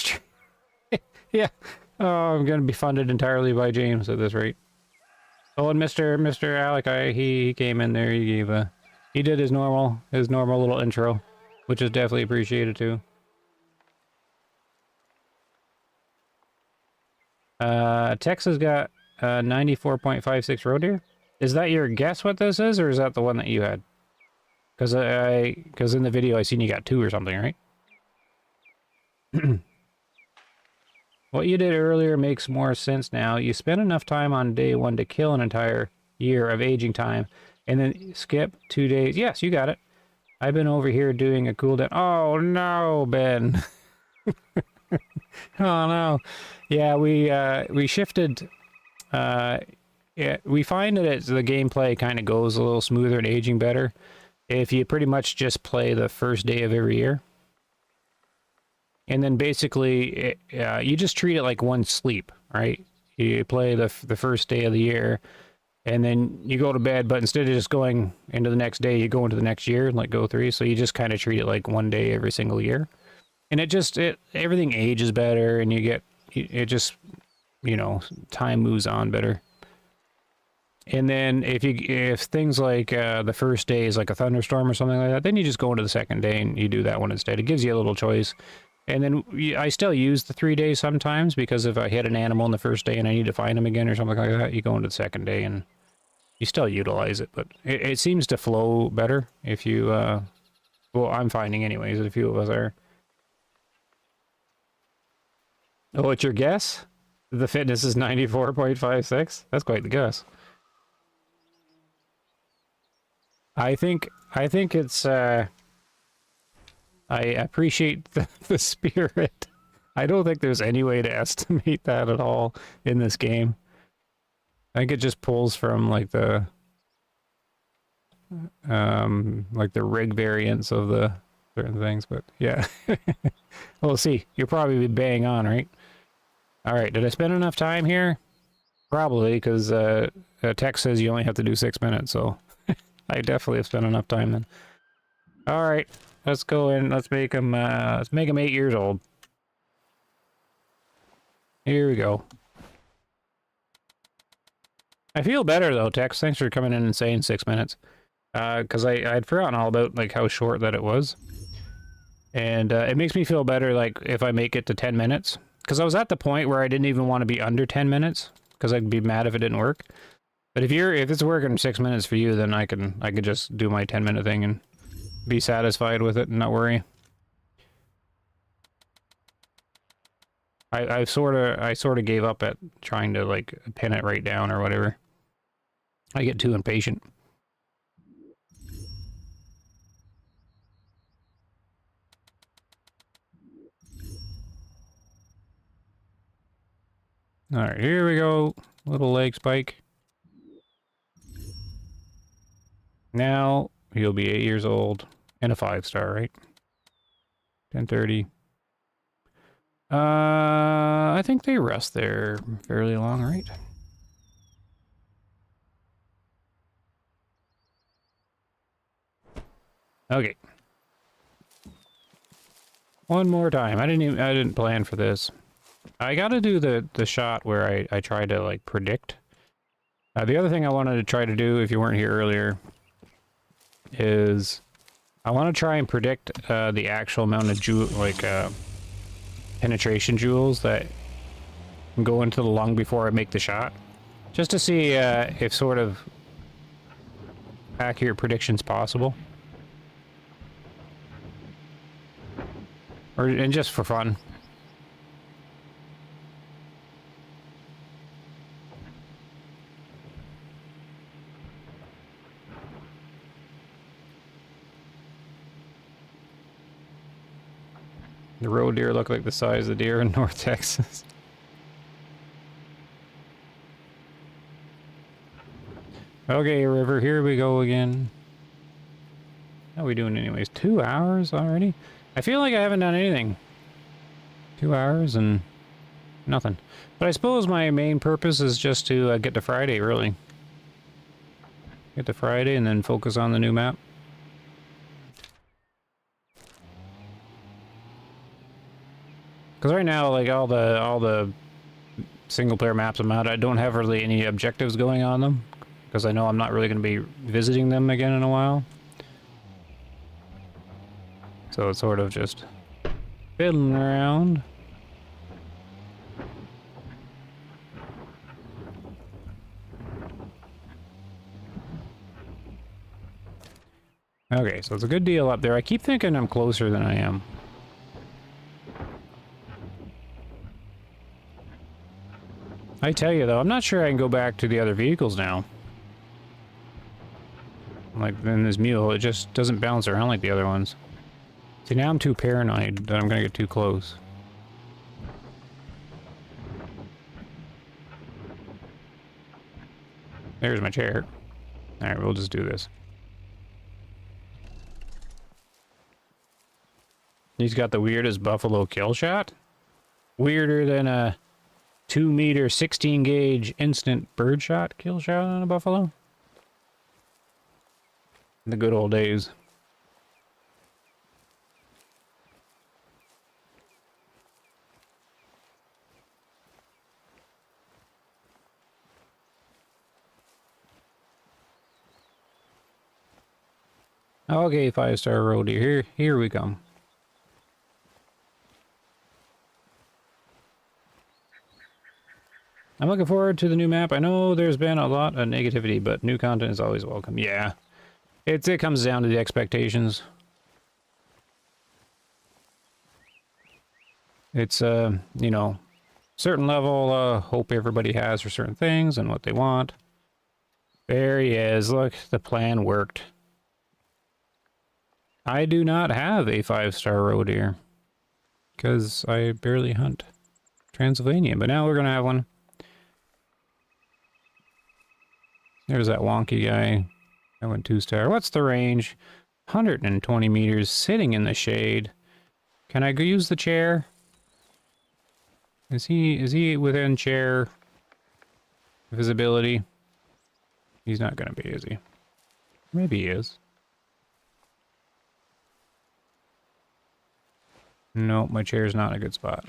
Yeah. Oh, I'm going to be funded entirely by James at this rate. Oh, and Mr. Alec, he came in there. He gave he did his normal little intro, which is definitely appreciated too. Texas got 94.56 road deer. Is that your guess what this is, or is that the one that you had? Because in the video I seen you got 2 or something, right? What you did earlier makes more sense now. You spend enough time on day 1 to kill an entire year of aging time, and then skip 2 days. Yes, you got it. I've been over here doing a cooldown. Oh no, Ben. Oh no. Yeah, we shifted. Yeah, we find that the gameplay kind of goes a little smoother and aging better if you pretty much just play the first day of every year. And then basically, you just treat it like one sleep, right? You play the first day of the year, and then you go to bed, but instead of just going into the next day, you go into the next year, like go 3. So you just kind of treat it like one day every single year. And everything ages better, and it just, you know, time moves on better. And then if things like the first day is like a thunderstorm or something like that, then you just go into the second day and you do that one instead. It gives you a little choice. And then I still use the 3 days sometimes, because if I hit an animal on the first day and I need to find him again or something like that, you go into the second day and you still utilize it. But it seems to flow better if you, well, I'm finding anyways, a few of us are. Oh, what's your guess? The fitness is 94.56? That's quite the guess. I think it's, I appreciate the spirit. I don't think there's any way to estimate that at all in this game. I think it just pulls from like the rig variants of the certain things, but yeah. We'll see. You'll probably be bang on, right? All right, did I spend enough time here? Probably, because text says you only have to do 6 minutes, so I definitely have spent enough time then. All right, let's go in. Let's make him 8 years old. Here we go. I feel better though, Tex. Thanks for coming in and saying 6 minutes. Because I'd forgotten all about like how short that it was. And it makes me feel better like if I make it to 10 minutes. Because I was at the point where I didn't even want to be under 10 minutes. Because I'd be mad if it didn't work. But if it's working 6 minutes for you, then I could just do my 10-minute thing and be satisfied with it and not worry. I sort of gave up at trying to like pin it right down or whatever. I get too impatient. All right, here we go. Little leg spike. Now he'll be 8 years old and a 5-star, right? 10:30. I think they rest there fairly long, right? Okay. One more time. I didn't plan for this. I gotta do the shot where I try to like predict. The other thing I wanted to try to do, if you weren't here earlier, is I want to try and predict the actual amount of penetration jewels that go into the lung before I make the shot, just to see if sort of accurate prediction's possible, and just for fun. The roe deer look like the size of the deer in North Texas. Okay, River, here we go again. How are we doing anyways? 2 hours already? I feel like I haven't done anything. 2 hours and nothing. But I suppose my main purpose is just to get to Friday, really. Get to Friday and then focus on the new map. Because right now, like all the single-player maps I'm out, I don't have really any objectives going on them. Because I know I'm not really going to be visiting them again in a while. So it's sort of just fiddling around. Okay, so it's a good deal up there. I keep thinking I'm closer than I am. I tell you though, I'm not sure I can go back to the other vehicles now. Like in this mule, it just doesn't bounce around like the other ones. See, now I'm too paranoid that I'm gonna get too close. There's my chair. Alright, we'll just do this. He's got the weirdest buffalo kill shot. Weirder than a 2-meter 16 gauge instant birdshot kill shot on a buffalo. The good old days. Okay, 5-star road here we come. I'm looking forward to the new map. I know there's been a lot of negativity, but new content is always welcome. Yeah, it comes down to the expectations. It's you know, certain level hope everybody has for certain things and what they want. There he is. Look, the plan worked. I do not have a 5-star road here because I barely hunt Transylvania, but now we're gonna have one. There's that wonky guy. I went 2-star. What's the range? 120 meters, sitting in the shade. Can I go use the chair? Is he within chair visibility? He's not gonna be, is he? Maybe he is. No, my chair's not in a good spot.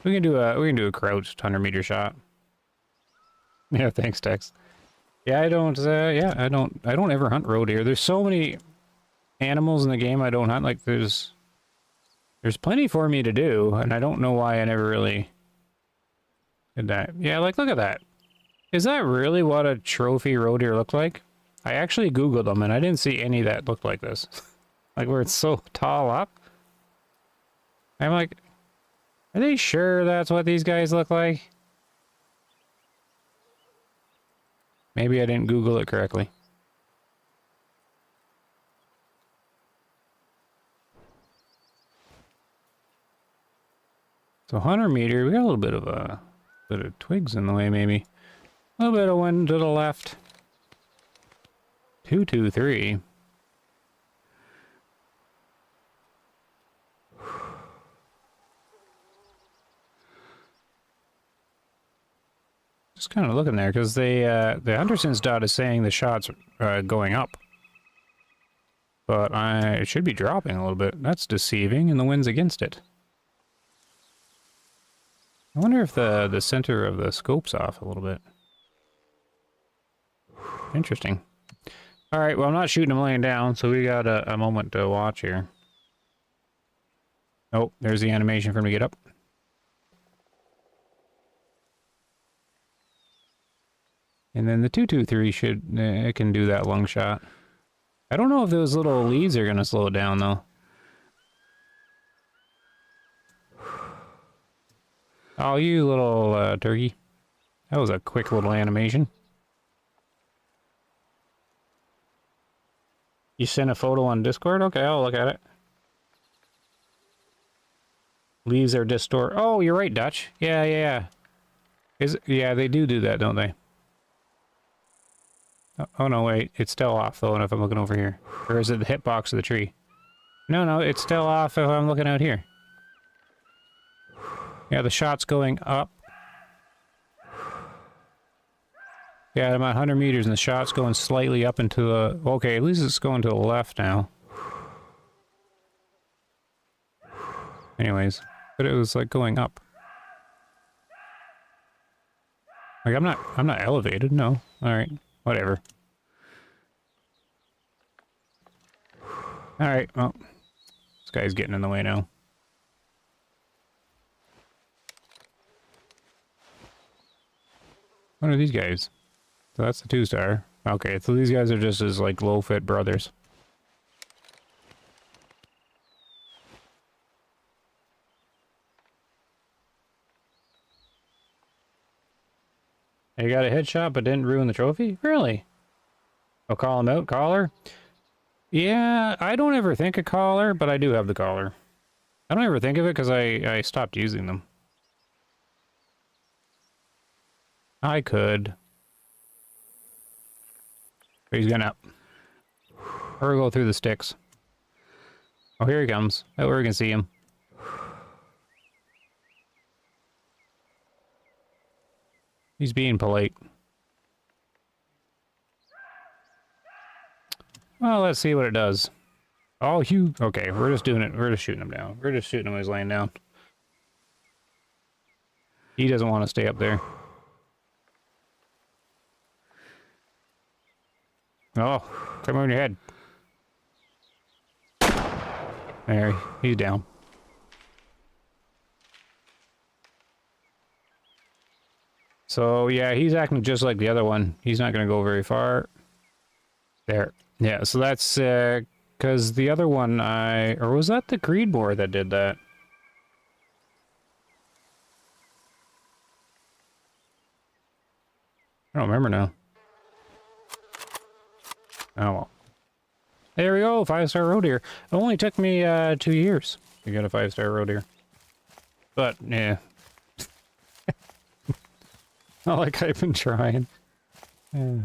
We can do a crouched 100-meter shot. Yeah, thanks, Tex. Yeah, I don't ever hunt road deer. There's so many animals in the game I don't hunt. Like there's plenty for me to do, and I don't know why I never really did that. Yeah, like look at that. Is that really what a trophy road deer looked like? I actually Googled them and I didn't see any that looked like this. Like where it's so tall up. I'm like, are they sure that's what these guys look like? Maybe I didn't Google it correctly. So 100 meter, we got a little bit of twigs in the way, maybe. A little bit of wind to the left. 223. Just kind of looking there because the Hunterson's dot is saying the shot's going up, but it should be dropping a little bit. That's deceiving, and the wind's against it. I wonder if the center of the scope's off a little bit. Interesting. All right, well, I'm not shooting him laying down, so we got a moment to watch here. Oh, there's the animation for him to get up. And then the 223 it can do that lung shot. I don't know if those little leaves are going to slow it down, though. Oh, you little turkey. That was a quick little animation. You sent a photo on Discord? Okay, I'll look at it. Leaves are distort. Oh, you're right, Dutch. Yeah. Yeah, they do that, don't they? Oh, no, wait. It's still off, though, if I'm looking over here. Or is it the hitbox of the tree? No, it's still off if I'm looking out here. Yeah, the shot's going up. Yeah, I'm at 100 meters, and the shot's going slightly up into the... Okay, at least it's going to the left now. Anyways, but it was, like, going up. Like, I'm not elevated, no. Alright. Whatever. Alright, well. This guy's getting in the way now. What are these guys? So that's the 2-star. Okay, so these guys are just his, like, low-fit brothers. You got a headshot but didn't ruin the trophy? Really? I'll call him out. Collar? Yeah, I don't ever think of collar, but I do have the collar. I don't ever think of it because I stopped using them. I could. He's going up. Or go through the sticks. Oh, here he comes. Oh, we can see him. He's being polite. Well, let's see what it does. Oh, you... Okay, we're just doing it. We're just shooting him down. We're just shooting him when he's laying down. He doesn't want to stay up there. Oh, come on your head. There, he's down. So, yeah, he's acting just like the other one. He's not going to go very far. There. Yeah, so that's, because the other one or was that the greed boar that did that? I don't remember now. Oh, well. There we go, 5-star road deer. It only took me 2 years to get a 5-star road deer. But, yeah. Not like I've been trying. Yeah.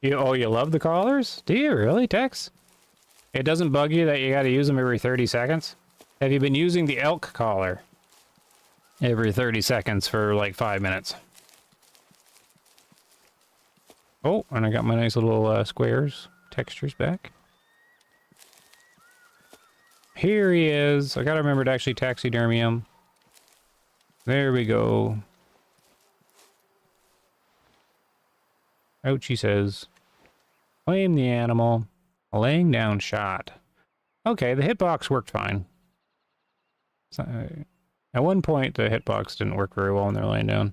You love the collars? Do you really, Tex? It doesn't bug you that you gotta use them every 30 seconds? Have you been using the elk collar? Every 30 seconds for like 5 minutes. Oh, and I got my nice little squares, textures back. Here he is. I gotta remember to actually taxidermy him. There we go. Ouch, he says. Claim the animal. A laying down shot. Okay, the hitbox worked fine. So, at one point, the hitbox didn't work very well when they're laying down.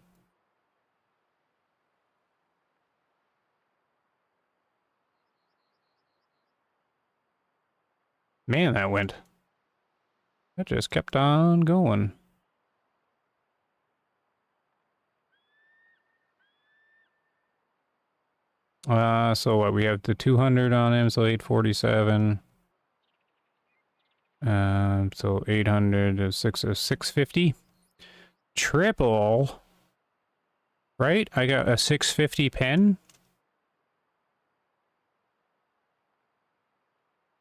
Man, that went. That just kept on going. So what, we have the 200 on him, so 847. So 800 is 650. Triple. Right? I got a 650 pen.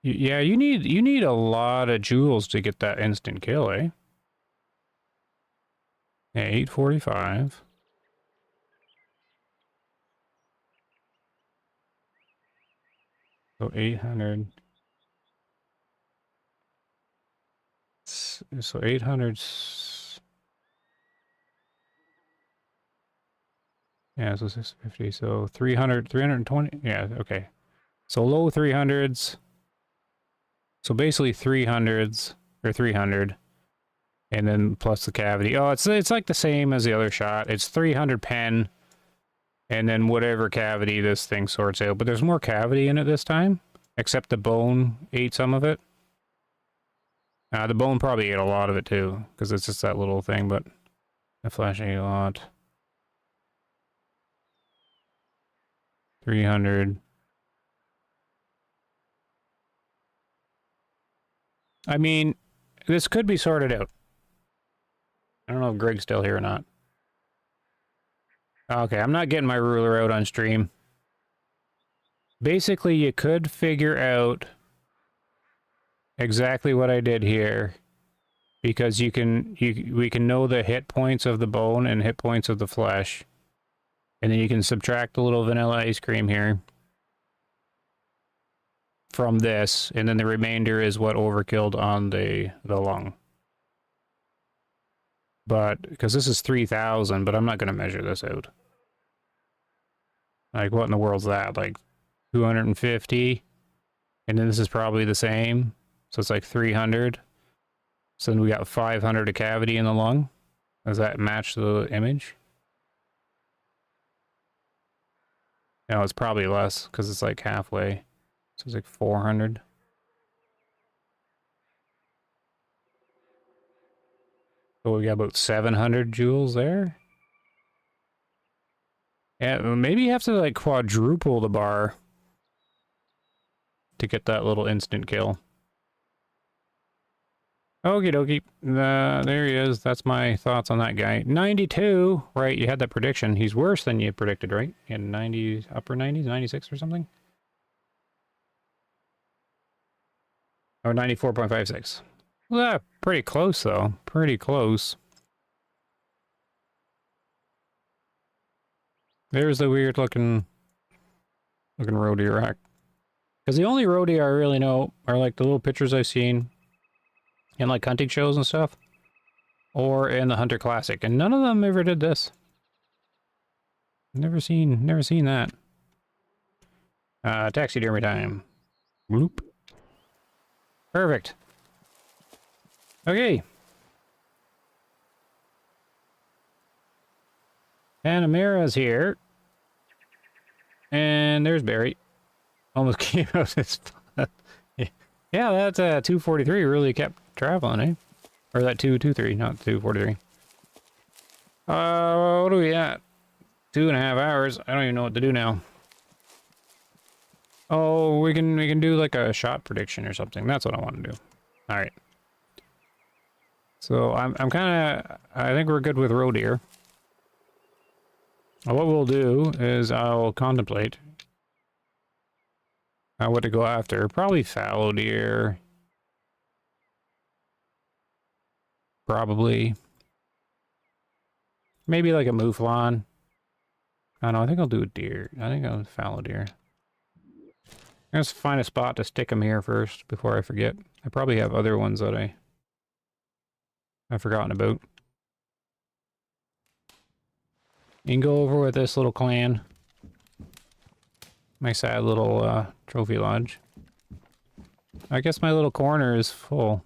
Yeah, you need a lot of jewels to get that instant kill, eh? Yeah, 845. So 800. So 800. Yeah, so 650. So 300, 320. Yeah, okay. So low 300s. So basically 300s or 300. And then plus the cavity. Oh, it's like the same as the other shot. It's 300 pen. And then whatever cavity this thing sorts out. But there's more cavity in it this time. Except the bone ate some of it. The bone probably ate a lot of it too. Because it's just that little thing. But the flesh ate a lot. 300. I mean, this could be sorted out. I don't know if Greg's still here or not. Okay, I'm not getting my ruler out on stream. Basically, you could figure out exactly what I did here. Because we can know the hit points of the bone and hit points of the flesh. And then you can subtract a little vanilla ice cream here from this, and then the remainder is what overkilled on the lung. But, because this is 3,000, but I'm not going to measure this out. Like, what in the world's that? Like, 250? And then this is probably the same. So it's like 300. So then we got 500 of cavity in the lung. Does that match the image? No, it's probably less, because it's like halfway. So it's like 400. So we got about 700 joules there. Yeah, maybe you have to like quadruple the bar to get that little instant kill. Okie dokie. There he is. That's my thoughts on that guy. 92. Right, you had that prediction. He's worse than you predicted, right? You had 90, upper 90s, 96 or something? Or 94.56. Well, pretty close, though. Pretty close. There's the weird looking roe deer rack. Because the only roe deer I really know are like the little pictures I've seen in like hunting shows and stuff. Or in the Hunter Classic. And none of them ever did this. Never seen that. Taxidermy time. Bloop. Perfect. Okay. Panamera's here. And there's Barry. Almost came out his spot. Yeah, that 243 really kept traveling, eh? Or that 223, not 243. What are we at? 2.5 hours. I don't even know what to do now. Oh, we can do like a shot prediction or something. That's what I want to do. All right. So I'm kind of, I think we're good with roe deer. What we'll do is I'll contemplate what to go after. Probably fallow deer. Probably. Maybe like a mouflon. I don't know, I think I'll do a deer. I think I'll fallow deer. Let's find a spot to stick them here first before I forget. I probably have other ones that I've forgotten about. You can go over with this little clan. My sad little trophy lodge. I guess my little corner is full.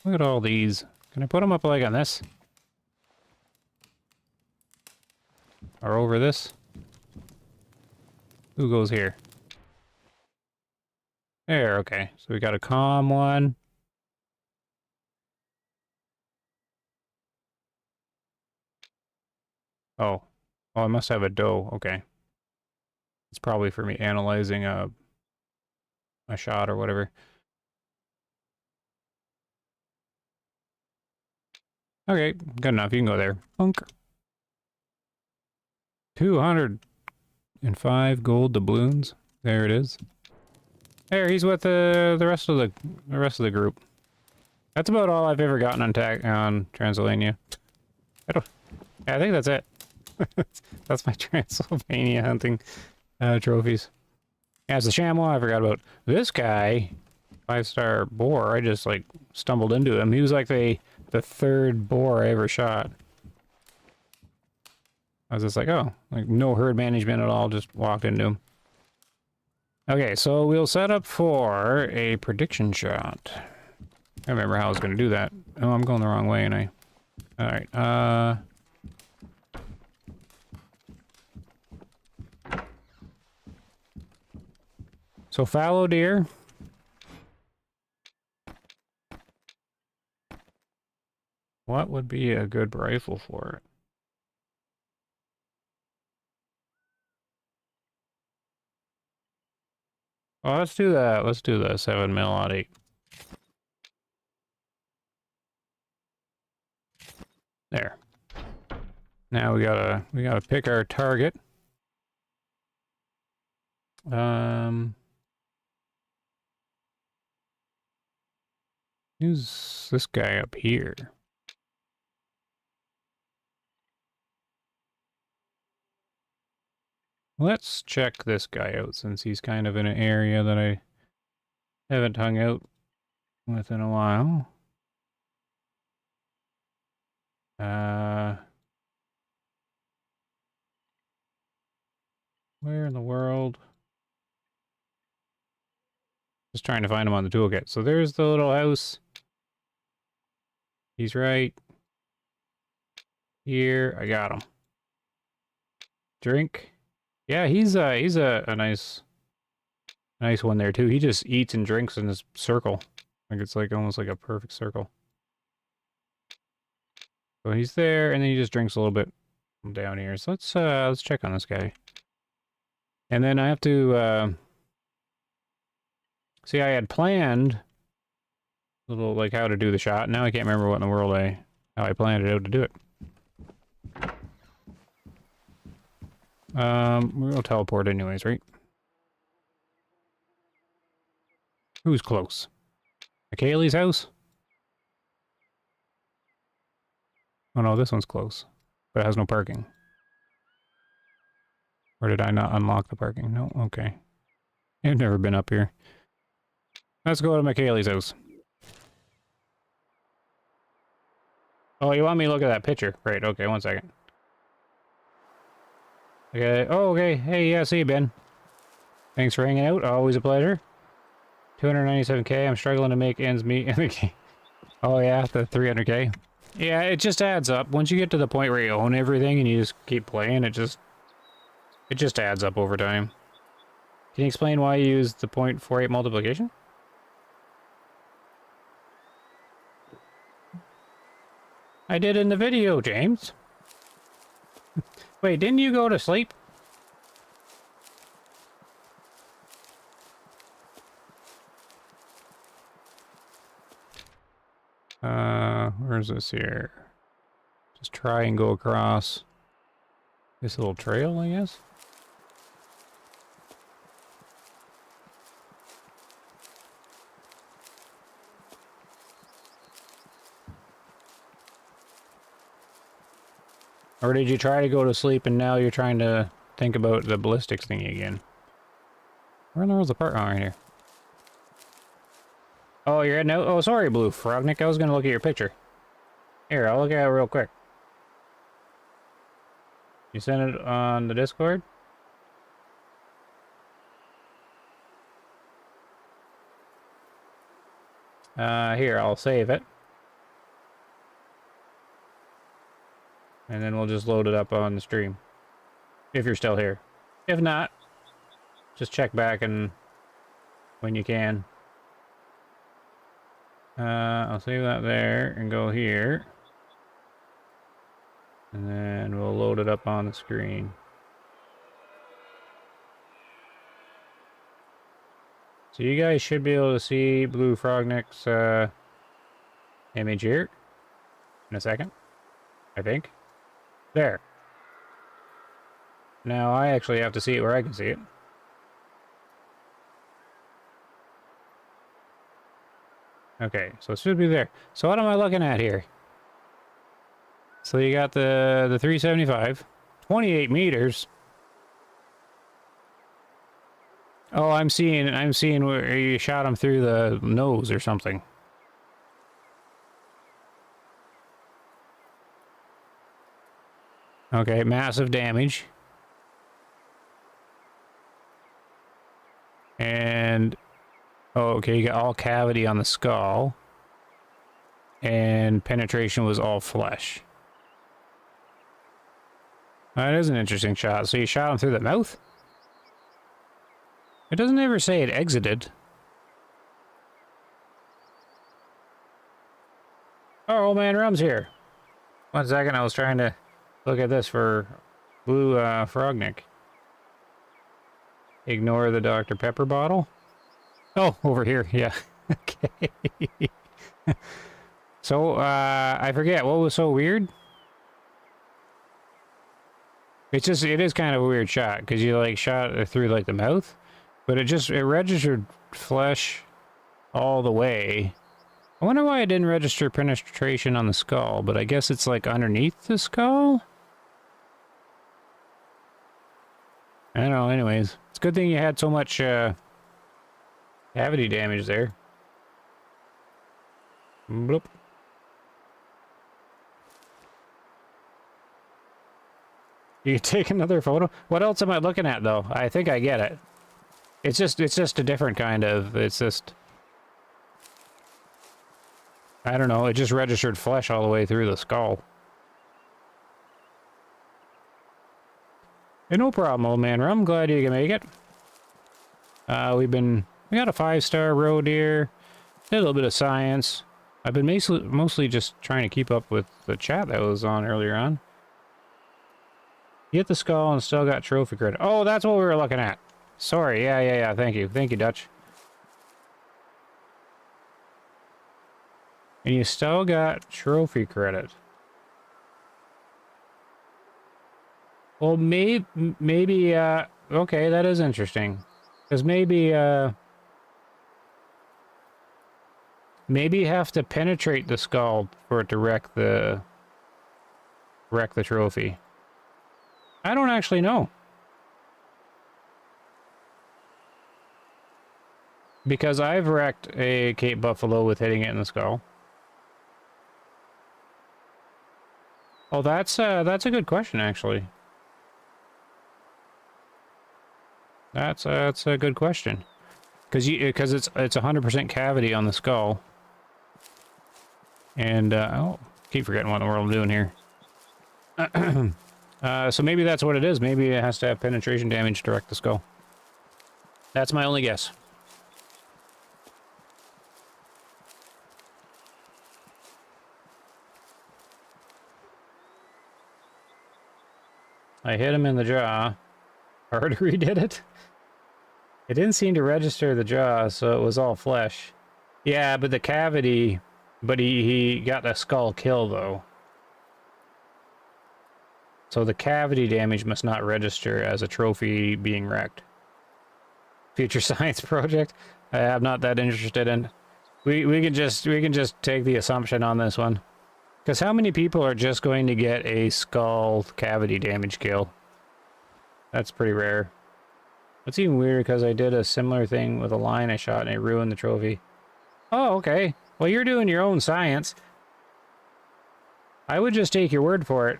Look at all these. Can I put them up like on this? Or over this? Who goes here? There, okay. So we got a calm one. Oh. Oh, I must have a doe. Okay. It's probably for me analyzing a shot or whatever. Okay, good enough. You can go there. Punk. 205 gold doubloons. There it is. There, he's with the rest of the group. That's about all I've ever gotten on Transylvania. I think that's it. That's my Transylvania hunting trophies. As the chamois, I forgot about this guy. 5-star boar. I just like stumbled into him. He was like the third boar I ever shot. I was just like, oh, like no herd management at all. Just walked into him. Okay, so we'll set up for a prediction shot. I remember how I was going to do that. Oh, I'm going the wrong way, and I... Alright, so fallow deer. What would be a good rifle for it? Oh, let's do that. Let's do the 7mm aught 8. There. Now we gotta pick our target. Who's this guy up here? Let's check this guy out since he's kind of in an area that I haven't hung out with in a while. Where in the world? Just trying to find him on the toolkit. So there's the little house. He's right here. I got him. Drink. Yeah, he's a nice one there too. He just eats and drinks in this circle. Like it's like almost like a perfect circle. So he's there, and then he just drinks a little bit down here. So let's check on this guy. And then I have to see. I had planned a little like how to do the shot. Now I can't remember what in the world how I planned it out to do it. We'll teleport anyways, right? Who's close? Kaylee's house? Oh no, this one's close, but it has no parking. Or did I not unlock the parking? No, okay. I've never been up here. Let's go to McKaylee's house. Oh, you want me to look at that picture? Right, okay, 1 second. Okay, oh, okay. Hey, yeah, see you, Ben. Thanks for hanging out. Always a pleasure. 297k. I'm struggling to make ends meet. Oh, yeah, the 300k. Yeah, it just adds up. Once you get to the point where you own everything and you just keep playing, it just adds up over time. Can you explain why you use the 0.48 multiplication? I did in the video, James. Wait, didn't you go to sleep? Where's this here? Just try and go across this little trail, I guess. Or did you try to go to sleep and now you're trying to think about the ballistics thingy again? Where in the world's the part? Oh, right here. Oh, you're heading out? Oh, sorry, Blue Frognick. I was going to look at your picture. Here, I'll look at it real quick. You sent it on the Discord? Here, I'll save it. And then we'll just load it up on the stream. If you're still here. If not, just check back and when you can. I'll save that there and go here. And then we'll load it up on the screen. So you guys should be able to see Blue Frognick's image here in a second, I think. There. Now I actually have to see it where I can see it. Okay, so it should be there. So what am I looking at here? So you got the 375, 28 meters. Oh, I'm seeing where you shot him through the nose or something. Okay, massive damage. And oh, okay, you got all cavity on the skull. And penetration was all flesh. That is an interesting shot. So you shot him through the mouth? It doesn't ever say it exited. Oh, old man Rum's here. 1 second, I was trying to look at this for Blue Frognick. Ignore the Dr. Pepper bottle. Oh, over here, yeah. Okay. So, I forget, what was so weird? It is kind of a weird shot, because you, like, shot it through, like, the mouth. But it registered flesh all the way. I wonder why it didn't register penetration on the skull, but I guess it's, like, underneath the skull? I don't know, anyways. It's a good thing you had so much, cavity damage there. Bloop. You take another photo? What else am I looking at, though? I think I get it. It's just a different kind of, it's just... I don't know, it just registered flesh all the way through the skull. Hey, no problem, old man Rum. Glad you can make it. We got a 5-star road here. Did a little bit of science. I've been mostly just trying to keep up with the chat that was on earlier on. You hit the skull and still got trophy credit. Oh, that's what we were looking at. Sorry, yeah. Thank you, Dutch. And you still got trophy credit. Well, maybe, okay, that is interesting. Because maybe you have to penetrate the skull for it to wreck the trophy. I don't actually know. Because I've wrecked a Cape Buffalo with hitting it in the skull. Oh, that's a good question, actually. That's a good question. Because it's 100% cavity on the skull. And oh, keep forgetting what in the world I'm doing here. So maybe that's what it is. Maybe it has to have penetration damage to wreck the skull. That's my only guess. I hit him in the jaw. Artery did it? It didn't seem to register the jaw, so it was all flesh. Yeah, but the cavity... But he got a skull kill, though. So the cavity damage must not register as a trophy being wrecked. Future science project? I'm not that interested in. We can just take the assumption on this one. Because how many people are just going to get a skull cavity damage kill? That's pretty rare. It's even weird because I did a similar thing with a line I shot and it ruined the trophy. Oh, okay. Well, you're doing your own science. I would just take your word for it.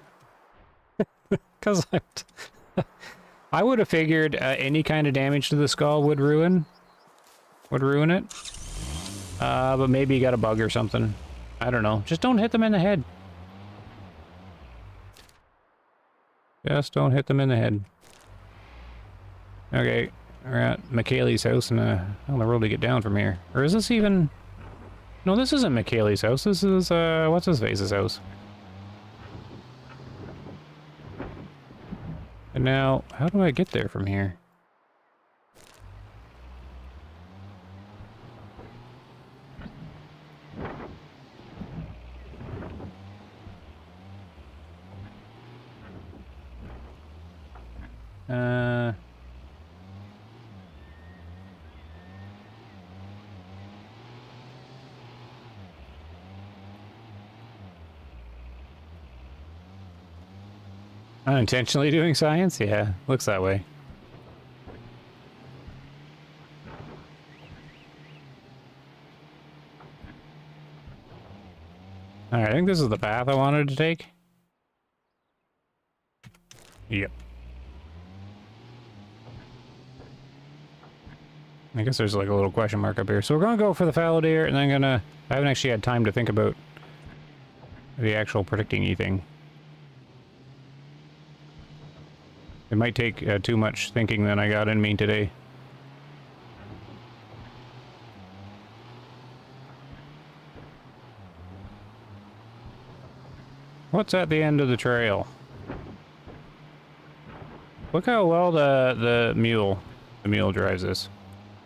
Because I would have figured any kind of damage to the skull would ruin it. But maybe you got a bug or something. I don't know. Just don't hit them in the head. Just don't hit them in the head. Okay, we're at Michaeli's house, and how in the world do we get down from here? Or is this even... No, this isn't Michaeli's house. This is, what's-his-face's house. And now, how do I get there from here? Unintentionally doing science? Yeah, looks that way. Alright, I think this is the path I wanted to take. Yep. I guess there's like a little question mark up here. So we're gonna go for the fallow deer, and then I haven't actually had time to think about the actual predicting-y thing. It might take too much thinking than I got in me today. What's at the end of the trail? Look how well the mule drives this.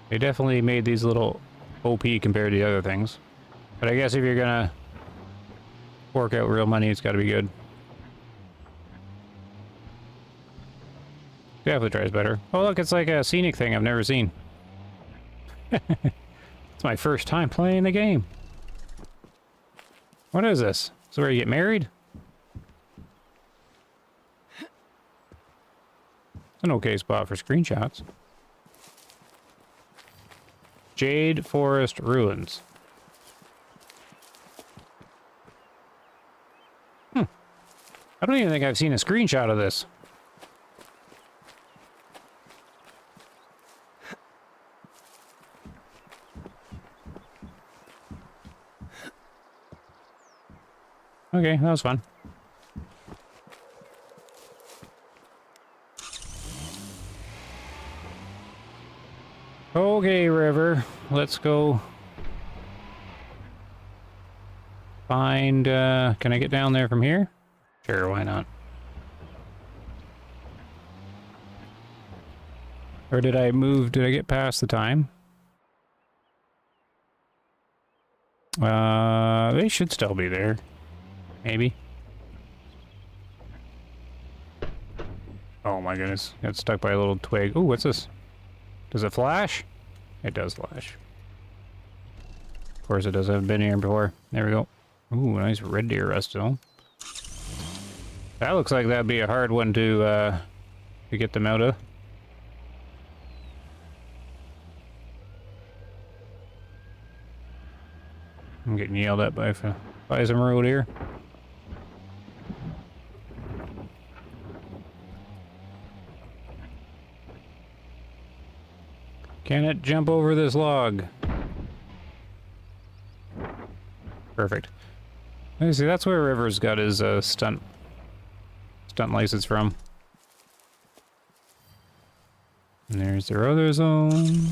They definitely made these a little OP compared to the other things. But I guess if you're gonna fork out real money, it's gotta be good. Definitely tries better. Oh look, it's like a scenic thing I've never seen. It's my first time playing the game. What is this? Is this where you get married? It's an okay spot for screenshots. Jade Forest Ruins. I don't even think I've seen a screenshot of this. Okay, that was fun. Okay, river, let's go find, can I get down there from here? Sure, why not? Or did I move, did I get past the time? They should still be there. Maybe. Oh my goodness, got stuck by a little twig. Ooh, what's this? Does it flash? It does flash. Of course it does, I haven't been here before. There we go. Ooh, nice red deer rust though. That looks like that'd be a hard one to get them out of. I'm getting yelled at by some road here. Can it jump over this log? Perfect. Let me see, that's where Rivers got his stunt license from. And there's their other zone.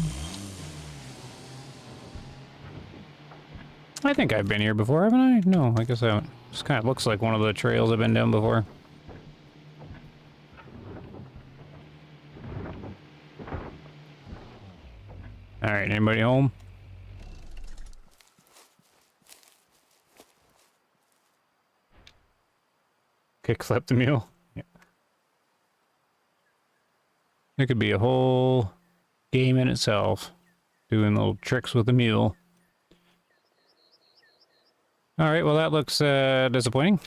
I think I've been here before, haven't I? No, I guess I haven't. This kind of looks like one of the trails I've been down before. Alright, anybody home? Kickflip the mule. Yeah. It could be a whole game in itself. Doing little tricks with the mule. Alright, well that looks disappointing.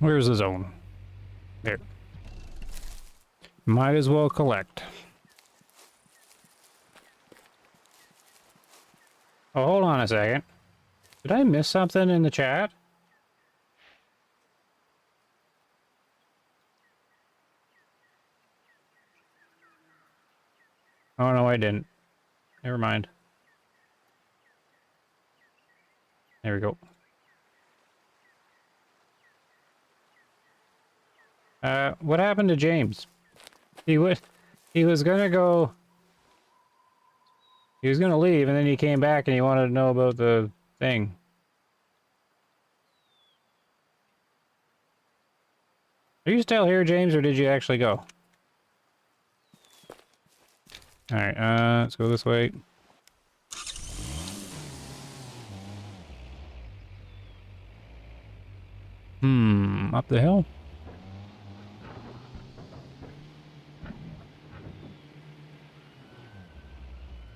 Where's the zone? There. Might as well collect. Oh, hold on a second. Did I miss something in the chat? Oh no, I didn't. Never mind. There we go. What happened to James? He was gonna go... He was gonna leave, and then he came back and he wanted to know about the thing. Are you still here, James, or did you actually go? Alright, let's go this way. Up the hill?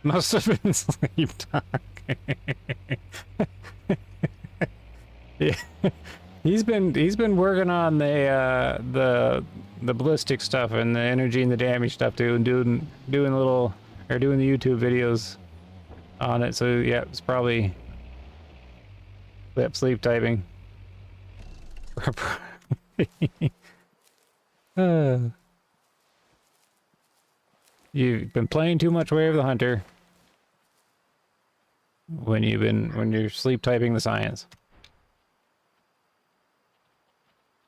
Must have been sleep talk. Yeah. He's been working on the ballistic stuff and the energy and the damage stuff too, and doing the YouTube videos on it. So yeah, it's probably sleep typing. You've been playing too much Way of the Hunter when you're sleep typing the science.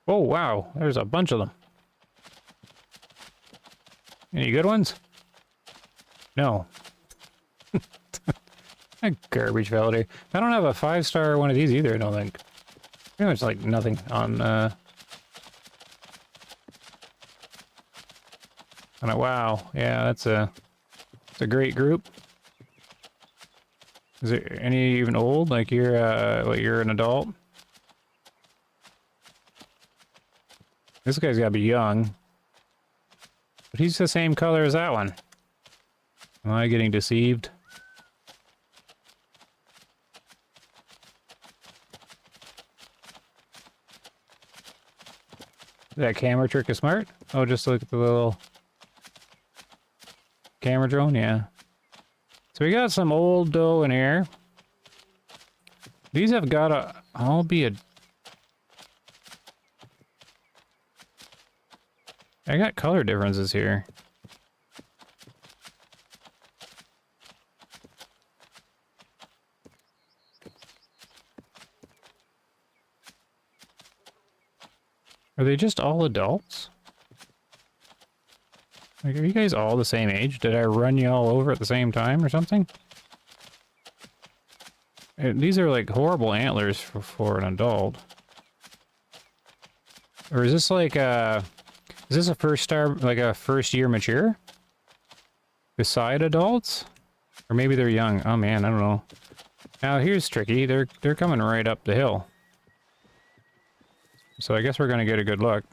Oh wow, there's a bunch of them. Any good ones? No. A garbage validator. I don't have a 5-star one of these either, I don't think. Pretty much like nothing on wow, yeah, that's a great group. Is there any even old? Like you're an adult? This guy's gotta be young. But he's the same color as that one. Am I getting deceived? That camera trick is smart? Oh, just look at the little camera drone, yeah. So we got some old dough in here. These have gotta all be I got color differences here. Are they just all adults? Like, are you guys all the same age? Did I run you all over at the same time or something? These are like horrible antlers for an adult. Or is this like a... Is this a first year mature? Beside adults? Or maybe they're young. Oh man, I don't know. Now here's tricky. They're coming right up the hill. So I guess we're gonna get a good look.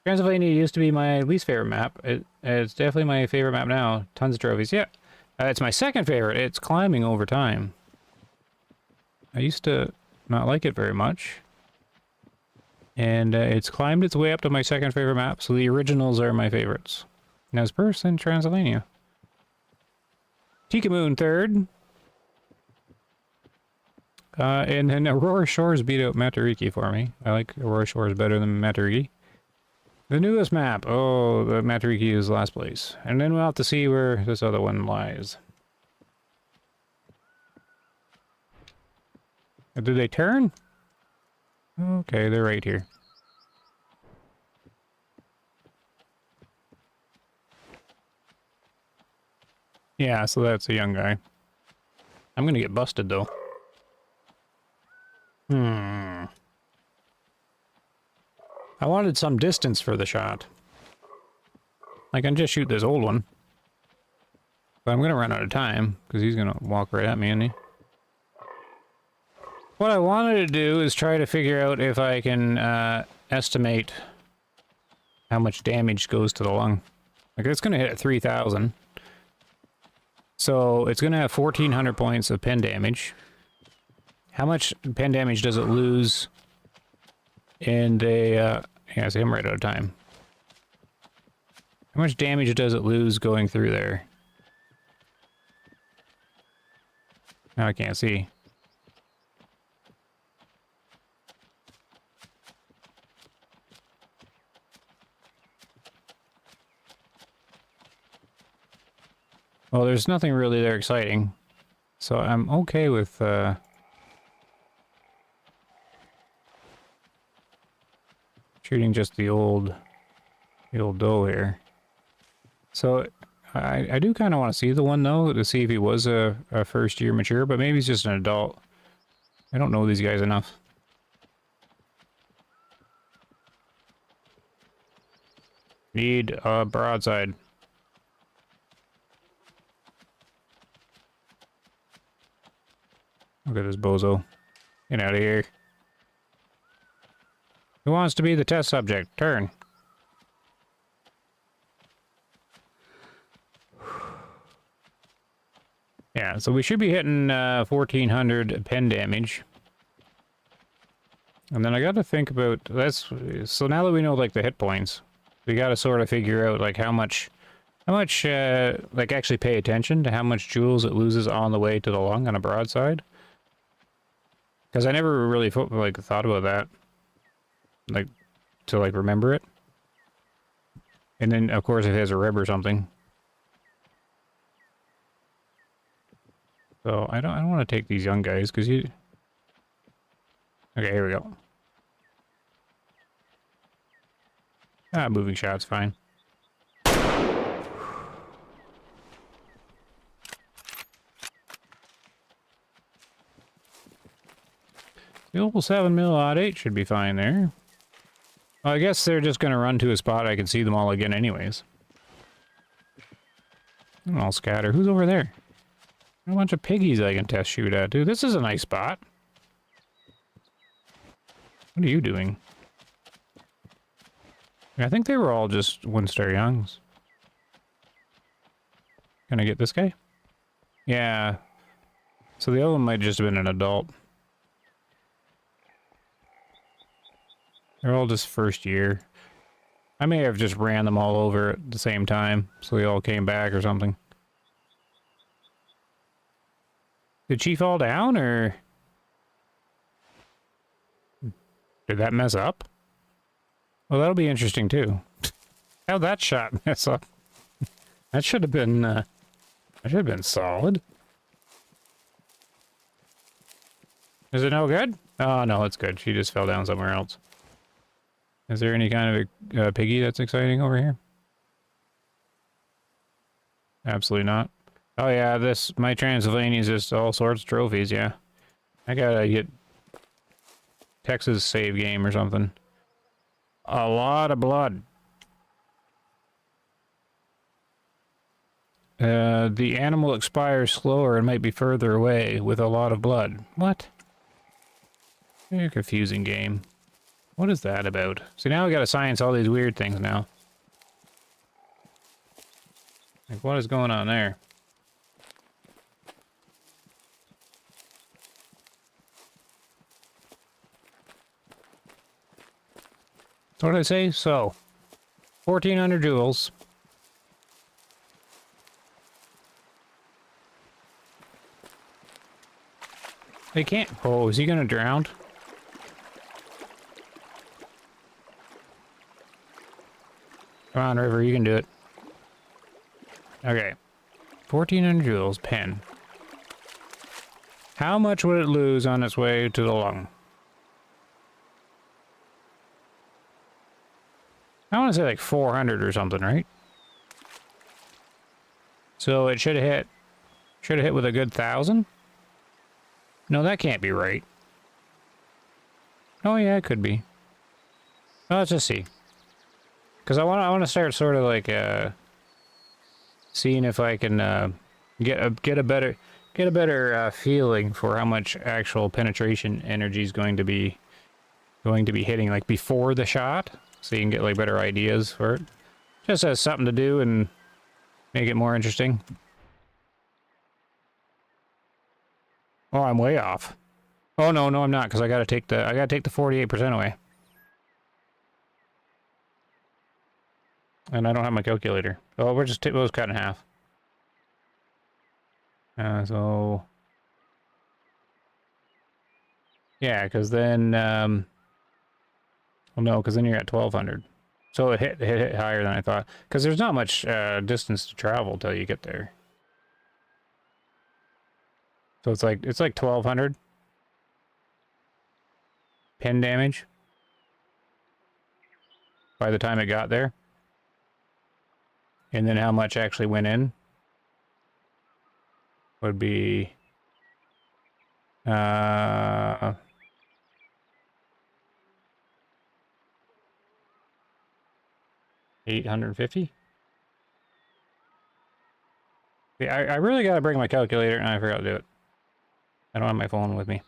Transylvania used to be my least favorite map. It's definitely my favorite map now. Tons of trophies. Yeah. It's my second favorite. It's climbing over time. I used to not like it very much. And it's climbed its way up to my second favorite map, so the originals are my favorites. Now it's first in Transylvania. Tikamoon third. And then Aurora Shores beat out Matariki for me. I like Aurora Shores better than Matariki. The newest map. Oh, the Matariki is last place. And then we'll have to see where this other one lies. Did they turn? Okay, they're right here. Yeah, so that's a young guy. I'm gonna get busted, though. I wanted some distance for the shot. I can just shoot this old one. But I'm gonna run out of time, because he's gonna walk right at me, isn't he? What I wanted to do is try to figure out if I can estimate how much damage goes to the lung. Like, it's gonna hit at 3,000. So, it's gonna have 1,400 points of pen damage. How much pen damage does it lose in a... yeah, see, I'm right out of time. How much damage does it lose going through there? Now I can't see. Well, there's nothing really there exciting. So I'm okay with... shooting just the old doe here. So I do kind of want to see the one though, to see if he was a first year mature, but maybe he's just an adult. I don't know these guys enough. Need a broadside. Look at this bozo. Get out of here. Who wants to be the test subject? Turn. Yeah, so we should be hitting 1,400 pen damage. And then I got to think about that's so now that we know like the hit points, we got to sort of figure out like how much like actually pay attention to how much joules it loses on the way to the lung on a broadside. Because I never really thought about that. Like, to like remember it. And then of course if it has a rib or something. So I don't want to take these young guys because you... Okay, here we go. Ah, moving shot's fine. The old 7mm odd 8 should be fine there. Well, I guess they're just going to run to a spot I can see them all again anyways. And I'll scatter. Who's over there? A bunch of piggies I can test shoot at, dude. This is a nice spot. What are you doing? I think they were all just one-star youngs. Can I get this guy? Yeah. So the other one might just have been an adult. They're all just first year. I may have just ran them all over at the same time, so they all came back or something. Did she fall down, or... did that mess up? Well, that'll be interesting, too. How'd that shot mess up? That should have been, that should have been solid. Is it no good? Oh, no, it's good. She just fell down somewhere else. Is there any kind of a piggy that's exciting over here? Absolutely not. Oh yeah, my Transylvania is just all sorts of trophies, yeah. I gotta get Texas save game or something. A lot of blood. The animal expires slower and might be further away with a lot of blood. What? You're a confusing game. What is that about? See, now I gotta science all these weird things now. Like, what is going on there? What did I say? So, 1,400 joules. They can't. Oh, is he gonna drown? Come on, River, you can do it. Okay. 1,400 joules, pen. How much would it lose on its way to the lung? I want to say like 400 or something, right? So it should have hit with a good 1,000? No, that can't be right. Oh yeah, it could be. Well, let's just see. Because I want to start sort of like seeing if I can get a better feeling for how much actual penetration energy is going to be hitting, like before the shot, so you can get like better ideas for it. Just as something to do and make it more interesting. Oh, I'm way off. Oh no, I'm not, because I gotta take the 48% away. And I don't have my calculator. Oh, we'll just cut in half. So yeah, because then well, no, because then you're at 1,200. So it hit higher than I thought, because there's not much distance to travel till you get there. So it's like 1,200 pin damage by the time it got there. And then how much actually went in would be 850. Yeah, I really gotta bring my calculator, and I forgot to do it. I don't have my phone with me.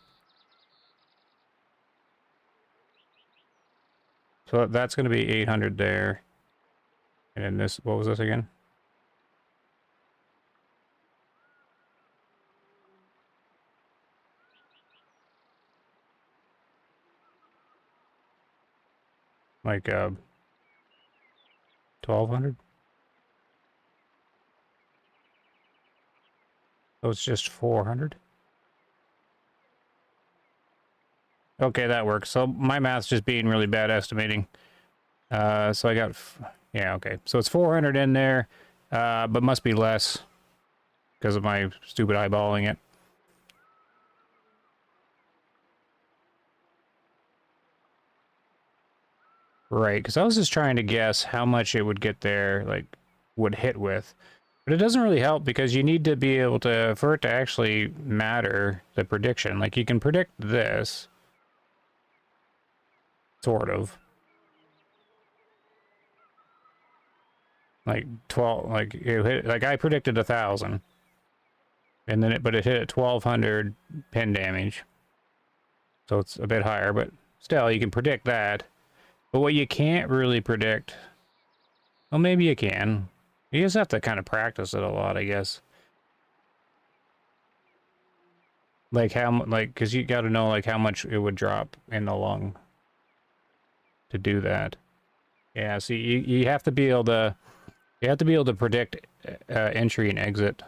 So that's going to be 800 there. And then this, what was this again? Like 1,200? So it's just 400? Okay, that works. So my math's just being really bad estimating. So I got, yeah, okay. So it's 400 in there, but must be less because of my stupid eyeballing it. Right, because I was just trying to guess how much it would get there, like, would hit with. But it doesn't really help because you need to be able to, for it to actually matter, the prediction. Like, you can predict this. Sort of. Like 12, like it hit, like I predicted 1,000. And then but it hit at 1,200 pin damage. So it's a bit higher, but still you can predict that. But what you can't really predict, well, maybe you can. You just have to kind of practice it a lot, I guess. Like because you got to know like how much it would drop in the lung to do that. Yeah, see, you have to be able to, predict entry and exit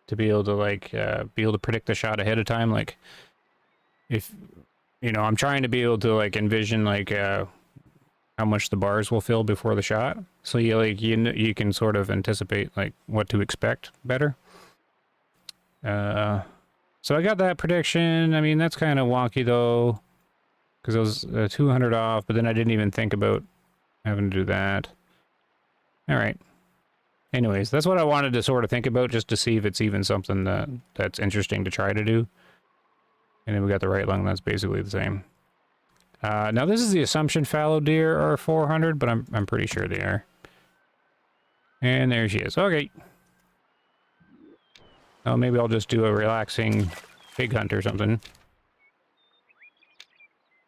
to be able to like predict the shot ahead of time. Like, if you know, I'm trying to be able to like envision like how much the bars will fill before the shot, so you can sort of anticipate like what to expect better. So I got that prediction. I mean, that's kind of wonky though. Because it was 200 off, but then I didn't even think about having to do that. All right. Anyways, that's what I wanted to sort of think about, just to see if it's even something that's interesting to try to do. And then we got the right lung, that's basically the same. Now this is the assumption fallow deer are 400, but I'm pretty sure they are. And there she is. Okay. Oh, maybe I'll just do a relaxing pig hunt or something.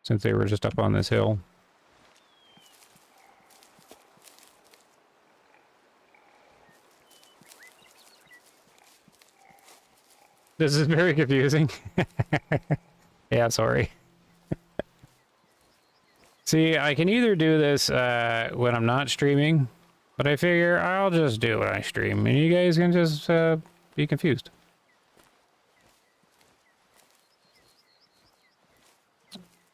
Since they were just up on this hill. This is very confusing. Yeah, sorry. See, I can either do this when I'm not streaming, but I figure I'll just do it when I stream, and you guys can just be confused.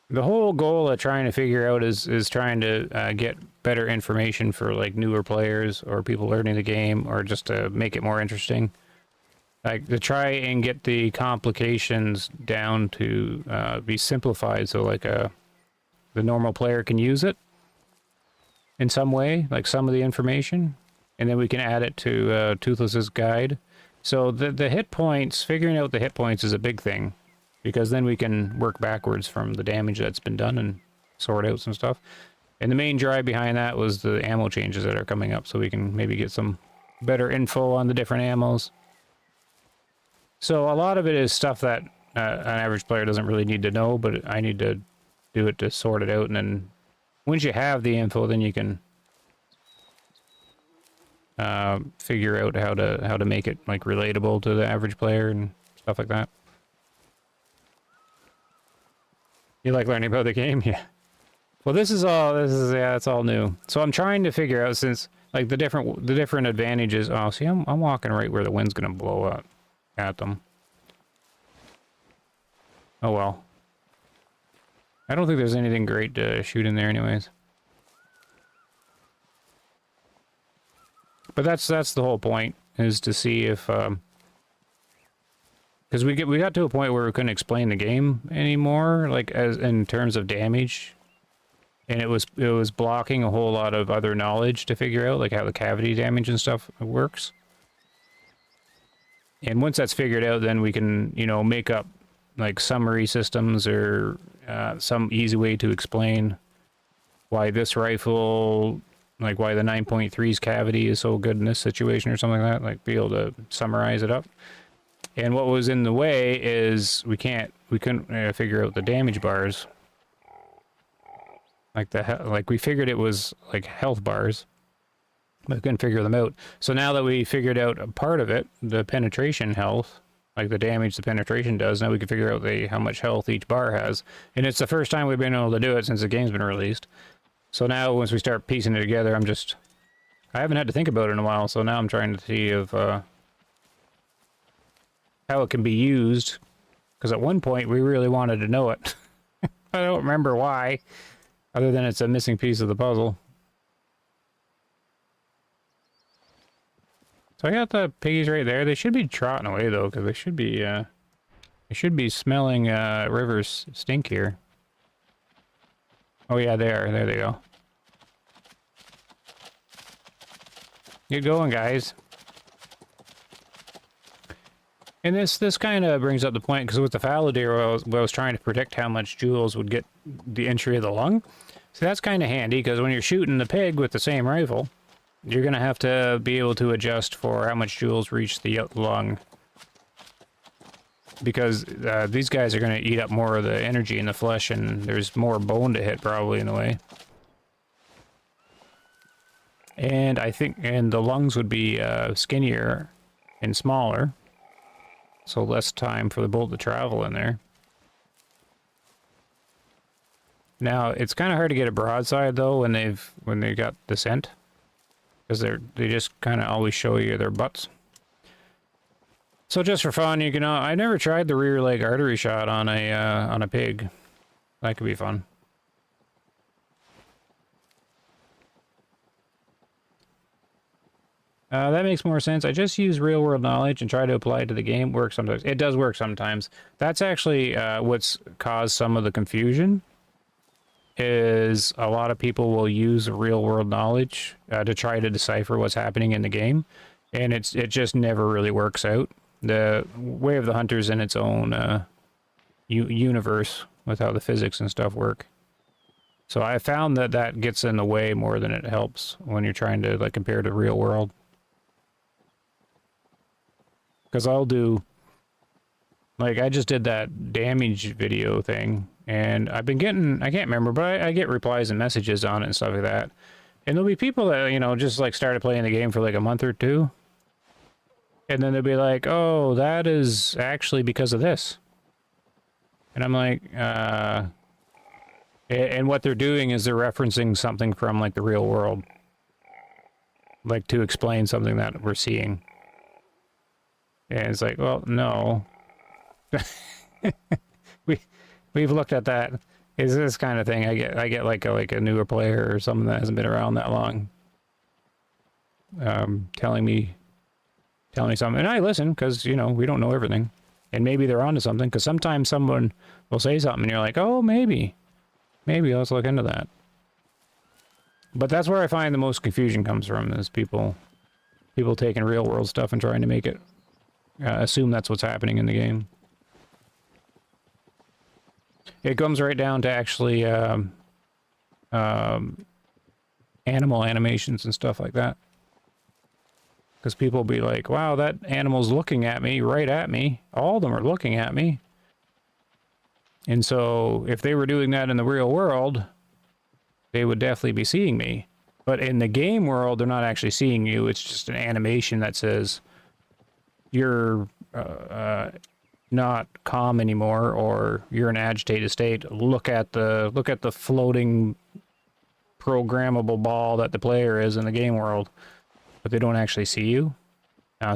The whole goal of trying to figure out is trying to get better information for like newer players or people learning the game, or just to make it more interesting. Like to try and get the complications down to be simplified, so like the normal player can use it in some way, like some of the information, and then we can add it to Toothless's guide. So the hit points, figuring out the hit points is a big thing, because then we can work backwards from the damage that's been done and sort out some stuff. And the main drive behind that was the ammo changes that are coming up, so we can maybe get some better info on the different ammos. So a lot of it is stuff that an average player doesn't really need to know, but I need to do it to sort it out. And then once you have the info, then you can figure out how to make it like relatable to the average player and stuff like that. You like learning about the game? Yeah. Well, yeah, it's all new. So I'm trying to figure out, since like the different advantages. Oh, see, I'm walking right where the wind's gonna blow up at them. Oh well. I don't think there's anything great to shoot in there anyways. But that's the whole point, is to see if because we got to a point where we couldn't explain the game anymore, like as in terms of damage. And it was blocking a whole lot of other knowledge to figure out, like how the cavity damage and stuff works. And once that's figured out, then we can, you know, make up like summary systems or some easy way to explain why this rifle, like why the 9.3's cavity is so good in this situation or something like that. Like be able to summarize it up. And what was in the way is we couldn't figure out the damage bars. Like we figured it was like health bars, but we couldn't figure them out. So now that we figured out a part of it, the penetration health, like the damage the penetration does, now we can figure out how much health each bar has. And it's the first time we've been able to do it since the game's been released. So now once we start piecing it together, I haven't had to think about it in a while, so now I'm trying to see if how it can be used. Because at one point we really wanted to know it. I don't remember why, other than it's a missing piece of the puzzle. So I got the piggies right there. They should be trotting away though, because they should be smelling River's stink here. Oh yeah, they are. There they go. Get going, guys. And this kind of brings up the point, because with the fallow deer, I was trying to predict how much joules would get the entry of the lung. So that's kind of handy, because when you're shooting the pig with the same rifle, you're going to have to be able to adjust for how much joules reach the lung. Because these guys are going to eat up more of the energy in the flesh, and there's more bone to hit probably in the way. And I think, the lungs would be skinnier and smaller, so less time for the bullet to travel in there. Now it's kind of hard to get a broadside though when they got the scent, because they just kind of always show you their butts. So just for fun, you can. I never tried the rear leg artery shot on a pig. That could be fun. That makes more sense. I just use real world knowledge and try to apply it to the game. Works sometimes. It does work sometimes. That's actually what's caused some of the confusion. is a lot of people will use real world knowledge to try to decipher what's happening in the game, and it just never really works out. The Way of the Hunter's in its own universe with how the physics and stuff work. So I found that that gets in the way more than it helps when you're trying to like compare to real world. Because I'll do, like, I just did that damage video thing, and I've been getting, I can't remember, but I get replies and messages on it and stuff like that. And there'll be people that, you know, just like started playing the game for like a month or two. And then they'll be like, oh, that is actually because of this. And I'm like, and what they're doing is they're referencing something from like the real world. Like to explain something that we're seeing. And it's like, well, no. We've looked at that. Is this kind of thing I get like a newer player or someone that hasn't been around that long telling me something, and I listen because, you know, we don't know everything, and maybe they're onto something, because sometimes someone will say something and you're like, oh, maybe let's look into that. But that's where I find the most confusion comes from, is people taking real world stuff and trying to make it assume that's what's happening in the game. It comes right down to actually animal animations and stuff like that. Because people will be like, wow, that animal's looking at me, right at me. All of them are looking at me. And so if they were doing that in the real world, they would definitely be seeing me. But in the game world, they're not actually seeing you. It's just an animation that says you're not calm anymore, or you're in an agitated state. Look at the floating programmable ball that the player is in the game world, but they don't actually see you.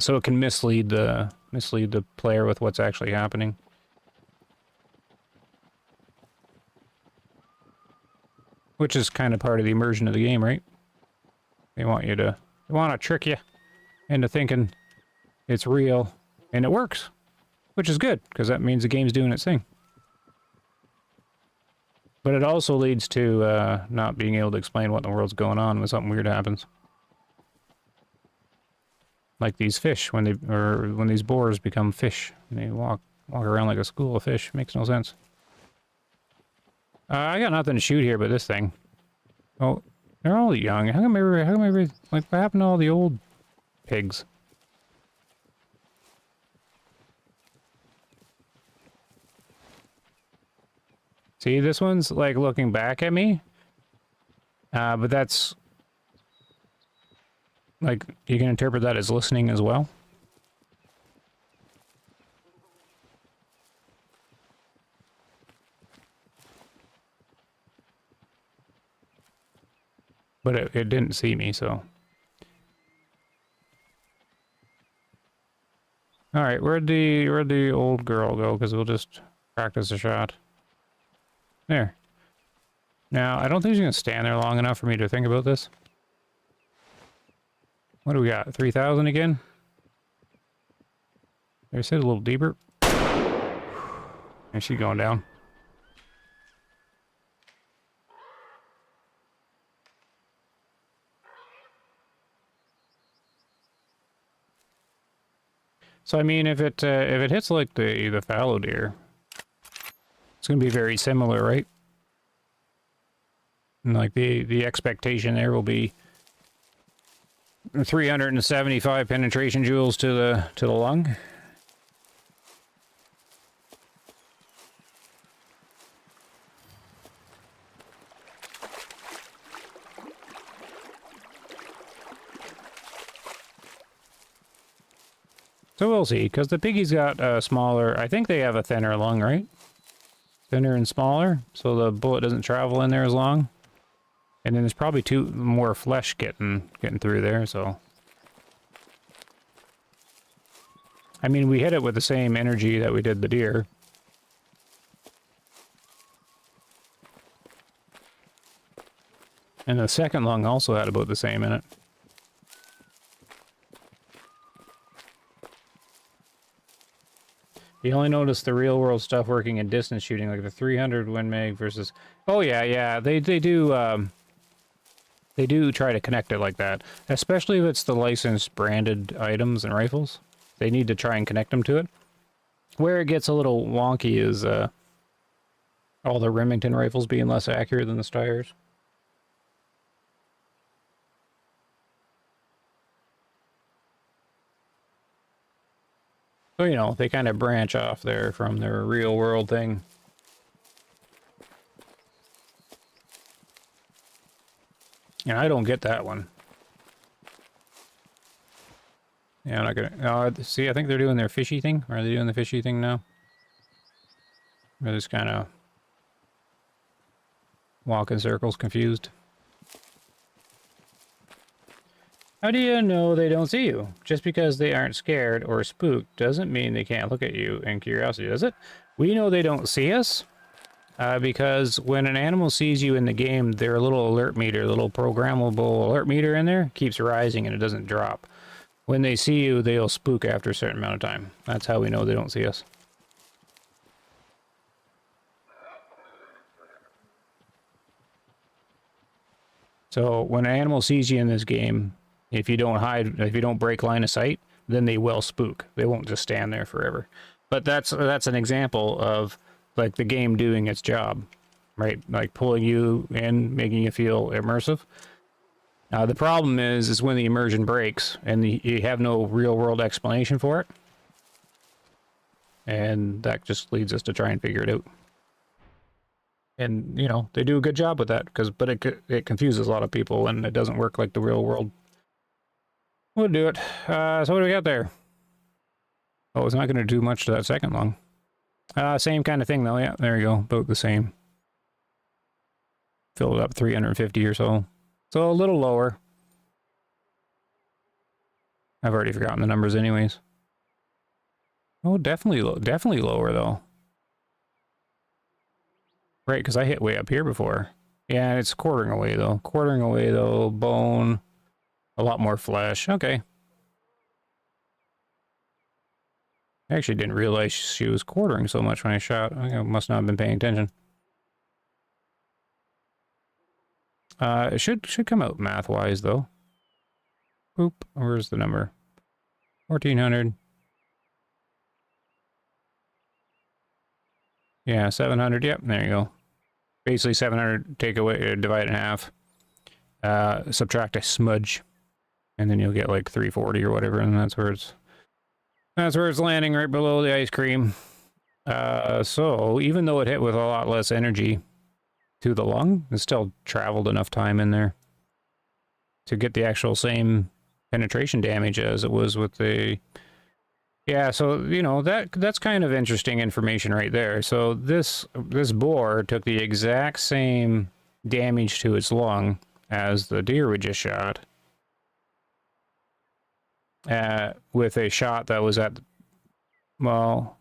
So it can mislead the player with what's actually happening. Which is kind of part of the immersion of the game, right? They want to trick you into thinking it's real, and it works, which is good, because that means the game's doing its thing. But it also leads to not being able to explain what in the world's going on when something weird happens. Like these fish, when these boars become fish, and they walk around like a school of fish. Makes no sense. I got nothing to shoot here but this thing. Oh, they're all young. How come every, like, what happened to all the old pigs? See, this one's, like, looking back at me. But that's... like, you can interpret that as listening as well. But it didn't see me, so... Alright, where'd the old girl go? Because we'll just practice a shot. There. Now, I don't think she's going to stand there long enough for me to think about this. What do we got? 3,000 again? There's it a little deeper. And she's going down. So I mean, if it hits like the fallow deer, it's gonna be very similar, right? And like the expectation there will be 375 penetration joules to the lung. So we'll see, because the piggy's got a smaller... I think they have a thinner lung, right? Thinner and smaller, so the bullet doesn't travel in there as long. And then there's probably more flesh getting through there, so... I mean, we hit it with the same energy that we did the deer. And the second lung also had about the same in it. You only notice the real world stuff working in distance shooting, like the 300 Win Mag versus... Oh yeah, yeah, they do try to connect it like that. Especially if it's the licensed branded items and rifles. They need to try and connect them to it. Where it gets a little wonky is all the Remington rifles being less accurate than the Steyrs. So, you know, they kind of branch off there from their real world thing. And I don't get that one. Yeah, I'm not gonna... see, I think they're doing their fishy thing. Are they doing the fishy thing now? They're just kind of walk in circles, confused. How do you know they don't see you? Just because they aren't scared or spooked doesn't mean they can't look at you in curiosity, does it? We know they don't see us because when an animal sees you in the game, their little alert meter, little programmable alert meter in there, keeps rising and it doesn't drop. When they see you, they'll spook after a certain amount of time. That's how we know they don't see us. So when an animal sees you in this game, if you don't hide, if you don't break line of sight, then they will spook. They won't just stand there forever. But that's an example of like the game doing its job, right? Like pulling you in, making you feel immersive. The problem is when the immersion breaks and you have no real world explanation for it. And that just leads us to try and figure it out. And, you know, they do a good job with that, but it confuses a lot of people and it doesn't work like the real world. We'll do it. So what do we got there? Oh, it's not going to do much to that second lung. Same kind of thing though, yeah, there you go, about the same. Fill it up 350 or so. So a little lower. I've already forgotten the numbers anyways. Oh, definitely lower though. Right, because I hit way up here before. Yeah, it's quartering away though. Quartering away though, bone. A lot more flesh. Okay. I actually didn't realize she was quartering so much when I shot. I must not have been paying attention. It should come out math-wise, though. Oop, where's the number? 1400. Yeah, 700. Yep, there you go. Basically 700, take away, divide it in half. Subtract a smudge. And then you'll get like 340 or whatever, and that's where it's landing, right below the ice cream. So even though it hit with a lot less energy to the lung, it still traveled enough time in there to get the actual same penetration damage as it was with the... Yeah, so, you know, that's kind of interesting information right there. So this boar took the exact same damage to its lung as the deer we just shot. With a shot that was at... Well,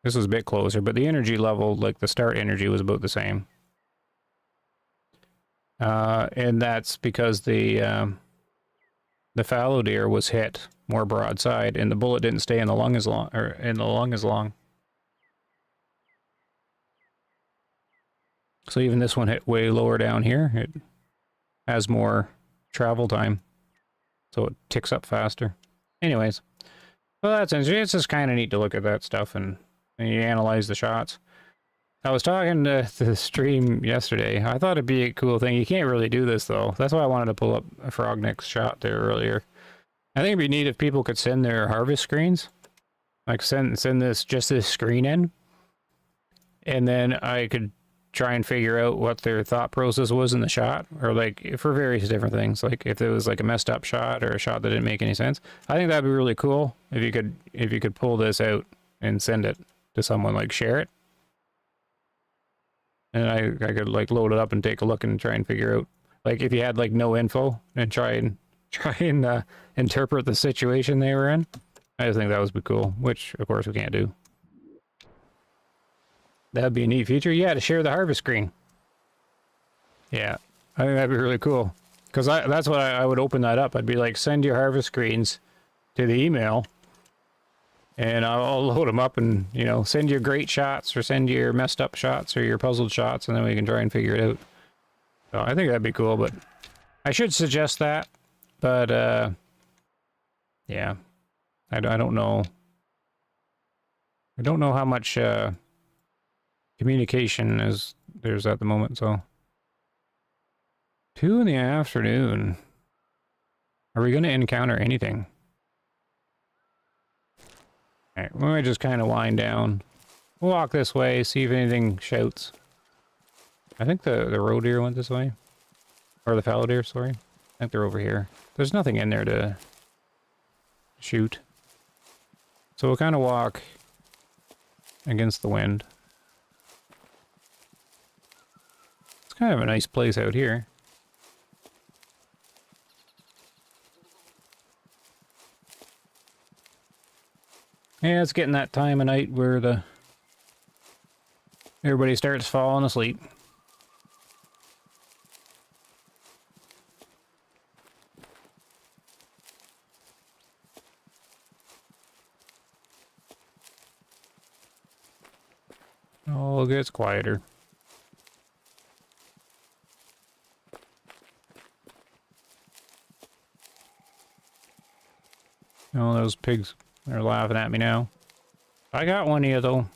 this was a bit closer, but the energy level, like the start energy, was about the same. And that's because the fallow deer was hit more broadside, and the bullet didn't stay in the lung as long, or in the lung as long. So even this one hit way lower down here. It has more travel time, so it ticks up faster. Anyways, well, that's interesting. It's just kind of neat to look at that stuff and you analyze the shots. I was talking to the stream yesterday. I thought it'd be a cool thing. You can't really do this, though. That's why I wanted to pull up a Frognick's shot there earlier. I think it'd be neat if people could send their harvest screens. Like, send this screen in. And then I could try and figure out what their thought process was in the shot. Or, like, for various different things. Like, if it was, like, a messed up shot or a shot that didn't make any sense. I think that'd be really cool if you could pull this out and send it to someone, like, share it. And I could like load it up and take a look and try and figure out, like, if you had like no info and try and interpret the situation they were in. I just think that would be cool, which of course we can't do. That'd be a neat feature. Yeah, to share the harvest screen. Yeah, I think that'd be really cool. Because that's what I would open that up. I'd be like, send your harvest screens to the email. And I'll load them up and, you know, send you great shots or send you your messed up shots or your puzzled shots, and then we can try and figure it out. So I think that'd be cool, but I should suggest that. But, yeah, I don't know. I don't know how much communication there's at the moment, so. 2 in the afternoon. Are we going to encounter anything? Alright, we might just kind of wind down. We'll walk this way, see if anything shouts. I think the roe deer went this way. Or the fallow deer, sorry. I think they're over here. There's nothing in there to shoot. So we'll kind of walk against the wind. It's kind of a nice place out here. Yeah, it's getting that time of night where everybody starts falling asleep. Oh, it gets quieter. Oh, those pigs are laughing at me now. I got one here, though.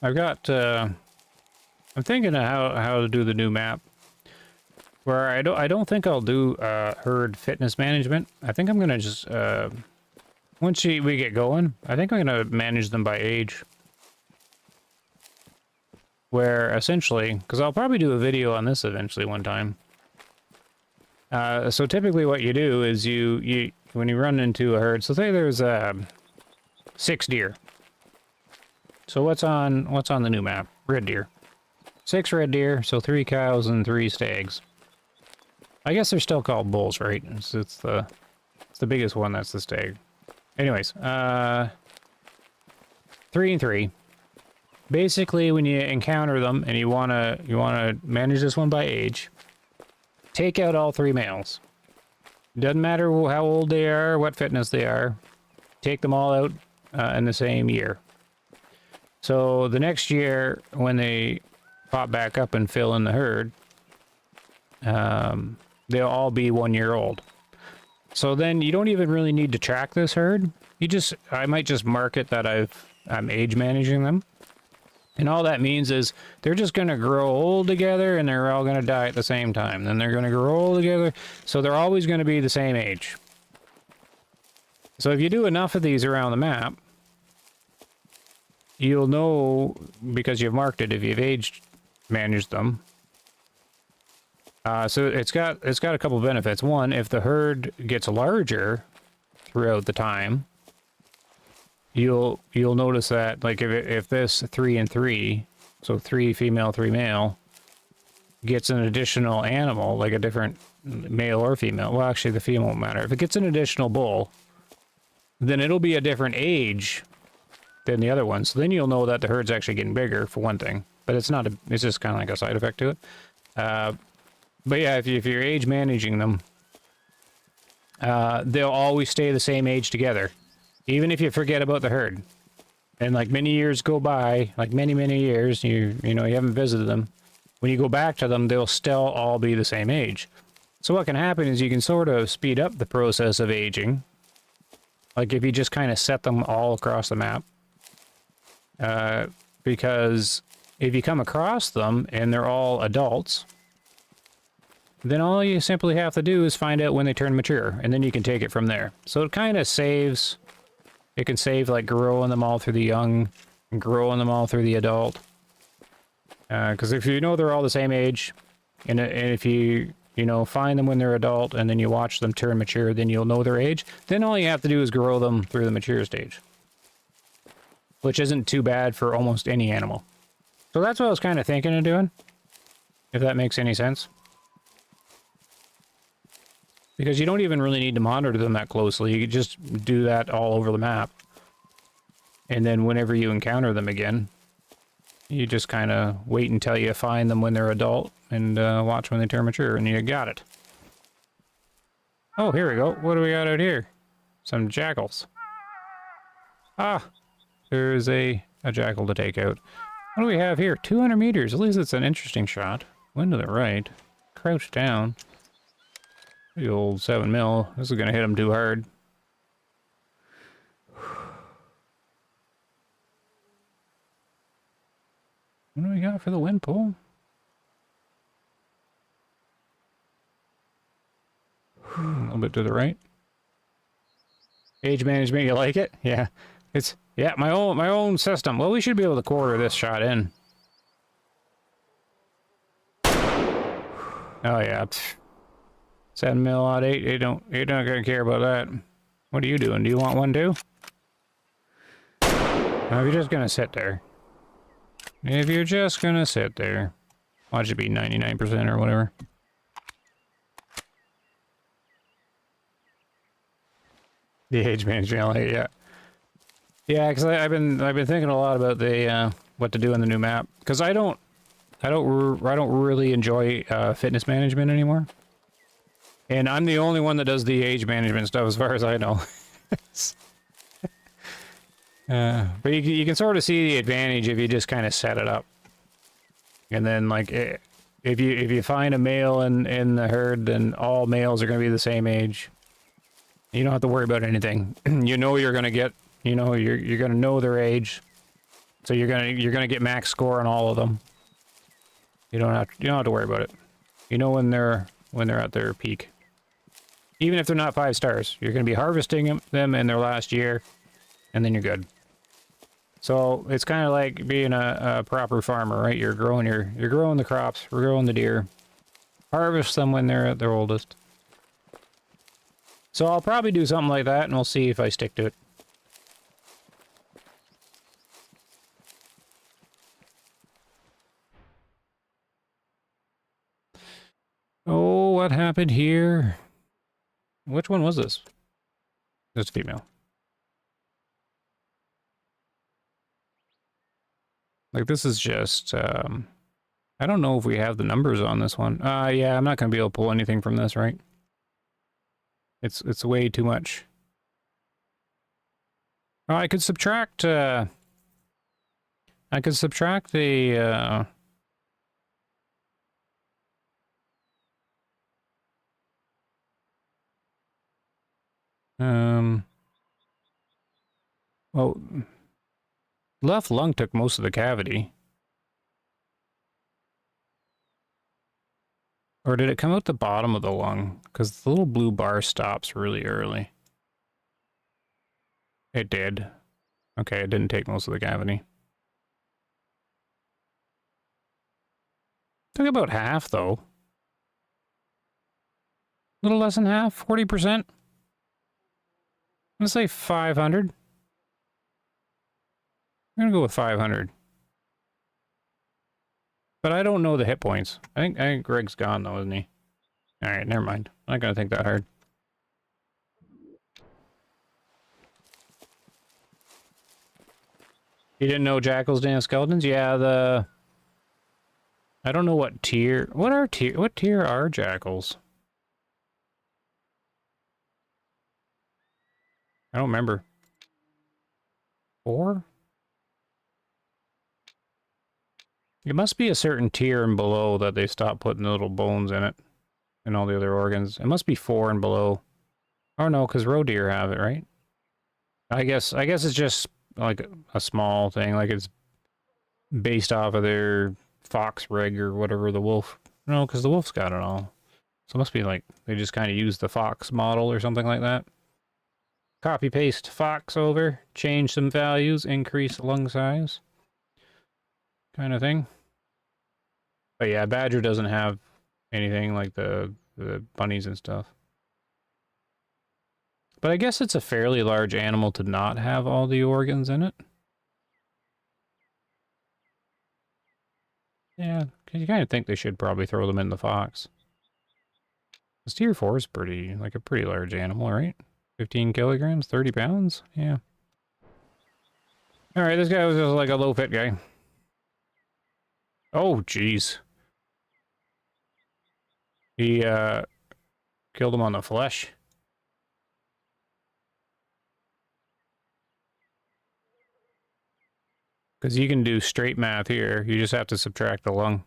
I've got, I'm thinking of how to do the new map. Where I don't think I'll do herd fitness management. I think I'm gonna just once we get going, I think I'm gonna manage them by age. Where essentially, because I'll probably do a video on this eventually one time. So typically what you do is you when you run into a herd, so say there's 6 deer. So what's on the new map? Red deer. 6 red deer, so 3 cows and 3 stags. I guess they're still called bulls, right? It's the biggest one, that's the stag. Anyways, 3 and 3. Basically, when you encounter them and you wanna manage this one by age, take out all 3 males. Doesn't matter how old they are, what fitness they are. Take them all out in the same year. So the next year, when they pop back up and fill in the herd, they'll all be 1 year old. So then you don't even really need to track this herd. I might just mark it that I'm age managing them. And all that means is they're just going to grow old together and they're all going to die at the same time. Then they're going to grow old together. So they're always going to be the same age. So if you do enough of these around the map, you'll know, because you've marked it, if you've age managed them. So it's got a couple benefits. One, if the herd gets larger throughout the time, you'll notice that, like, if this 3 and 3, so 3 female, 3 male, gets an additional animal, like a different male or female. Well, actually, the female won't matter. If it gets an additional bull, then it'll be a different age than the other one. So then you'll know that the herd's actually getting bigger, for one thing. But it's just kind of like a side effect to it. But yeah, if you're age managing them, they'll always stay the same age together, even if you forget about the herd. And like many years go by, like many years, you haven't visited them. When you go back to them, they'll still all be the same age. So what can happen is you can sort of speed up the process of aging. Like if you just kind of set them all across the map. Because if you come across them and they're all adults, then all you simply have to do is find out when they turn mature, and then you can take it from there. So it kind of saves, it can save like growing them all through the young, and growing them all through the adult. Because if you know they're all the same age, and if you find them when they're adult, and then you watch them turn mature, then you'll know their age. Then all you have to do is grow them through the mature stage. Which isn't too bad for almost any animal. So that's what I was kind of thinking of doing. If that makes any sense. Because you don't even really need to monitor them that closely. You can just do that all over the map. And then whenever you encounter them again, you just kind of wait until you find them when they're adult and watch when they turn mature, and you got it. Oh, here we go. What do we got out here? Some jackals. Ah, there's a jackal to take out. What do we have here? 200 meters. At least it's an interesting shot. Wind to the right. Crouch down. The old 7 mil. This is going to hit him too hard. What do we got for the wind pull? A little bit to the right. Age management, you like it? Yeah. It's, yeah, my own system. Well, we should be able to quarter this shot in. Oh yeah. 7 mil out 8. You're not gonna care about that. What are you doing? Do you want one too? No, you're just gonna sit there. If you're just gonna sit there, watch it be 99% or whatever. The age management, yeah. Yeah, because I've been thinking a lot about the what to do in the new map, because I don't really enjoy fitness management anymore, and I'm the only one that does the age management stuff as far as I know. But you can sort of see the advantage if you just kind of set it up, and then like if you find a male in the herd, then all males are going to be the same age. You don't have to worry about anything. You know you're going to get. You know, you're gonna know their age, so you're gonna get max score on all of them. You don't have to worry about it. You know when they're at their peak. Even if they're not 5 stars, you're gonna be harvesting them in their last year, and then you're good. So it's kind of like being a proper farmer, right? You're growing the crops, we're growing the deer, harvest them when they're at their oldest. So I'll probably do something like that, and we'll see if I stick to it. Oh, what happened here? Which one was this? It's female. Like, this is just, I don't know if we have the numbers on this one. Yeah, I'm not going to be able to pull anything from this, right? It's way too much. Oh, I could subtract the, well, left lung took most of the cavity. Or did it come out the bottom of the lung? Because the little blue bar stops really early. It did. Okay, it didn't take most of the cavity. Took about half, though. A little less than half, 40%. I'm gonna say 500. I'm gonna go with 500. But I don't know the hit points. I think Greg's gone though, isn't he? Alright, never mind. I'm not gonna think that hard. You didn't know jackals didn't have skeletons? Yeah, I don't know what tier... What tier are jackals? I don't remember. 4? It must be a certain tier and below that they stopped putting the little bones in it. And all the other organs. It must be 4 and below. Oh no, because roe deer have it, right? I guess it's just like a small thing, like it's based off of their fox rig or whatever, the wolf. No, because the wolf's got it all. So it must be like they just kind of use the fox model or something like that. Copy paste fox over, change some values, increase lung size. Kind of thing. But yeah, badger doesn't have anything like the bunnies and stuff. But I guess it's a fairly large animal to not have all the organs in it. Yeah, because you kind of think they should probably throw them in the fox. This tier 4 is pretty, like a pretty large animal, right? 15 kilograms, 30 pounds? Yeah. Alright, this guy was just like a low-fit guy. Oh, jeez. He, killed him on the flesh. Because you can do straight math here. You just have to subtract the lung.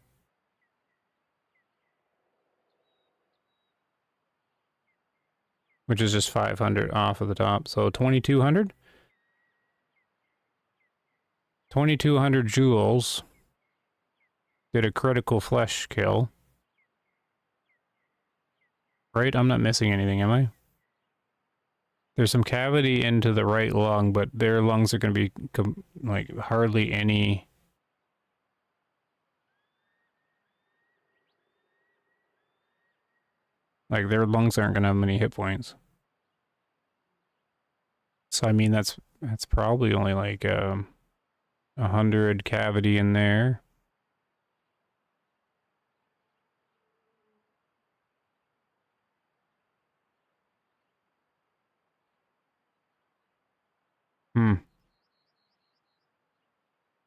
Which is just 500 off of the top. So 2,200? 2,200 joules. Did a critical flesh kill. Right? I'm not missing anything, am I? There's some cavity into the right lung, but their lungs are going to be like hardly any. Like their lungs aren't going to have many hit points. So I mean that's probably only like 100 cavity in there.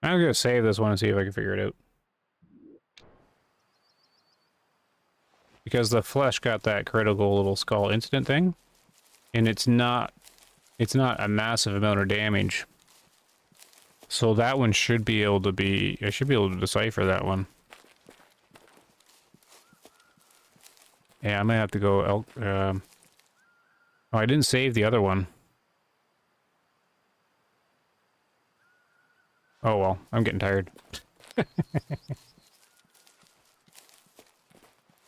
I'm gonna save this one and see if I can figure it out. Because the flesh got that critical little skull incident thing, and it's not a massive amount of damage. So that one should be able to be, I should be able to decipher that one. Yeah, I might have to go oh, I didn't save the other one. Oh well, I'm getting tired.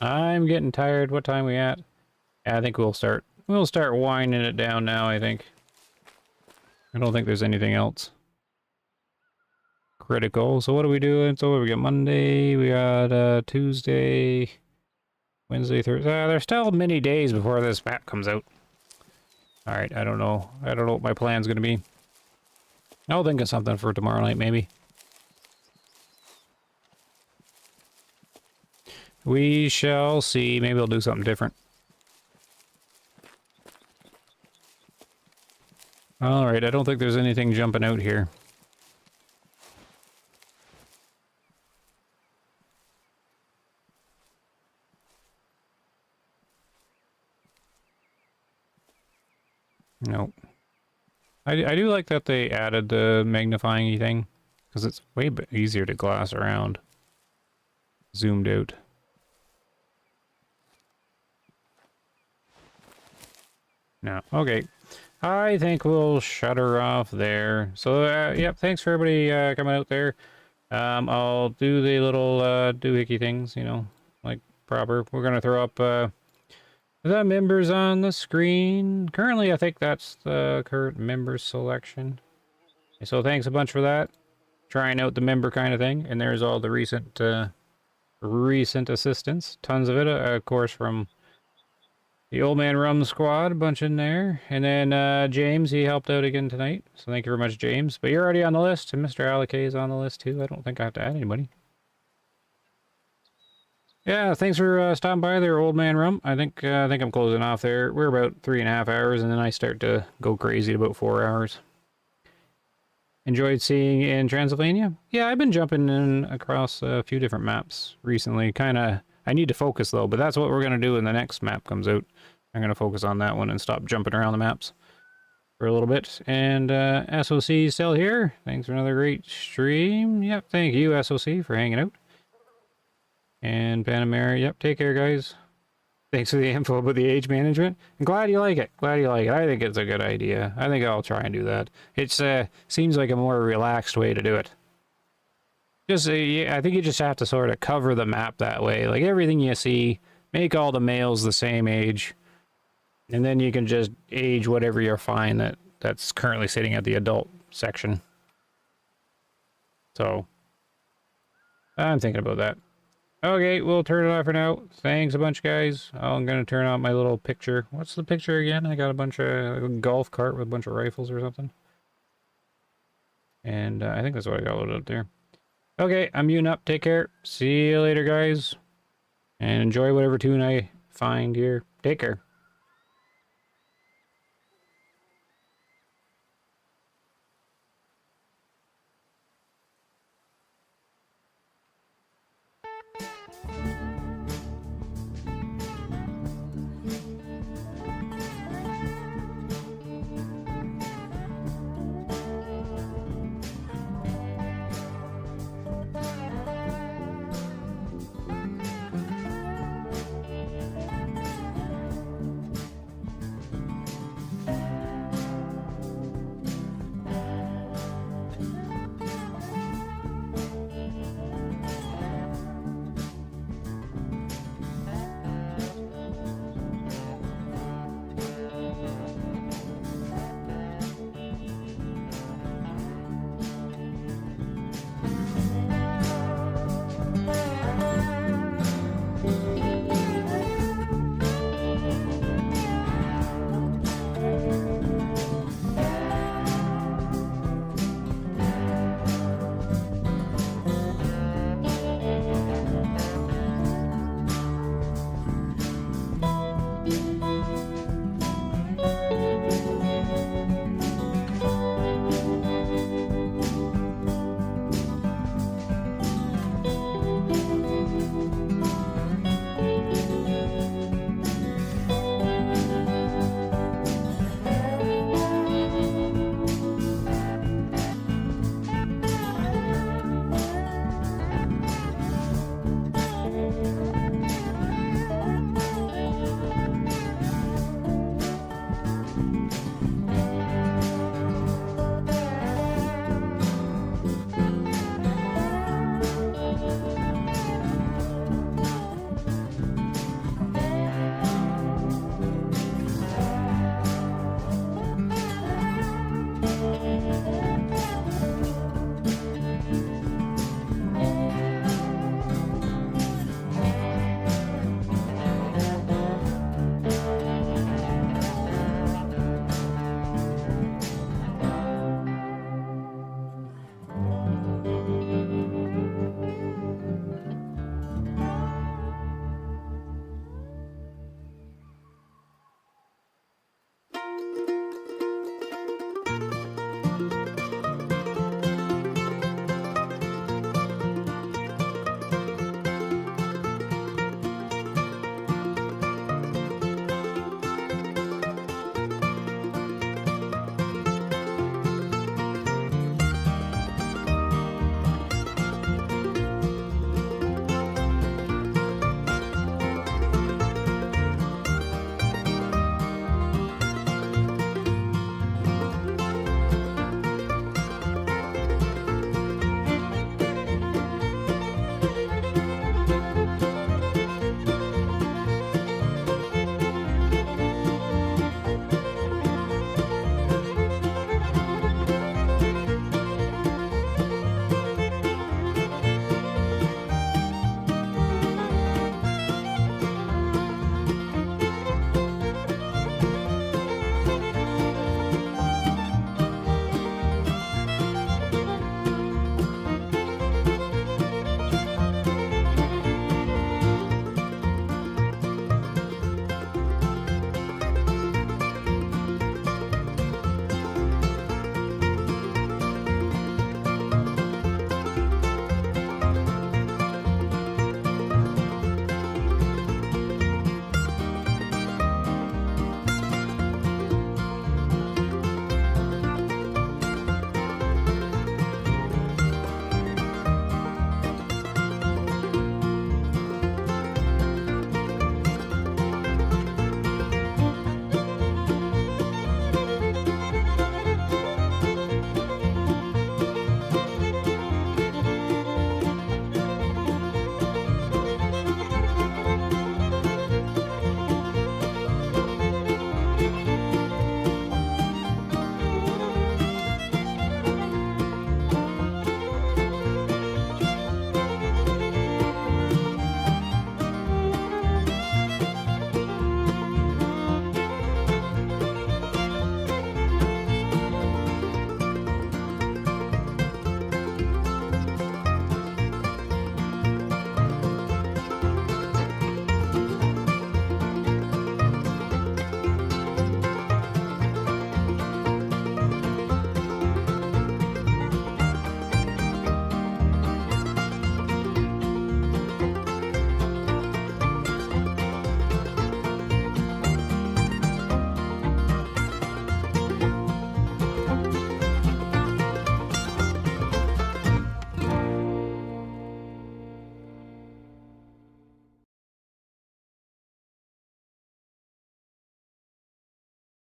I'm getting tired. What time we at? Yeah, I think we'll start winding it down now, I think. I don't think there's anything else critical. So what are we doing? So we got Monday, we got Tuesday, Wednesday, Thursday. There's still many days before this map comes out. Alright, I don't know. I don't know what my plan's gonna be. I'll think of something for tomorrow night, maybe. We shall see. Maybe I'll do something different. Alright, I don't think there's anything jumping out here. Nope. I do like that they added the magnifying thing, because it's way easier to glass around. Zoomed out. No. Okay. I think we'll shut her off there. So, yep, thanks for everybody coming out there. I'll do the little doohickey things, you know, like proper. We're going to throw up the members on the screen. Currently, I think that's the current members selection. So thanks a bunch for that. Trying out the member kind of thing. And there's all the recent assistance. Tons of it, of course, from the Old Man Rum Squad, a bunch in there. And then James, he helped out again tonight. So thank you very much, James. But you're already on the list. And Mr. Alec is on the list too. I don't think I have to add anybody. Yeah, thanks for stopping by there, Old Man Rum. I think I'm closing off there. We're about 3.5 hours, and then I start to go crazy at about 4 hours. Enjoyed seeing in Transylvania? Yeah, I've been jumping in across a few different maps recently. I need to focus though, but that's what we're going to do when the next map comes out. I'm going to focus on that one and stop jumping around the maps for a little bit. And SOC still here. Thanks for another great stream. Yep, thank you, SOC, for hanging out. And Panamera, yep, take care, guys. Thanks for the info about the age management. I'm glad you like it. Glad you like it. I think it's a good idea. I think I'll try and do that. It's seems like a more relaxed way to do it. Just, I think you just have to sort of cover the map that way. Like everything you see, make all the males the same age. And then you can just age whatever you find that's currently sitting at the adult section. So, I'm thinking about that. Okay, we'll turn it off for now. Thanks a bunch, guys. I'm going to turn on my little picture. What's the picture again? I got a bunch of a golf cart with a bunch of rifles or something. And I think that's what I got loaded up there. Okay, I'm muting up. Take care. See you later, guys. And enjoy whatever tune I find here. Take care.